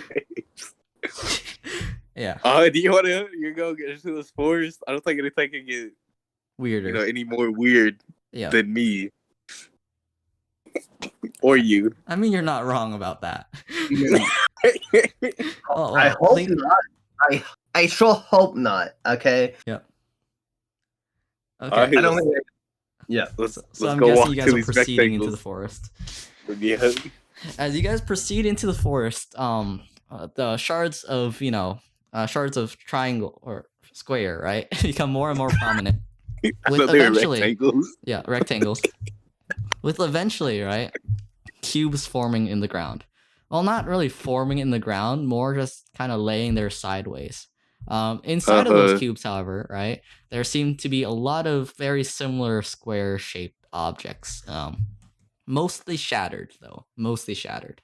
Yeah, Do you want to? You go get into this forest? I don't think anything can get weirder. any more weird Yeah, than me or you. I mean you're not wrong about that. Oh, I well, hope Link- not. I sure hope not. Okay. Okay. I don't think. Let's, So let's I'm go guessing walk you guys to are these proceeding into the rectangles. forest. Yeah. As you guys proceed into the forest, the shards of triangle or square, right, become more and more prominent. I With thought they were eventually- rectangles. Yeah, rectangles. With eventually, right, cubes forming in the ground. Well, not really forming in the ground, more just kind of laying there sideways. Inside of those Uh-huh. cubes, however, right, there seem to be a lot of very similar square-shaped objects. Mostly shattered, though. Mostly shattered.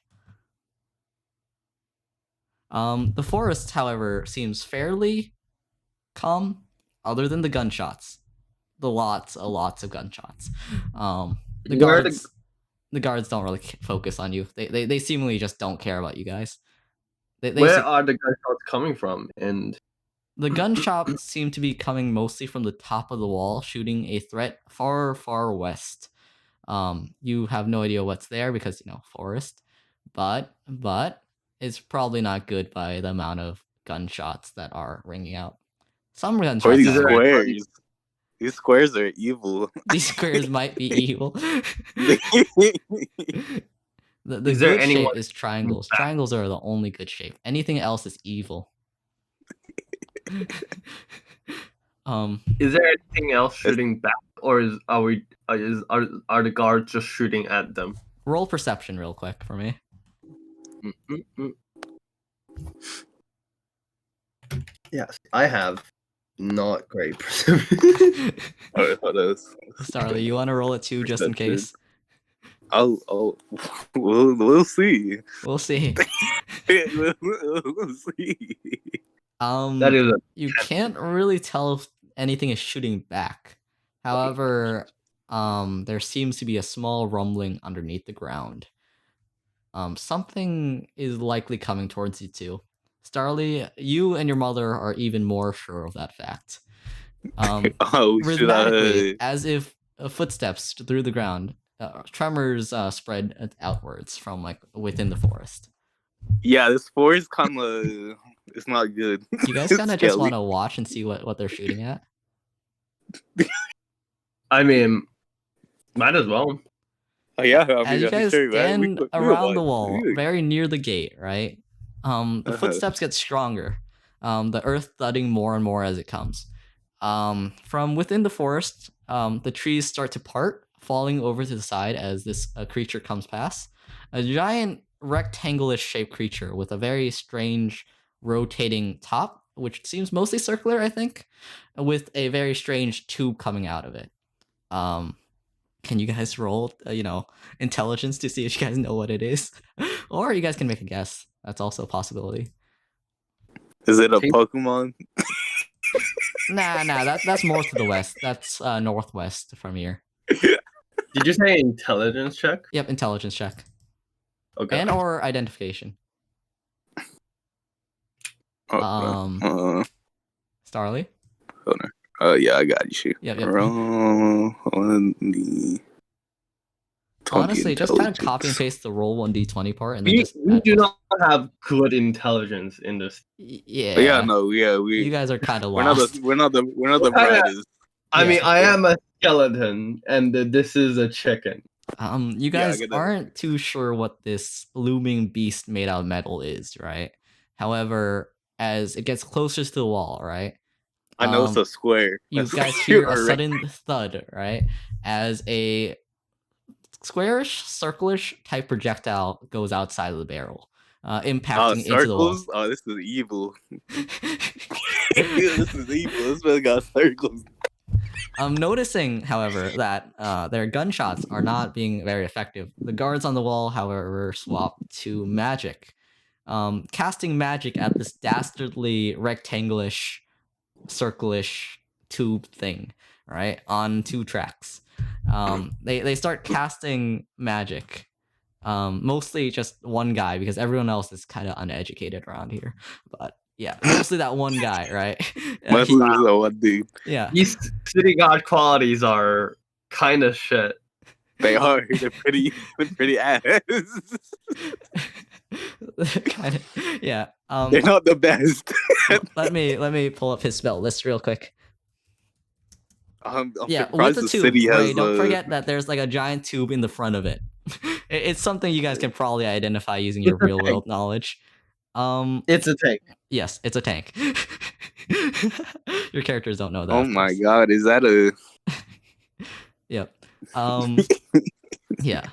The forest, however, seems fairly calm, other than the gunshots. Lots of gunshots. The Where are guards, the guards don't really focus on you. They seemingly just don't care about you guys. They Where se- are the gunshots coming from? And the gunshots seem to be coming mostly from the top of the wall, shooting a threat far west. You have no idea what's there because forest, but it's probably not good by the amount of gunshots that are ringing out. Some Or gunshots. these however- squares. These squares are evil. These squares might be evil. The Is there good shape anyone is triangles. Triangles are the only good shape. Anything else is evil. is there anything else shooting back, or are the guards just shooting at them? Roll perception real quick for me. Mm-mm-mm. Yes, I have not great perception. Hold on. Starly, you want to roll it too, just in Perception. case? We'll see. We'll see. We'll see. That is You can't really tell if anything is shooting back. However, there seems to be a small rumbling underneath the ground. Something is likely coming towards you too. Starly, you and your mother are even more sure of that fact. Oh, should Rhythmically, I? as if footsteps through the ground, tremors spread outwards from within the forest. Yeah, this forest kind of it's not good. You guys kind of just want to watch and see what they're shooting at. I mean, might as well. Oh yeah, I mean, As you I'm guys sure, man. stand around the wall, very near the gate, right? The Uh-huh. footsteps get stronger. The earth thudding more and more as it comes. From within the forest, the trees start to part, falling over to the side as this creature comes past. A giant rectangular shaped creature with a very strange rotating top, which seems mostly circular, I think, with a very strange tube coming out of it. Can you guys roll, intelligence to see if you guys know what it is? Or you guys can make a guess. That's also a possibility. Is it a Pokemon? Nah, that's more to the west. That's northwest from here. Did you say intelligence check? Yep, intelligence check. Okay. And or identification. Starly? Hold on. Yeah, I got you. Yep. Roll on the Honestly, just kind of copy and paste the roll 1d20 part, and then we do not have good intelligence in this. Yeah, no, yeah, you guys are kind of we're lost. not the brightest. I mean, I am a skeleton, and this is a chicken. You guys aren't too sure what this looming beast made out of metal is, right? However, as it gets closer to the wall, right? I know it's a square. You guys hear a sudden thud, right? As a squarish, circlish type projectile goes outside of the barrel, impacting into the wall. Oh, this is evil. This is evil. This man got circles. I'm noticing, however, that their gunshots are not being very effective. The guards on the wall, however, swap to magic. Casting magic at this dastardly rectangulish, circlish tube thing, right? On 2 tracks. They start casting magic. Mostly just one guy, because everyone else is kind of uneducated around here. But yeah, mostly that one guy, right? Mostly that one dude. Yeah. These city god qualities are kind of shit. They are. They're pretty ass. Kind of, yeah. They're not the best. let me pull up his spell list real quick. I'm yeah, with the the tube. city has Right, don't forget that there's like a giant tube in the front of it. It's something you guys can probably identify using your real world knowledge. It's a tank. Yes, it's a tank. Your characters don't know that. Oh my god, is that a? Yep. Yeah.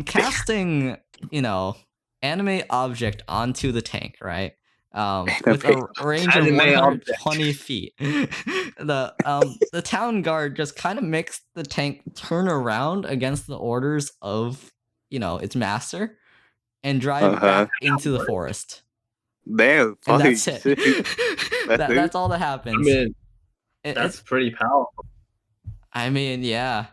Casting, animate object onto the tank, right? With a range of 120 feet. The town guard just kind of makes the tank turn around against the orders of, its master and drive back into the forest. Damn, and that's it. That's all that happens. I mean, that's pretty powerful. I mean, yeah.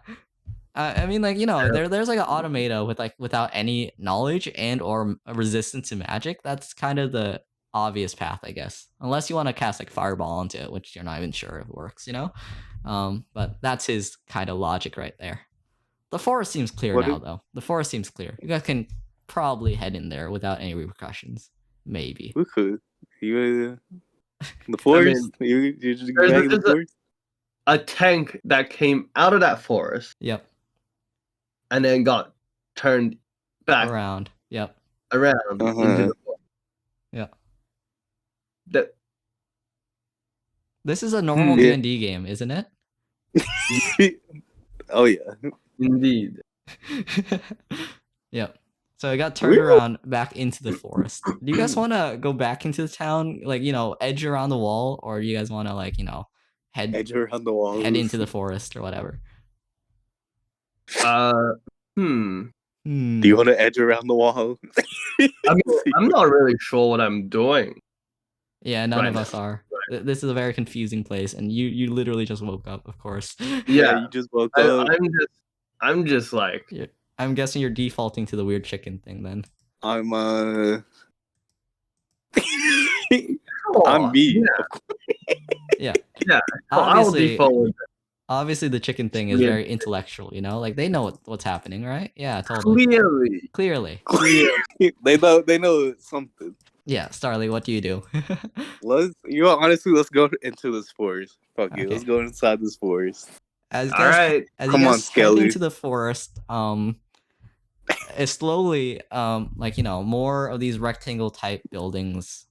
I mean, there's like an automata with without any knowledge and or resistance to magic. That's kind of the obvious path, I guess. Unless you want to cast like fireball onto it, which you're not even sure if it works, But that's his kind of logic right there. The forest seems clear now, though. The forest seems clear. You guys can probably head in there without any repercussions. Maybe. We could. The forest? You just go back in the forest? A tank that came out of that forest. Yep. And then got turned back around. Yep. Around into the forest. Yeah. This is a normal D&D game, isn't it? Oh yeah. Indeed. Yep. So I got turned around back into the forest. Do you guys want to go back into the town, edge around the wall, or do you guys want to edge around the wall, head into the forest or whatever? Do you want to edge around the wall? I'm not really sure what I'm doing. Yeah, none of us are. This is a very confusing place, and you literally just woke up, of course. Yeah, you just woke up. I'm just like. Yeah, I'm guessing you're defaulting to the weird chicken thing then. I'm I'm me. Yeah. Yeah. I'll default. Obviously, the chicken thing is very intellectual, they know what's happening, right? Yeah, totally. Clearly. They know something. Yeah, Starly, what do you do? Let's go into this forest. Fuck it, let's go inside this forest. As you guys head into the forest, is slowly like more of these rectangle type buildings.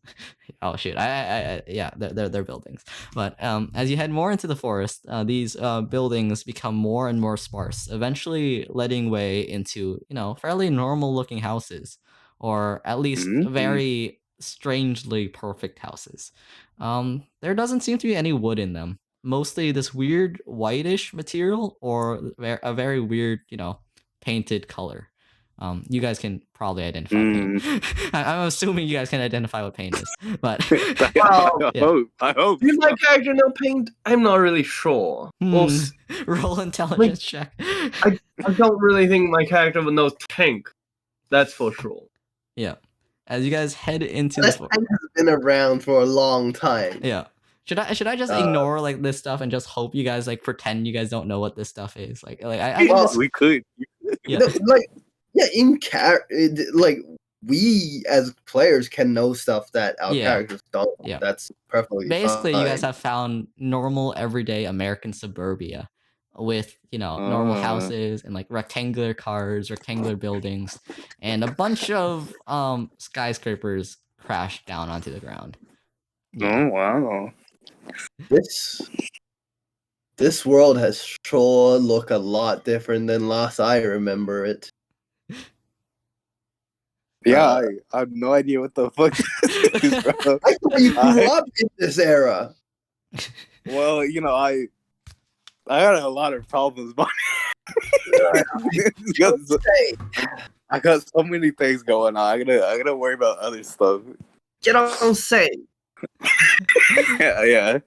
Oh shoot, yeah, they're buildings. But as you head more into the forest, these buildings become more and more sparse, eventually letting way into fairly normal looking houses, or at least Mm. very strangely perfect houses. There doesn't seem to be any wood in them. Mostly this weird whitish material, or a very weird painted color. You guys can probably identify paint. Mm. I'm assuming you guys can identify what paint is, but Well, I yeah. hope. I hope. Did my character know paint? I'm not really sure. Well, Roll intelligence check. I don't really think my character would know tank. That's for sure. Yeah. As you guys head into this the tank has been around for a long time. yeah. Should I just ignore like this stuff and just hope you guys like pretend you guys don't know what this stuff is? Like I Well, just, We could. yeah. In like we as players can know stuff that our Yeah. characters don't. Yeah. That's perfectly Basically, fine. you guys have found normal, everyday American suburbia with, normal houses and like rectangular cars, rectangular buildings, and a bunch of skyscrapers crashed down onto the ground. Yeah. Oh wow. This world has sure looked a lot different than last I remember it. Yeah, I have no idea what the fuck this is, bro. I thought you grew up in this era. Well, I had a lot of problems, but I got so many things going on. I gotta worry about other stuff. You don't say. Yeah.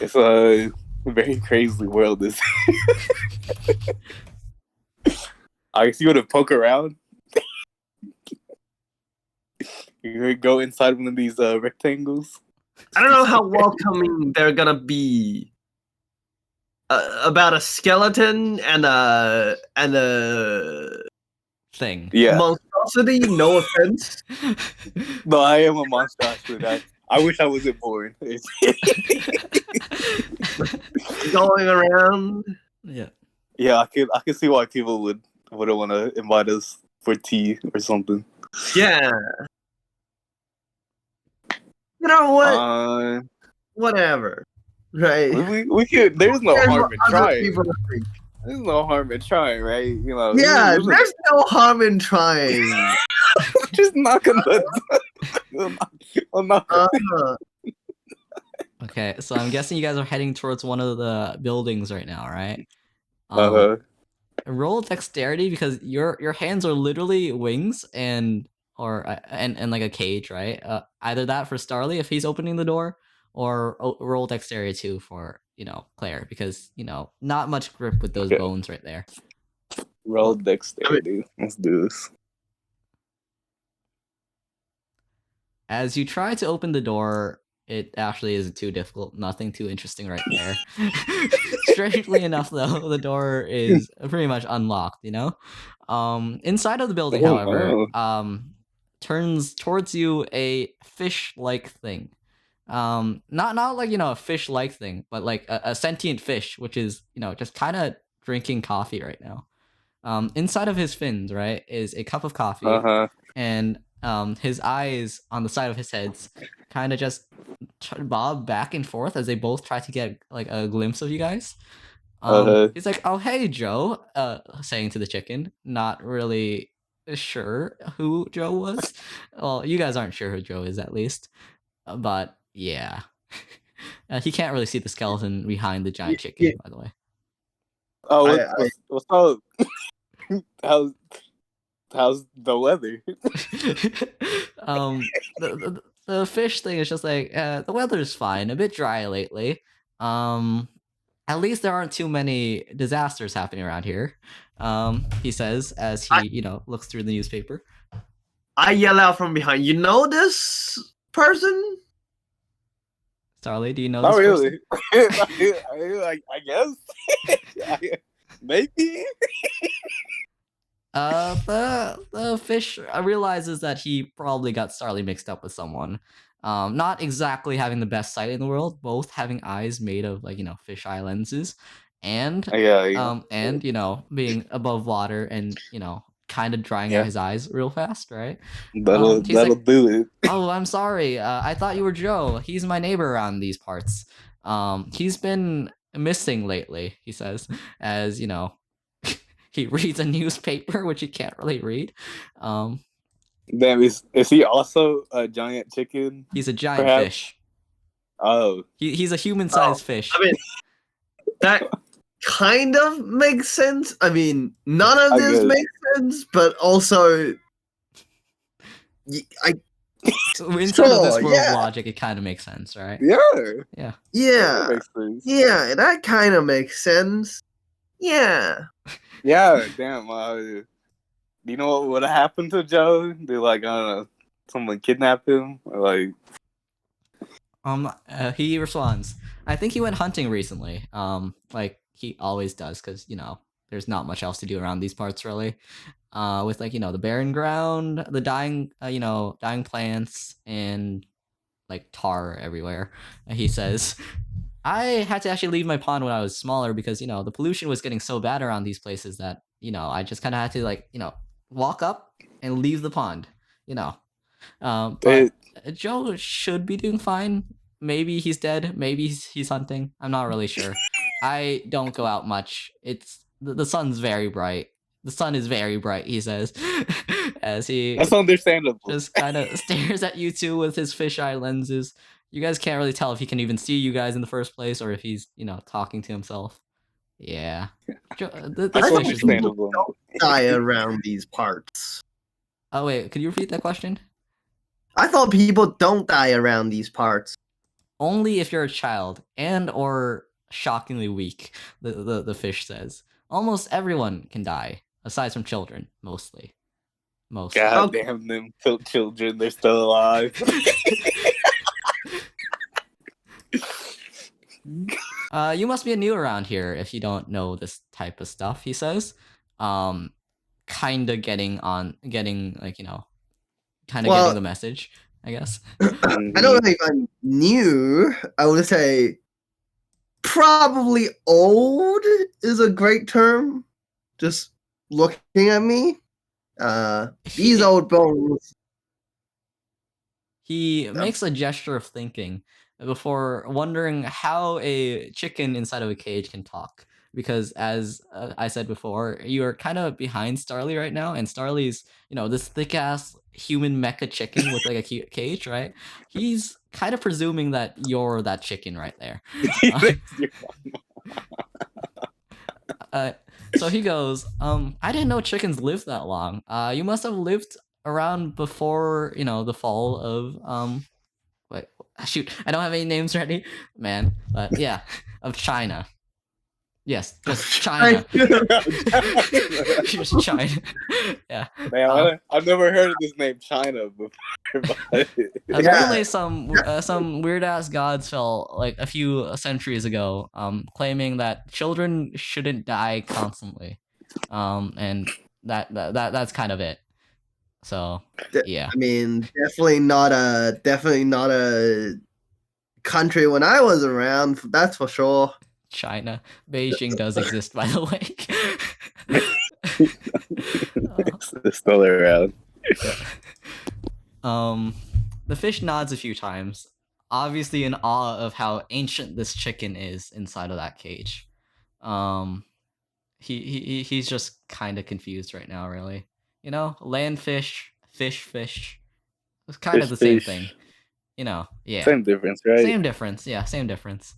It's a very crazy world. This. I guess you want to poke around. You could go inside one of these rectangles. I don't know how welcoming they're gonna be about a skeleton and a Thing. Yeah. monstrosity. No offense. No, I am a monstrosity. I wish I wasn't born. Going around. Yeah. Yeah, I can see why people wouldn't want to invite us for tea or something. Yeah. You know what? Whatever. Right. We could. There's no There's harm in other trying. people to think. There's no harm in trying, right? Yeah, there's no harm in trying. just knock on the. I'm not. Okay, so I'm guessing you guys are heading towards one of the buildings right now, right? Roll dexterity because your hands are literally wings and like a cage, right? Either that for Starly if he's opening the door, or roll dexterity too for Claire because not much grip with those bones right there. Roll dexterity. Let's do this. As you try to open the door, it actually isn't too difficult. Nothing too interesting right there. Strangely enough, though, the door is pretty much unlocked. Inside of the building, however, turns towards you a fish-like thing. Not like a fish-like thing, but like a sentient fish, which is just kind of drinking coffee right now. Inside of his fins, right, is a cup of coffee, and his eyes on the side of his heads kind of just bob back and forth as they both try to get like a glimpse of you guys. He's like, "Oh, hey, Joe," saying to the chicken, not really sure who Joe was. Well, you guys aren't sure who Joe is, at least. But yeah, he can't really see the skeleton behind the giant chicken, by the way. Oh, what's up? How's the weather? The fish thing is just like the weather's fine, a bit dry lately. At least there aren't too many disasters happening around here. He says as he looks through the newspaper. I yell out from behind. You know this person? Starly, do you know Not this really. person? I guess. Maybe. The fish realizes that he probably got Starly mixed up with someone. Not exactly having the best sight in the world, both having eyes made of fisheye lenses, and Yeah. and being above water and kind of drying out Yeah. his eyes real fast, right? That'll He's like, do it. "Oh, I'm sorry. I thought you were Joe. He's my neighbor around these parts. He's been missing lately," he says, as he reads a newspaper, which he can't really read. Damn, is he also a giant chicken? He's a giant Perhaps? fish. Oh, He's a human-sized fish. I mean, that Kind of makes sense. I mean, none of I this get it. makes sense, but also, I Inside of this Sure, world yeah. of logic, it kind of makes sense, right? yeah. Yeah. yeah, That makes sense. yeah, that kind of makes sense. Yeah. Yeah, damn. Do you know what would have happened to Joe? Did like I don't know, someone kidnap him? Or, like He responds, "I think he went hunting recently. Like he always does, because there's not much else to do around these parts really. With the barren ground, the dying plants, and like tar everywhere." He says, "I had to actually leave my pond when I was smaller because the pollution was getting so bad around these places that I just kind of had to walk up and leave the pond. But it, Joe should be doing fine. Maybe he's dead. Maybe he's hunting. I'm not really sure. I don't go out much. It's the sun's very bright. The sun is very bright," he says, as he that's understandable. just kind of stares at you two with his fisheye lenses. You guys can't really tell if he can even see you guys in the first place or if he's talking to himself. Yeah. This That's fish is weird. understandable. Die around these parts. Oh wait, could you repeat that question? I thought people don't die around these parts. Only if you're a child and or shockingly weak, the fish says. Almost everyone can die, aside from children, mostly. God damn them children, they're still alive. You must be new around here if you don't know this type of stuff, he says. Kinda getting getting the message, I guess. I don't know if I'm new. I would say probably old is a great term. Just looking at me. These old bones. He makes a gesture of thinking before wondering how a chicken inside of a cage can talk. Because as I said before, you are kind of behind Starly right now, and Starly's, this thick ass human mecha chicken with like a cage, right? He's kind of presuming that you're that chicken right there. So he goes, "I didn't know chickens lived that long. You must have lived around before, the fall of wait, shoot, I don't have any names ready, man. But yeah, of China. Yes, just China. Just China. Yeah. Man, I've never heard of this name China before. But Apparently, some weird ass gods fell like a few centuries ago, claiming that children shouldn't die constantly, and that's kind of it. So yeah, I mean, definitely not a country when I was around. That's for sure. China, Beijing does exist, by the way. it's still around. The fish nods a few times, obviously in awe of how ancient this chicken is inside of that cage. He's just kind of confused right now, really. Land fish, fish. It's kind of the same thing. Yeah. Same difference, right? Same difference. Yeah, same difference.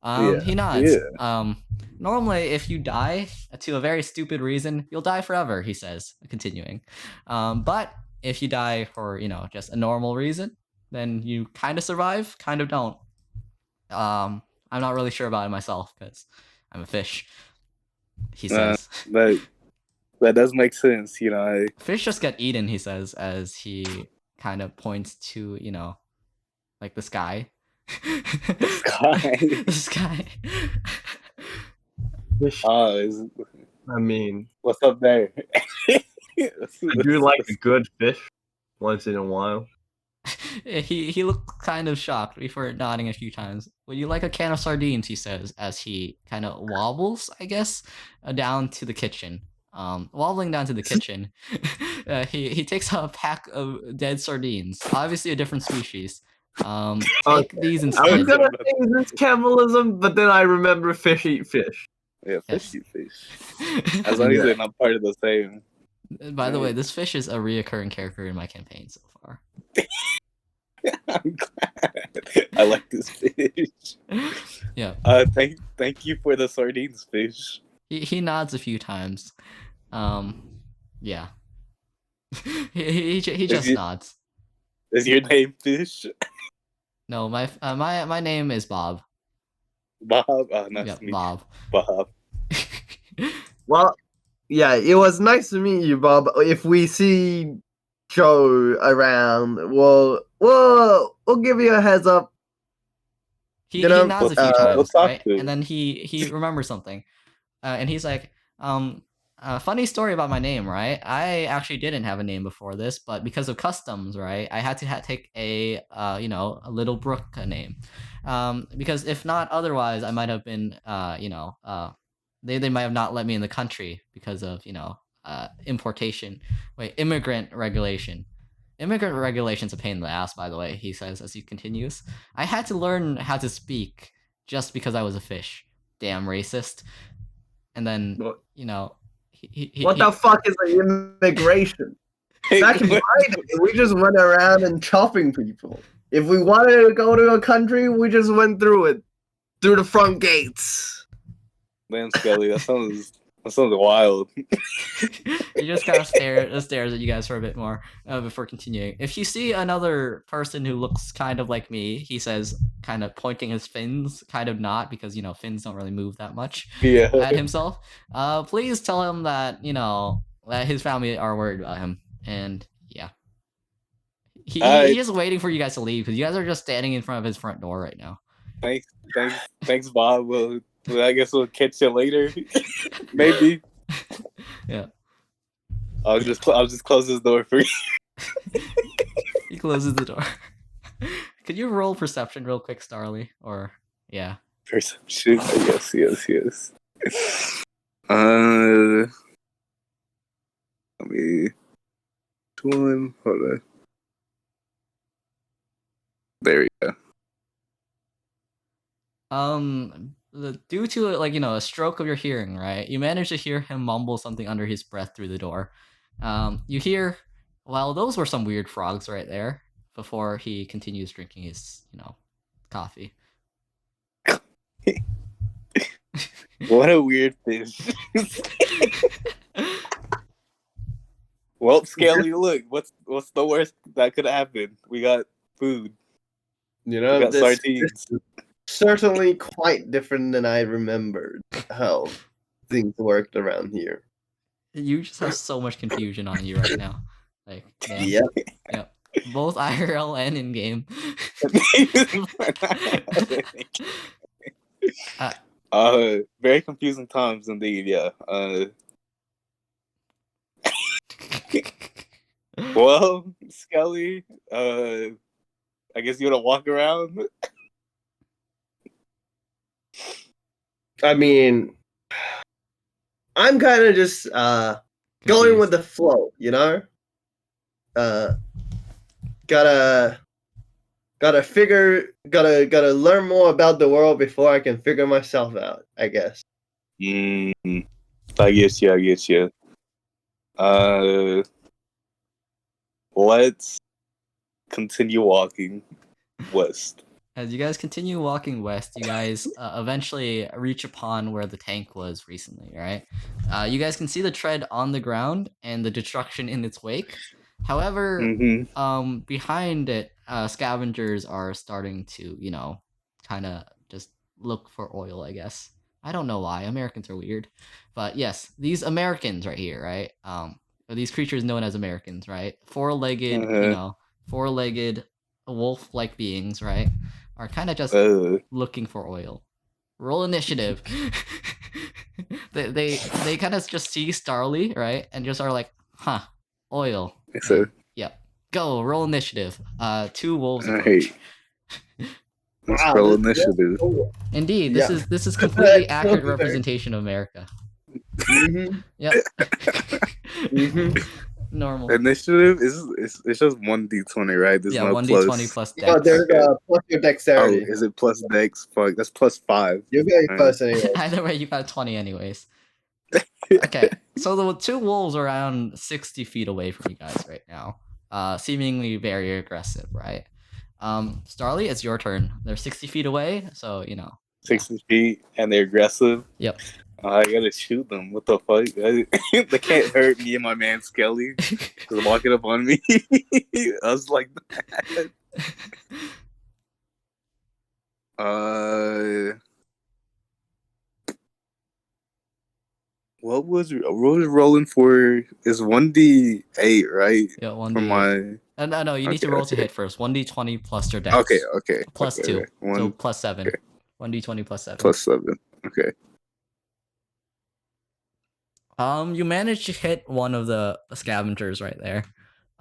He nods. Yeah. Normally, if you die to a very stupid reason, you'll die forever, he says, continuing. But if you die for, just a normal reason, then you kind of survive, kind of don't. I'm not really sure about it myself, because I'm a fish, he says. That does make sense, Fish just get eaten, he says, as he kind of points to, like the sky. The sky. I mean, what's up there? I do like a good fish once in a while. he looked kind of shocked before nodding a few times. Would you like a can of sardines? He says as he kind of wobbles, I guess, down to the kitchen. Wobbling down to the kitchen, he takes out a pack of dead sardines, obviously a different species. Take these I was instead. gonna say is this cannibalism, but then I remember fish eat fish. Yeah, Yes. fish eat fish. As long as they're not part of the same. By the way, this fish is a reoccurring character in my campaign so far. I'm glad. I like this fish. Yeah. Thank you for the sardines, fish. He nods a few times. Yeah. he just you- nods. Is your name Fish? No, my name is Bob. Bob? Oh, nice Yeah, to meet Bob. you, Bob. Well, yeah, it was nice to meet you, Bob. If we see Joe around, we'll give you a heads up. He You know, nods a few we'll times, talk right? to him. And then he remembers something, and he's like, funny story about my name, right? I actually didn't have a name before this, but because of customs, right, I had to take a a Little Brook name, because if not otherwise, I might have been they might have not let me in the country because of immigrant regulation. Immigrant regulation's a pain in the ass, by the way, he says as he continues. I had to learn how to speak just because I was a fish. Damn racist. And then, What? What The fuck is the immigration? Back in my day, we just went around and chopping people. If we wanted to go to a country, we just went through it, through the front gates. Damn, Skelly, that sounds wild. He just kind of stares at you guys for a bit more before continuing. If you see another person who looks kind of like me, he says, kind of pointing his fins, kind of not, because fins don't really move that much Yeah. at himself. Please tell him that that his family are worried about him, and yeah, he's just waiting for you guys to leave because you guys are just standing in front of his front door right now. Thanks, Bob. Well, I guess we'll catch you later. Maybe. Yeah. I'll just close this door for you. He closes the door. Could you roll perception real quick, Starly? Or yeah. Perception. Yes. Let me. One. Hold on. There we go. Due to a stroke of your hearing, right? You manage to hear him mumble something under his breath through the door. You hear, well, those were some weird frogs right there. Before he continues drinking his, coffee. What a weird fish. Well, Scaly, look, what's the worst that could happen? We got food. You We know, got this sardines. is certainly quite different than I remembered how things worked around here. You just have so much confusion on you right now. Like, man. Yep. Both IRL and in game. Very confusing times indeed. Yeah. Well, Skelly, I guess you want to walk around. I mean, I'm kind of just going with the flow, you know? Gotta learn more about the world before I can figure myself out, I guess. I get you. Let's continue walking west. As you guys continue walking west, you guys eventually reach upon where the tank was recently, right? You guys can see the tread on the ground and the destruction in its wake. However, behind it, scavengers are starting to, kind of just look for oil, I guess. I don't know why. Americans are weird. But yes, these Americans right here, right? These creatures known as Americans, right? Four-legged wolf-like beings, right? Are kind of just looking for oil. Roll initiative. they kind of just see Starly, right? And just are like, huh, oil. So, Yep. Go, roll initiative. 2 wolves All approach. right. Let's Wow, roll this- initiative. Indeed, Yeah. this is completely That's accurate fair. representation of America. Mhm, Yep. mhm. Normal. Initiative is it's just 1d20, right? There's Yeah, no 1d20 plus. plus Yeah, dex. there's Okay. plus your Oh, dexterity. is it plus dex? Fuck, that's plus 5. You're going Alright. first anyway. Either way, you got a 20 anyways. Okay, so the 2 wolves are around 60 feet away from you guys right now. Seemingly very aggressive, right? Starly, it's your turn. They're 60 feet away, so you know. 60 feet, and they're aggressive. Yep. I gotta shoot them. What the fuck? They can't hurt me and my man Skelly. Just walking up on me. I was like that. What was rolling for? Is 1d8, right? Yeah, For 1d8. my. No, you need to Okay, roll to okay. hit first. 1d20 plus your dex. Okay. Plus okay, 2. okay. One So plus 7. okay. 1d20 plus 7. plus 7. Okay. You managed to hit one of the scavengers right there.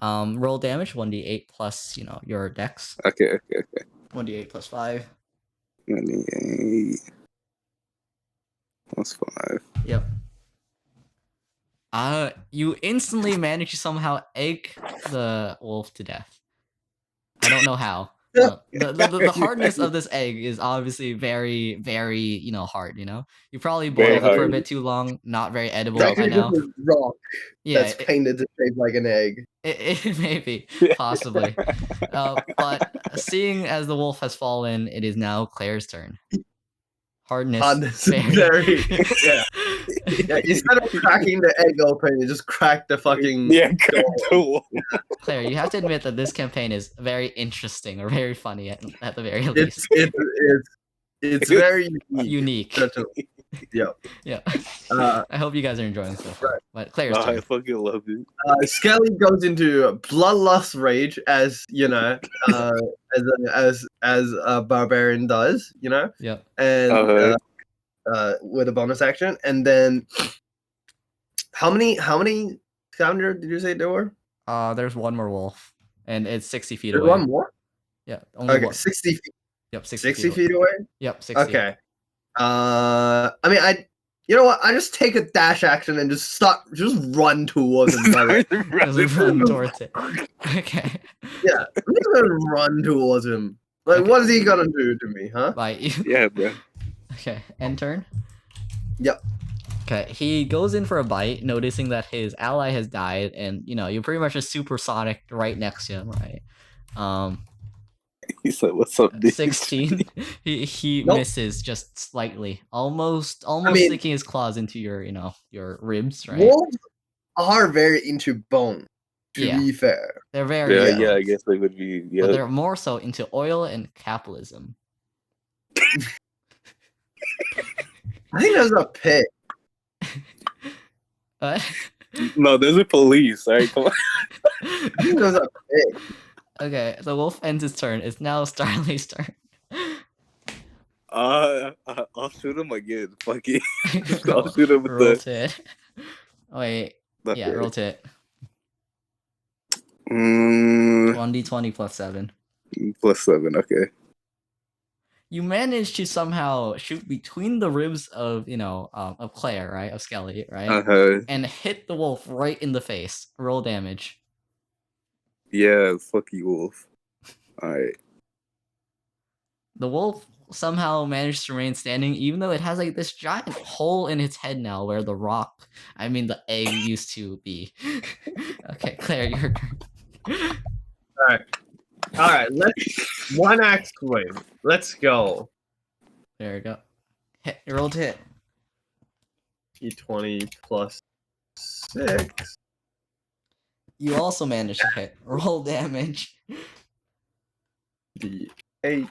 Roll damage 1d8 plus, you know, your dex. Okay. 1d8 plus 5. 28 plus 5. Yep. You instantly manage to somehow egg the wolf to death. I don't know how. The hardness of this egg is obviously very, very, you know, hard, you know? You probably Very boiled it for a hard. bit too long, not very edible, It's I actually know. just a rock Yeah, that's painted to shape like an egg. it may be, possibly. But seeing as the wolf has fallen, it is now Claire's turn. Hardness. Very. Yeah. Yeah, instead of cracking the egg open, you just crack the fucking. Yeah, crack the wall. Claire, you have to admit that this campaign is very interesting or very funny at the very It's least. it's very Unique. Certainly. Yeah. Yeah. Uh, I hope you guys are enjoying so far. But Claire's I turn. fucking love it. Skelly goes into bloodlust rage, as you know, as a barbarian does, you know, Yep. and with a bonus action, and then how many scavenger did you say there were? There's one more wolf, and it's 60 feet There's away. one more. Yeah. Only Okay, one. 60 feet. Yep. 60 feet away. Yep. 60. Okay. I mean, you know what? I just take a dash action and just run towards him. Just run towards it. Okay. Yeah, I'm just gonna run towards him. Like, Okay. what is he gonna do to me, huh? Bye. Yeah, bro. Okay. End turn. Yep. Okay, he goes in for a bite, noticing that his ally has died, and you know you're pretty much a supersonic right next to him, right? He said, "What's up, dude?" 16. He Nope. misses just slightly, almost mean- sticking his claws into your your ribs, right? Wolves are very into bone. To Yeah. be fair, They're very Yeah, I guess they would be. but Yeah, they're more so into oil and capitalism. I think there's a pit. no, there's a police. All right, come on. I think there's a pit. Okay, the wolf ends his turn. It's now Starly's turn. I'll shoot him again. Fuck it. I'll shoot him with Roll the. to it. Oh, wait, the- yeah, roll to it. Mm, 1d20 plus 7. plus 7. Okay. You manage to somehow shoot between the ribs of, you know, of Claire, right? Of Skelly, right? And hit the wolf right in the face. Roll damage. Yeah. Fuck you, wolf. All right. The wolf somehow managed to remain standing, even though it has like this giant hole in its head now where the rock, I mean the egg used to be. Okay, Claire, your turn. All right. Let's one axe swing. Let's go. There we go. Hit, roll to hit. D20 plus 6. You also managed to hit. Roll damage. D8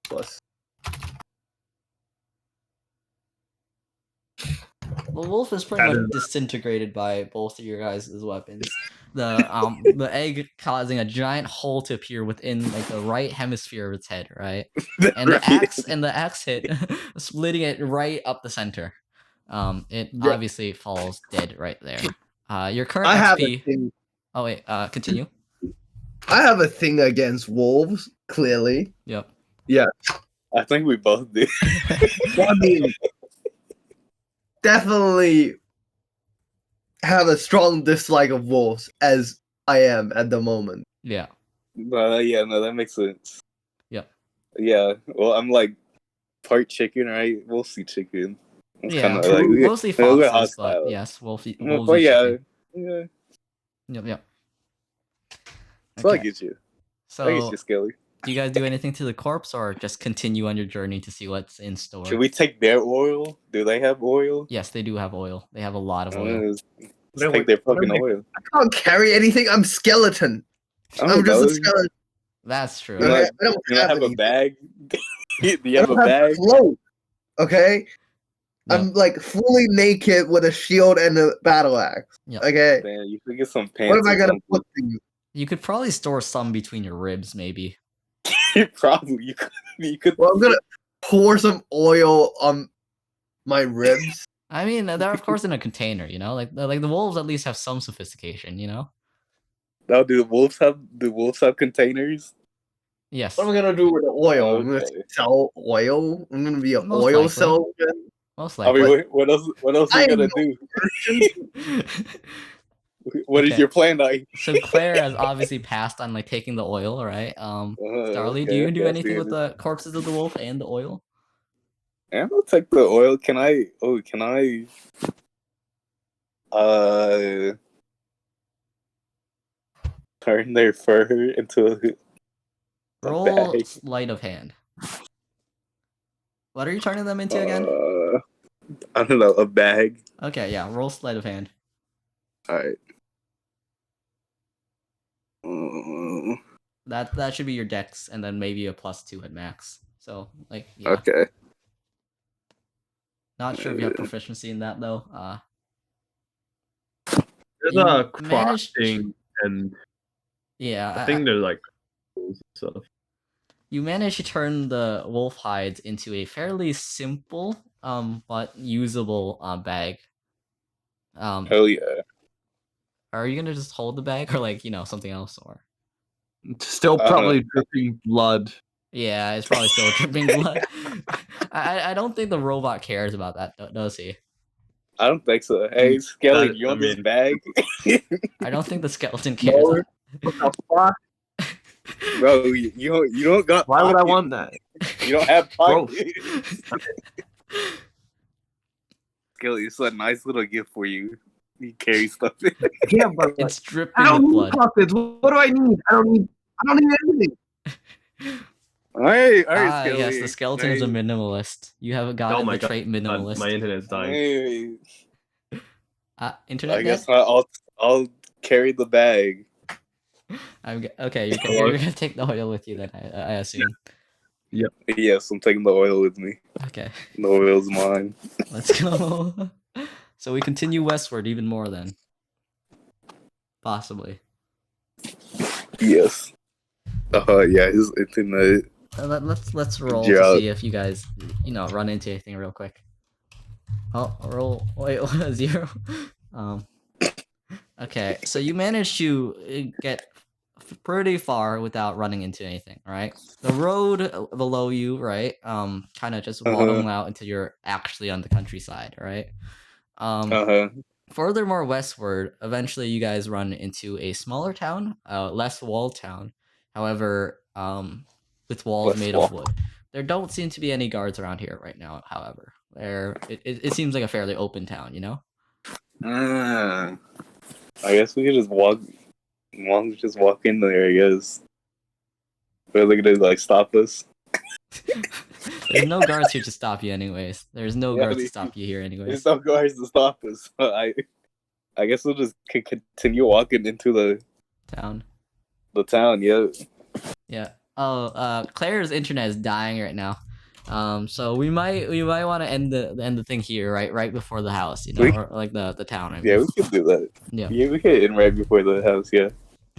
plus. The wolf is pretty That much is- disintegrated by both of your guys' weapons. The egg causing a giant hole to appear within like the right hemisphere of its head, right? And the axe hit, splitting it right up the center. It Yeah. obviously falls dead right there. Your current I have a XP. thing. Oh wait, continue. I have a thing against wolves. Clearly, Yep. I think we both do. well, I mean, definitely have a strong dislike of wolves, as I am at the moment. Yeah. No, that makes sense. Yep. Yeah, well, I'm like part chicken, right? We'll see chicken. It's Yeah. kind of like Mostly we're foxes, but hostile. yes, wolfy. But yeah, Chicken. yeah. Yep. So I Okay. get you. I get So, you, Skelly. do you guys do anything to the corpse, or just continue on your journey to see what's in store? Should we take their oil? Do they have oil? Yes, they do have oil. They have a lot of oil. Let's take their fucking oil. I can't carry anything. I'm skeleton. I I'm don't just know. a skeleton. That's true. You know- Okay? I don't You don't have a anything. bag? Do you I have a don't bag? clothes. Okay, Yep. I'm like fully naked with a shield and a battle axe. Yep. Okay, Man, you could get some pants. what am I or gonna something. put these? You could probably store some between your ribs, maybe. Probably you could. Well, I'm gonna pour some oil on my ribs. I mean, they're of course in a container, you know. Like the wolves at least have some sophistication, you know. Now, do wolves have containers? Yes, What am I gonna do with the oil? I'm gonna Okay. sell oil. I'm gonna be an Most oil likely. salesman. most I likely. mean, what else? What else are you I gonna know. do? What is Okay. your plan? So Claire has obviously passed on like taking the oil, right? Starly, do you do anything with the corpses of the wolf and the oil? I'm gonna take the oil. Can I? Oh, can I? Turn their fur into a Roll bag. sleight of hand. What are you turning them into again? I don't know, a bag. Okay, yeah, roll sleight of hand. All right. Mm, That should be your dex, and then maybe a +2 at max. So like, yeah. Okay. Not sure if you have proficiency in that though. There's You a managed- crafting, and Yeah, I think there's like tools and stuff. you managed to turn the wolf hides into a fairly simple, but usable bag. Hell yeah. Are you gonna just hold the bag, or like something else, or? Still probably dripping blood. Yeah, it's probably still dripping blood. I don't think the robot cares about that, does he? I don't think so. Hey, Skelly, that- you want I this mean- bag? I don't think the skeleton cares. What the fuck? Bro, you don't got. Why would I pockets. want that? You don't have Bro. pockets. Skelly, it's a nice little gift for you. You carry stuff. Yeah, but It's dripping I don't with need blood. pockets. What do I need? I don't need anything. All right, Ah, Skelly. yes, the skeleton is a Hey, minimalist. You have gotten the trait minimalist. My internet's dying. hey, Internet I debt? guess I'll carry the bag. Okay. You're gonna take the oil with you then, I assume. Yes, I'm taking the oil with me. Okay, The oil's mine. let's go. So we continue westward even more then. Possibly. Yes. Yeah, his internet. Let's roll Yeah. to see if you guys run into anything real quick. Oh, roll. Wait, 0. Okay, so you managed to get pretty far without running into anything, right? The road below you, right? Kind of just waddling out until you're actually on the countryside, right? Furthermore westward, eventually you guys run into a smaller town, less walled town. However, with walls Less made wall. of wood. There don't seem to be any guards around here right now. However, it seems like a fairly open town, you know. I guess we could just walk in there. I guess. Are they gonna like stop us? There's no guards here to stop you, anyways. There's no Yeah, guards to they- stop you here, There's anyways. no guards to stop us. I guess we'll just continue walking into the Town. town. Yeah. Yeah. Oh, Claire's internet is dying right now. So we might want to end the thing here, right before the house, We- or like the town. I mean. Yeah, we could do that. Yeah. Yeah, we could end right before the house. Yeah.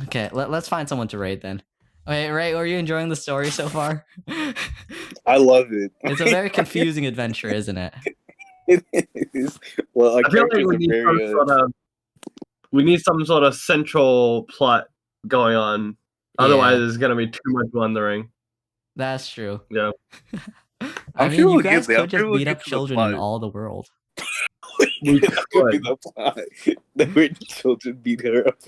Okay, let's find someone to raid then. Wait, Ray, were you enjoying the story so far? I love it. It's a very confusing adventure, isn't it? It is. Well, our I feel like characters are very. we need some sort of central plot going on. Otherwise, Yeah. there's gonna be too much wandering. That's true. Yeah. I I'm mean, sure you we'll get guys there. I'm could sure just we'll beat get up to the children in plot. all the world. We That could be could. the plot. The weird children beat her up.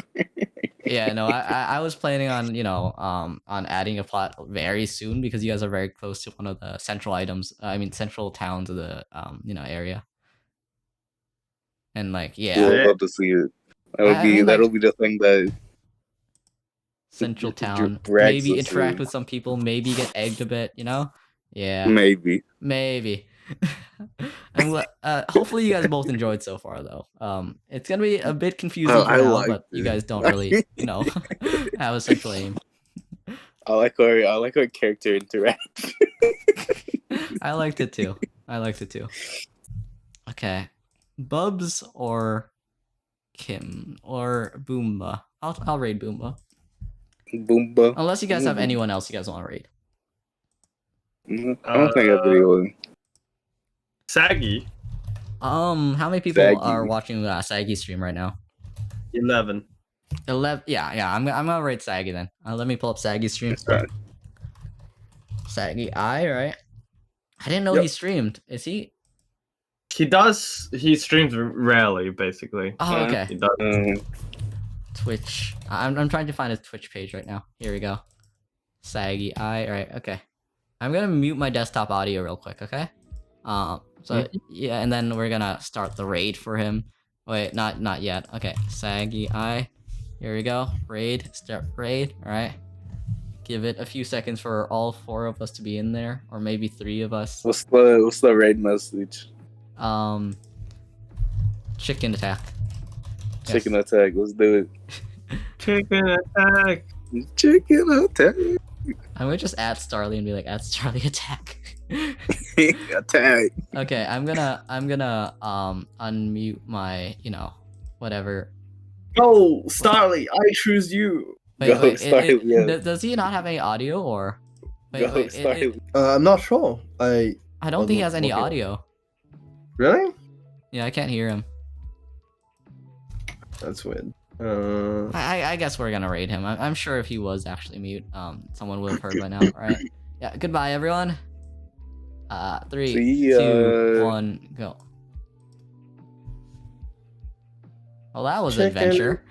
Yeah, no, I was planning on, on adding a plot very soon because you guys are very close to one of the central items. I mean, central towns of the area. And like, yeah, We'll love to see it. I mean, like, That'll be the thing that central town. drags Maybe us interact in. with some people. Maybe get egged a bit. Yeah, Maybe. maybe. Hopefully you guys both enjoyed so far though. It's gonna be a bit confusing for I now, liked but you it. guys don't really, have a central aim. I like our character interact. I liked it too. Okay, Bubs or Kim or Boomba. I'll raid Boomba. Boomba. Unless you guys have anyone else you guys want to raid. I don't think everyone. Saggy. How many people Saggy. are watching Saggy stream right now? 11. 11. Yeah. I'm gonna raid Saggy then. Let me pull up Saggy's stream. Right. Saggy right? I didn't know Yep. he streamed. Is he? He does. He streams rarely, basically. Oh, okay. He does. Twitch. I'm trying to find his Twitch page right now. Here we go. Saggy right? Okay. I'm gonna mute my desktop audio real quick. Okay. So yeah, and then we're gonna start the raid for him. Wait, not yet. Okay. Saggy Here we go. Raid. Start raid. All right. Give it a few seconds for all 4 of us to be in there, or maybe 3 of us. What's the raid message? Chicken attack. Yes. Chicken attack. Let's do it. Chicken attack. Chicken attack. I'm gonna just add Starly and be like, add Starly attack. Attack. Okay, I'm gonna unmute my, whatever. Go, Starly. I choose you. Wait, Go, Starly, yeah. does he not have any audio or? Go, Starly. I'm not sure. I don't think he has any Okay. audio. Really? Yeah, I can't hear him. That's weird. I guess we're gonna raid him. I'm sure if he was actually mute, someone would have heard by now. All right. Yeah. Goodbye, everyone. 3, See 2, ya. 1, go. Well, that was Chicken. adventure.